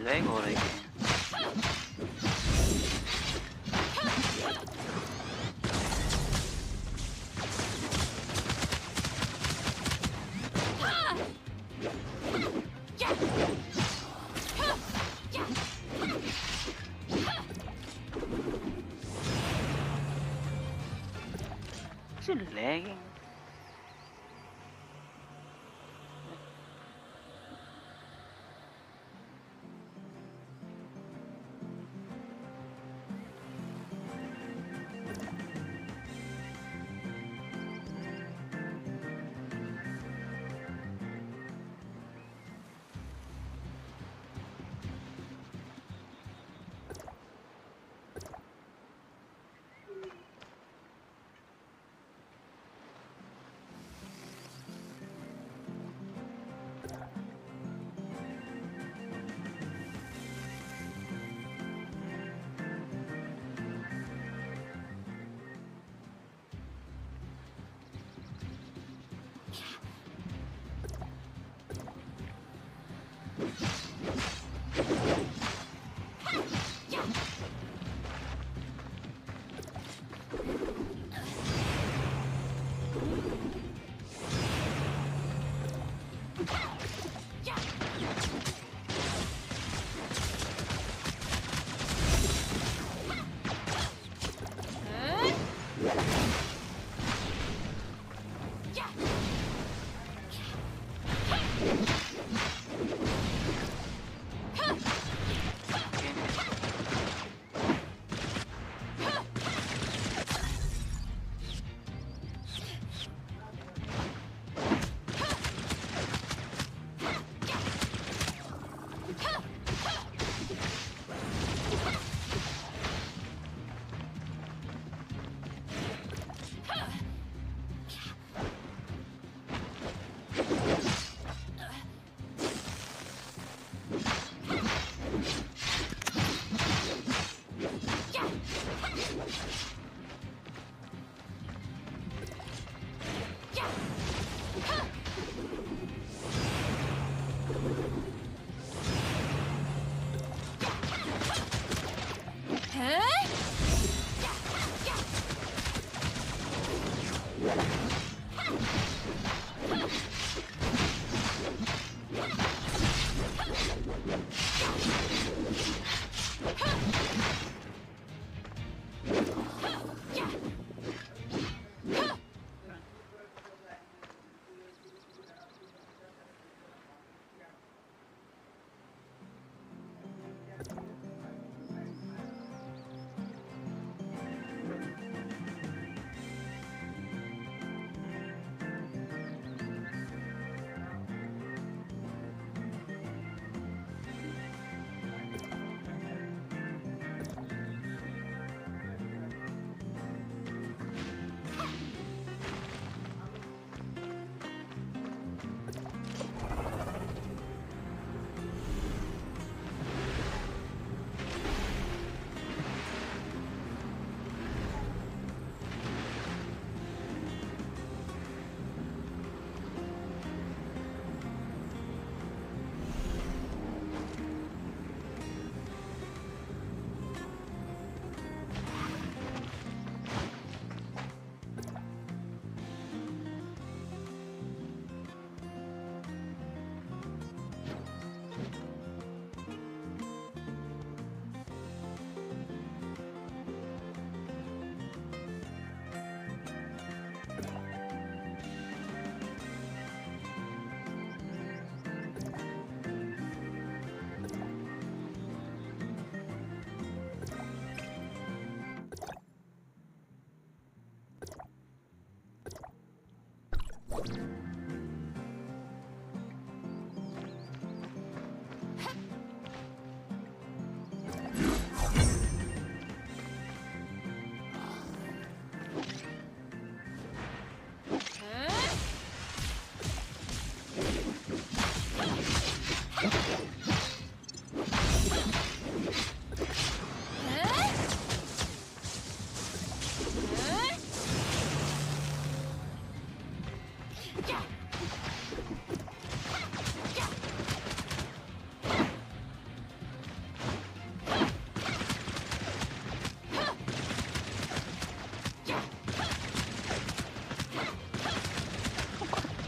lag हो रही है. Is it lagging?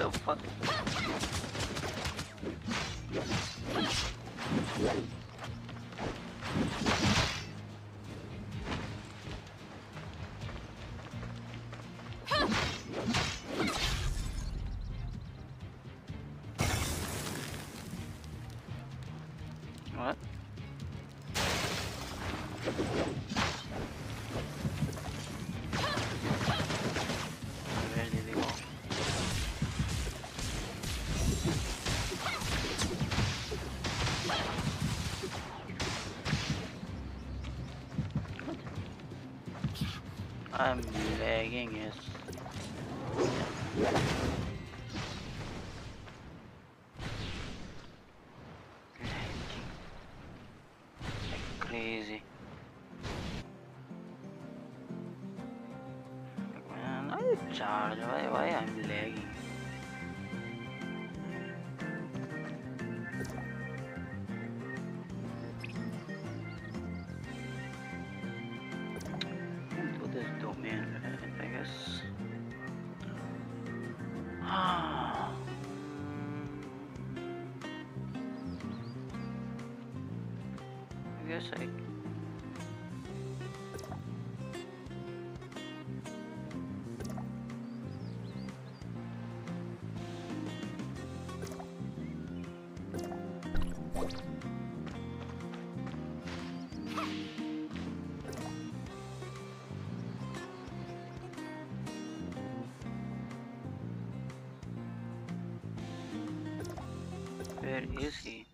the fuck? What? Where did he go? I'm lagging, yes. Crazy. Man, I charge. Why I'm lagging? Into this domain, right? I guess. I guess I. Where is he?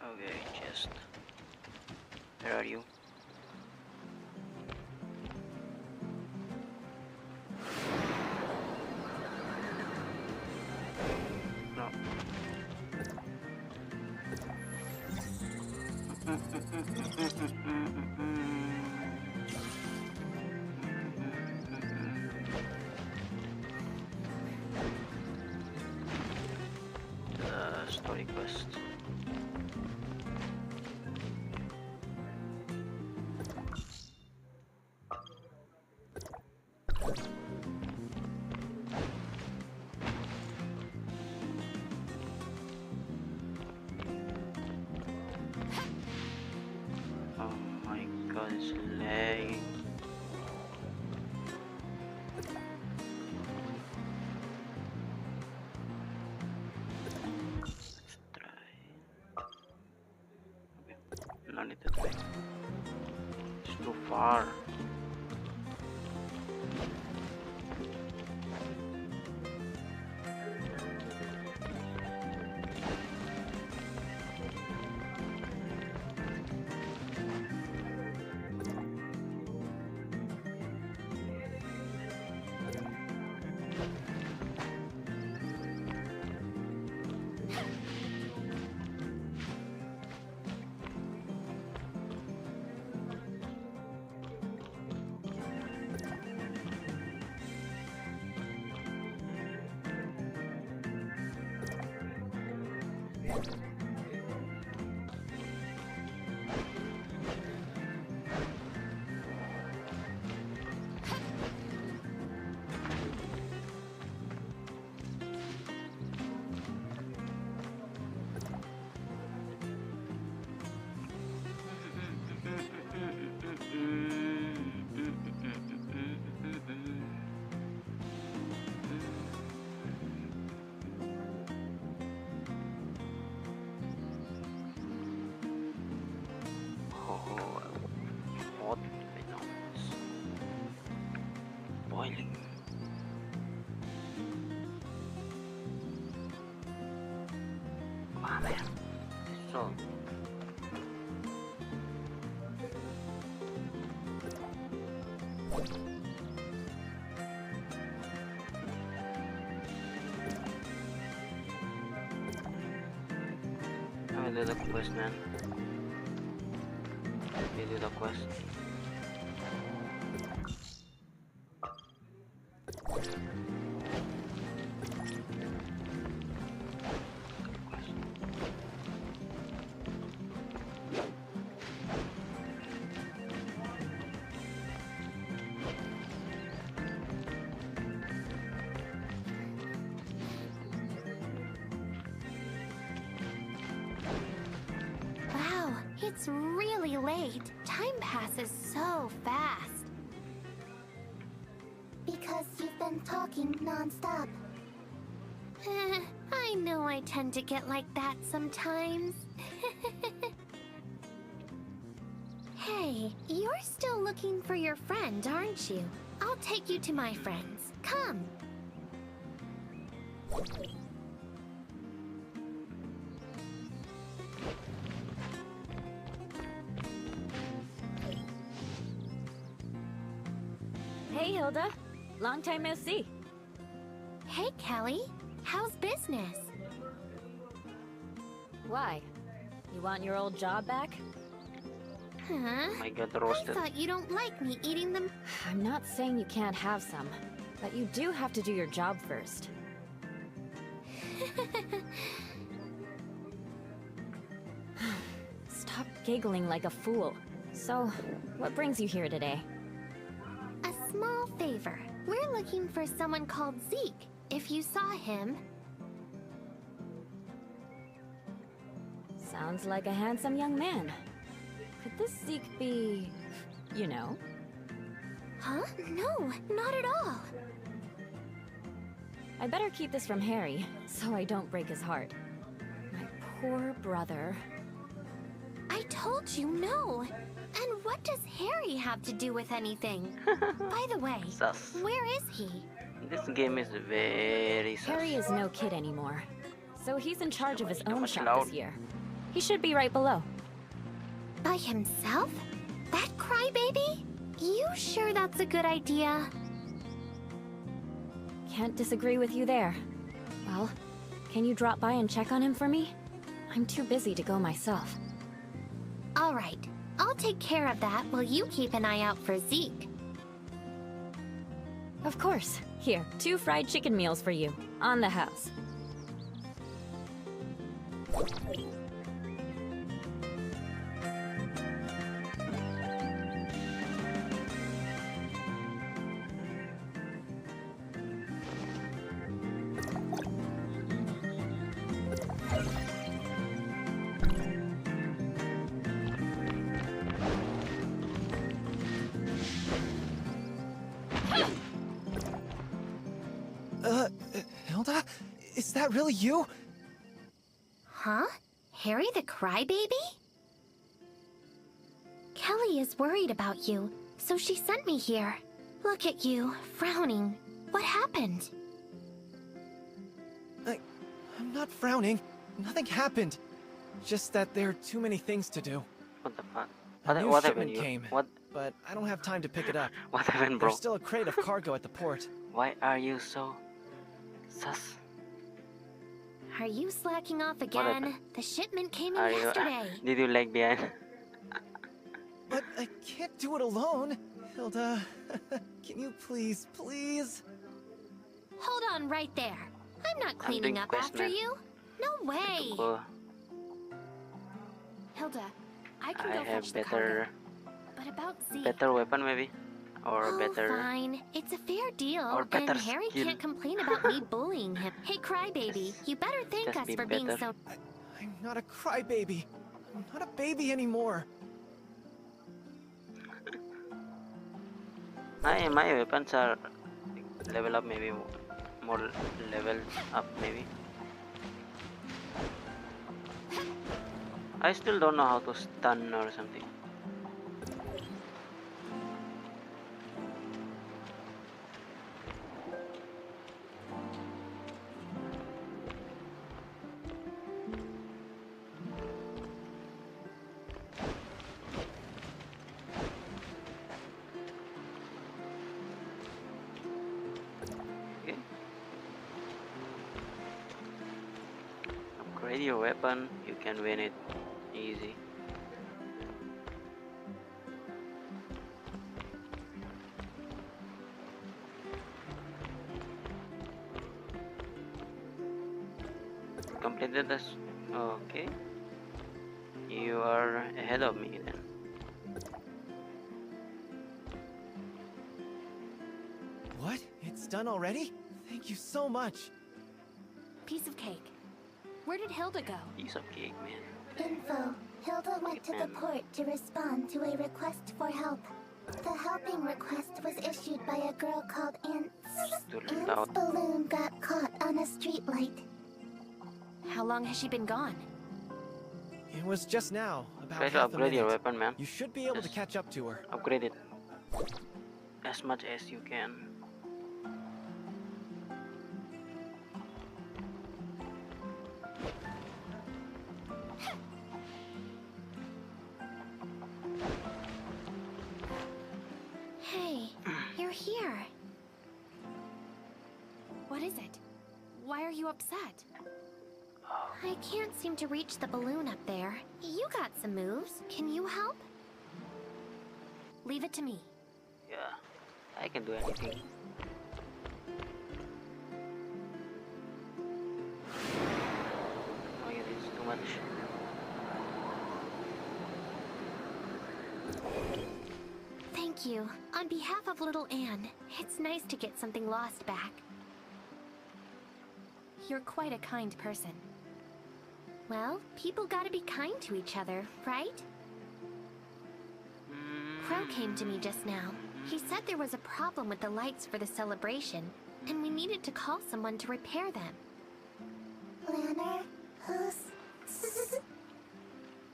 Okay, just. Where are you? No. The story quest. Oh my god, it's lagging. Let's try. Okay, no need to try. It's too far. hot right now. It's boiling. Wow, man. So. I do the quest, man. We do the quest. Wow, it's really late. Time passes so fast. Because you've been talking non-stop. I know I tend to get like that sometimes. Hey, you're still looking for your friend, aren't you? I'll take you to my friends. Come. Hey, Hilda. Long time no see. Hey, Kelly. How's business? Why? You want your old job back? Huh? I got I roasted. thought you don't like me eating them. I'm not saying you can't have some, but you do have to do your job first. Stop giggling like a fool. So, what brings you here today? A small favor. We're looking for someone called Zeke. If you saw him... Sounds like a handsome young man. Could this Zeke be... you know? Huh? No, not at all. I better keep this from Harry, so I don't break his heart. My poor brother. I told you no. And what does Harry have to do with anything? By the way, Sus. where is he? This game is very sus. Harry is no kid anymore, so he's in charge of his own much shop loud. this year. He should be right below. By himself? That crybaby? You sure that's a good idea? Can't disagree with you there. Well, can you drop by and check on him for me? I'm too busy to go myself. All right. I'll take care of that while you keep an eye out for Zeke. Of course. Here, 2 fried chicken meals for you. On the house. Hilda? Is that really you? Huh? Harry the crybaby? Kelly is worried about you, so she sent me here. Look at you, frowning. What happened? I'm not frowning. Nothing happened. Just that there are too many things to do. What the fuck? A new What shipment happened? You? came, What? but I don't have time to pick it up. What happened, bro? There's still a crate of cargo at the port. Why are you so sus? Are you slacking off again? The shipment came in Are you? yesterday. Did you lag behind? But I can't do it alone. Hilda, can you please, please? Hold on right there. I'm not cleaning up after you. No way. Cool. Hilda, I can I go have fetch the cargo. better, But about Zeke... better weapon maybe, or Oh, better. fine. It's a fair deal, Or better and Harry skill. can't complain about me bullying him. Hey, crybaby, you better thank Just us be for being better. so... I'm not a crybaby. I'm not a baby anymore. My weapons are level up, maybe more level up maybe. I still don't know how to stun or something. your weapon, you can win it easy. Completed this. Okay. You are ahead of me then. What? It's done already? Thank you so much. Piece of cake. Where did Hilda go? Piece of cake, man. Info. Hilda went to the port to respond to a request for help. The helping request was issued by a girl called Ants. Ant's balloon got caught on a streetlight. How long has she been gone? It was just now, about Try to half a upgrade your minute. weapon, man. You should be able to catch up to her. Upgrade it as much as you can. Hey, you're here. What is it? Why are you upset? I can't seem to reach the balloon up there. You got some moves. Can you help? Leave it to me. Yeah, I can do anything. Oh yeah, this is too much. Thank you. On behalf of little Anne, it's nice to get something lost back. You're quite a kind person. Well, people gotta be kind to each other, right? Crow came to me just now. He said there was a problem with the lights for the celebration, and we needed to call someone to repair them. Lanner,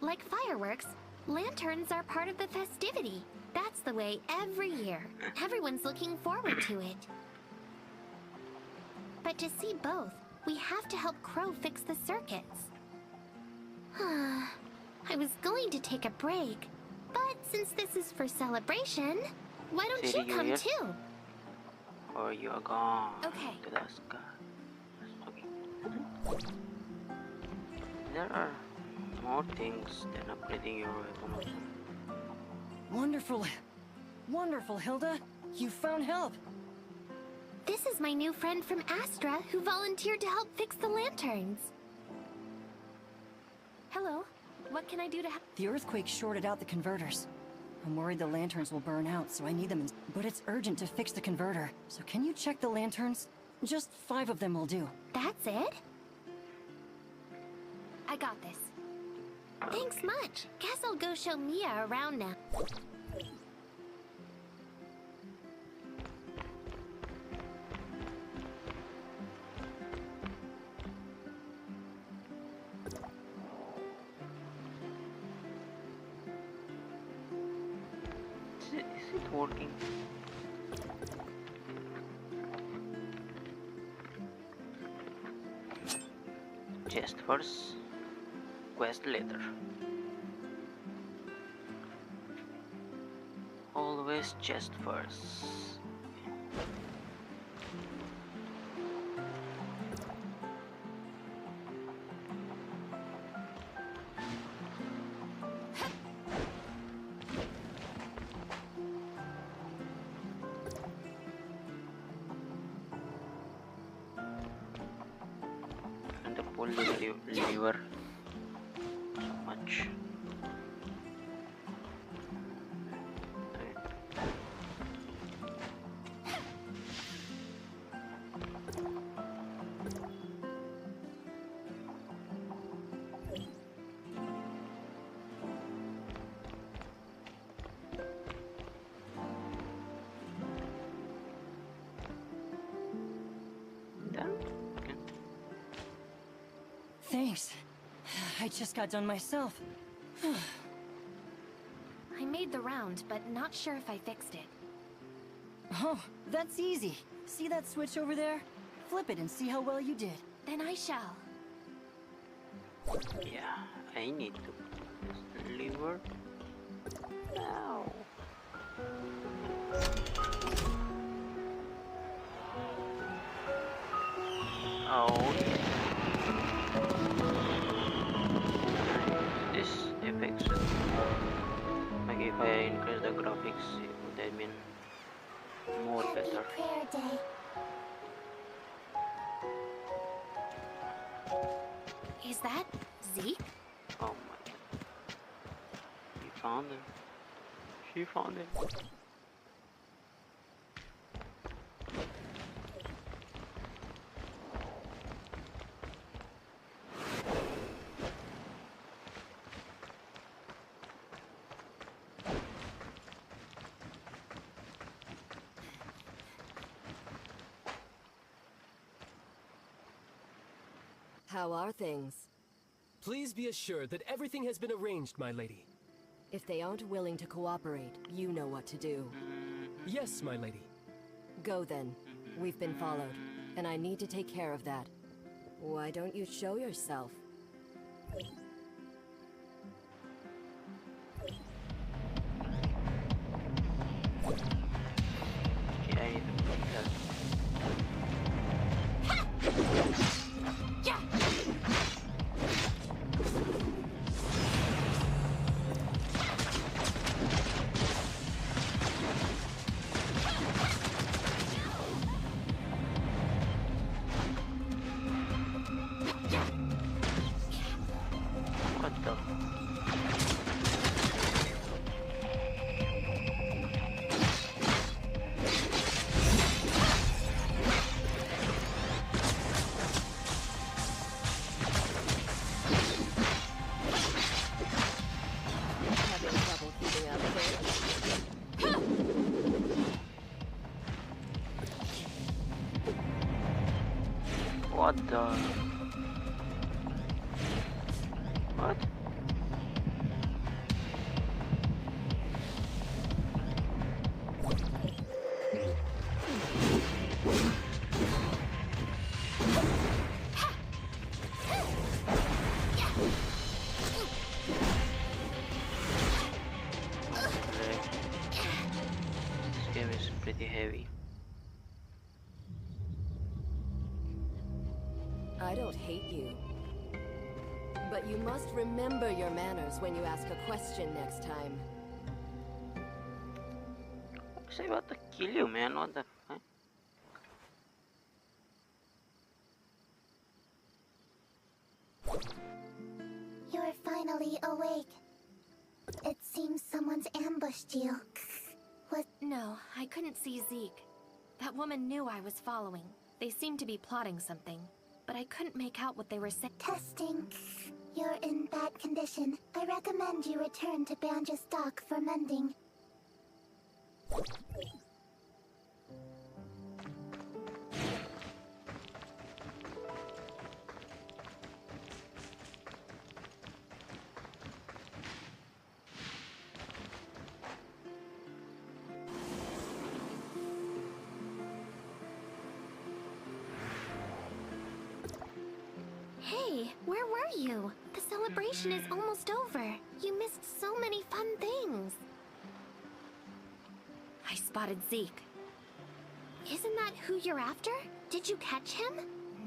Like fireworks, lanterns are part of the festivity. That's the way every year. Everyone's looking forward to it. But to see both, we have to help Crow fix the circuits. I was going to take a break, but since this is for celebration, why don't you come too? Or you are gone. Okay. To the sky. Okay. There are more things than upgrading your weapon. Wonderful. Wonderful, Hilda. You found help. This is my new friend from Astra who volunteered to help fix the lanterns. Hello. What can I do to help? The earthquake shorted out the converters. I'm worried the lanterns will burn out, so I need them but it's urgent to fix the converter. So can you check the lanterns? Just 5 of them will do. That's it? I got this. Thanks much. Guess I'll go show Mia around now. Is it working? Chest first, quest later. Always chest first. And the pull the lever so much. Thanks. I just got done myself. I made the round, but not sure if I fixed it. Oh, that's easy. See that switch over there? Flip it and see how well you did. Then I shall. Yeah, I need to put this lever now. Oh yeah. graphics, it would have been more Happy better. prayer day. Is that Zeke? Oh my god. He found him. She found him. How are things? Please be assured that everything has been arranged, my lady. If they aren't willing to cooperate, you know what to do. Yes, my lady. Go then. We've been followed, and I need to take care of that. Why don't you show yourself? Okay, I need to put that. What the? Having trouble keeping up, What the? What? This game is pretty heavy. I don't hate you. But you must remember your manners when you ask a question next time. Was I about to kill you, man? What the fuck? You're finally awake. It seems someone's ambushed you. What? No, I couldn't see Zeke. That woman knew I was following. They seemed to be plotting something, but I couldn't make out what they were saying. Testing. You're in bad condition. I recommend you return to Banja's dock for mending. Hey, where were you? The celebration is almost over. You missed so many fun things. I spotted Zeke. Isn't that who you're after? Did you catch him?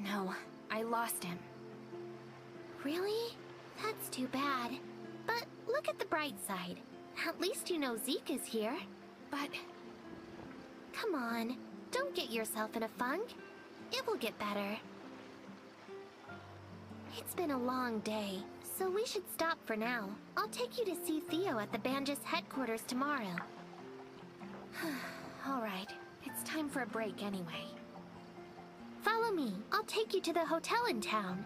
No, I lost him. Really? That's too bad. But look at the bright side. At least you know Zeke is here. But... come on, don't get yourself in a funk. It will get better. It's been a long day, so we should stop for now. I'll take you to see Theo at the Banjas headquarters tomorrow. Alright, it's time for a break anyway. Follow me. I'll take you to the hotel in town.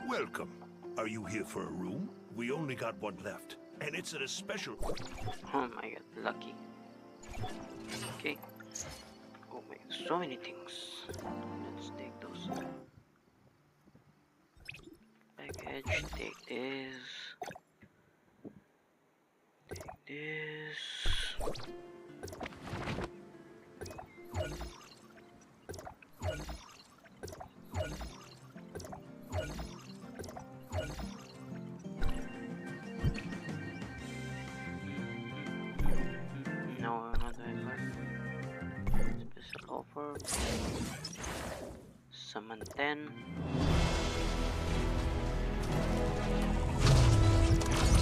Welcome. Are you here for a room? We only got one left, and it's at a special... Oh my god, lucky. Okay. Oh my god, so many things. Let's take those. Package, take this. Take this. 4. Summon 10.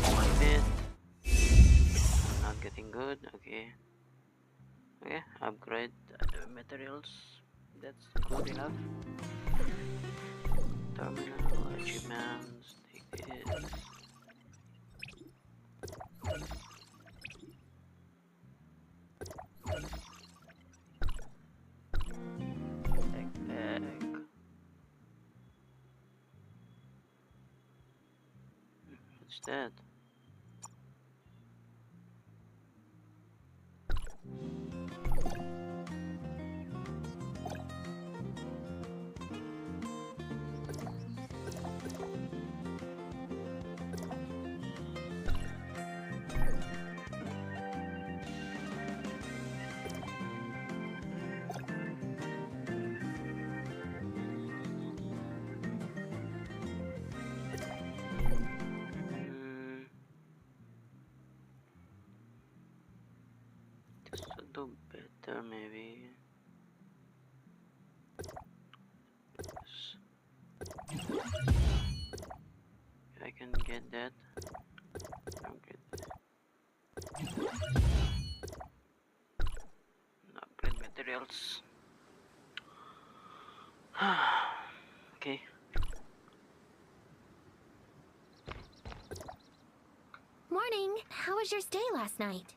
One bit. Not getting good. Okay. Okay, upgrade the materials. That's good enough. Terminal achievements. Take this. Backpack. What's that? Just to do better, maybe. I can get that. Upgrade materials. Okay. Morning. How was your stay last night?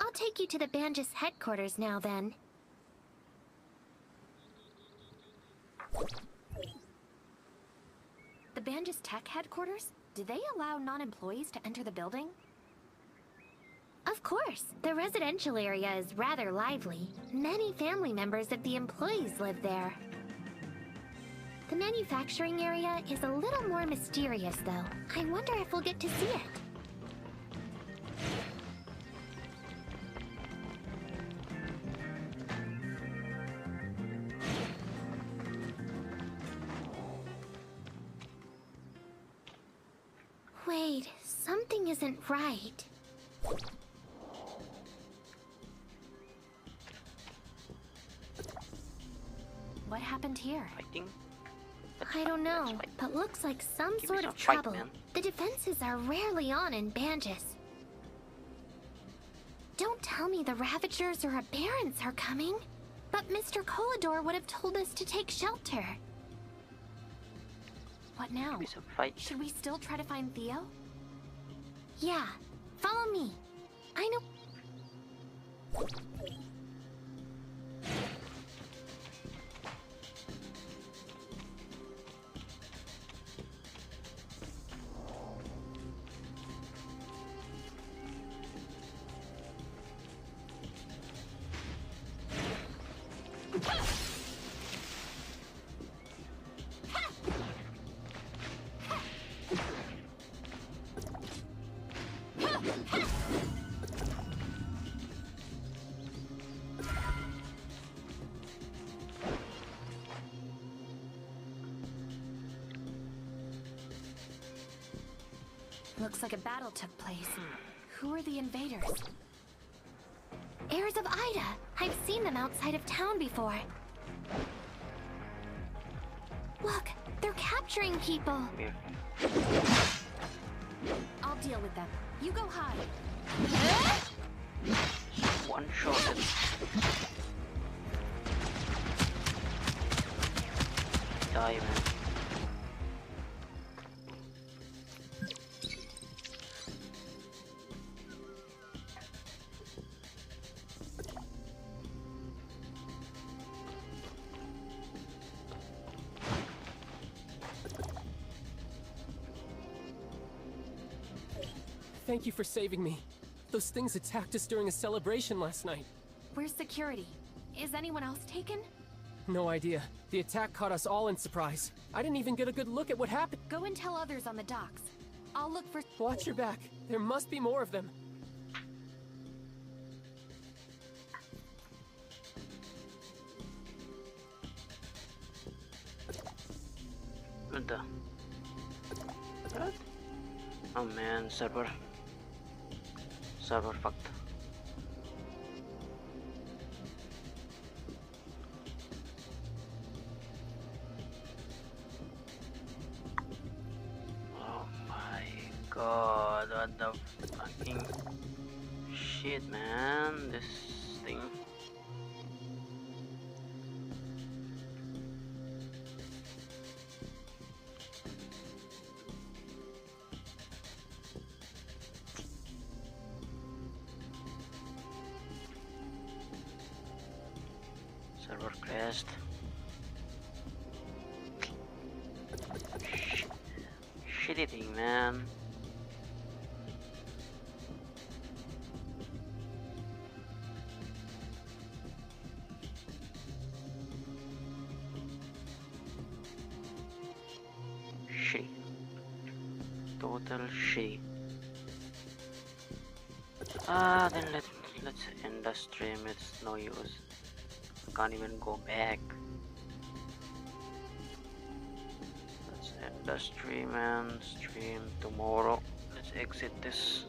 I'll take you to the Banjus headquarters now, then. The Banjus Tech headquarters? Do they allow non-employees to enter the building? Of course. The residential area is rather lively. Many family members of the employees live there. The manufacturing area is a little more mysterious, though. I wonder if we'll get to see it. Wait, something isn't right. What happened here? Fighting? I don't know, but looks like some sort of fight, trouble. man. The defenses are rarely on in Banjus. Don't tell me the Ravagers or Aberrants are coming. But Mr. Colador would have told us to take shelter. What now? Should we still try to find Theo? Yeah, follow me. I know. Looks like a battle took place. Who are the invaders? Heirs of Ida! I've seen them outside of town before. Look, they're capturing people. I'll deal with them. You go hide. One shot. Die, man. Thank you for saving me. Those things attacked us during a celebration last night. Where's security? Is anyone else taken? No idea. The attack caught us all in surprise. I didn't even get a good look at what happened. Go and tell others on the docks. I'll look for... Watch your back. There must be more of them. Vänta. Oh man, server fucked. Oh my god, what the fucking shit, man, this thing. Server crashed. Shitty thing, man. Shitty. Total shitty. Then let's end the stream. It's no use. Can't even go back. Let's end the stream and stream tomorrow. Let's exit this.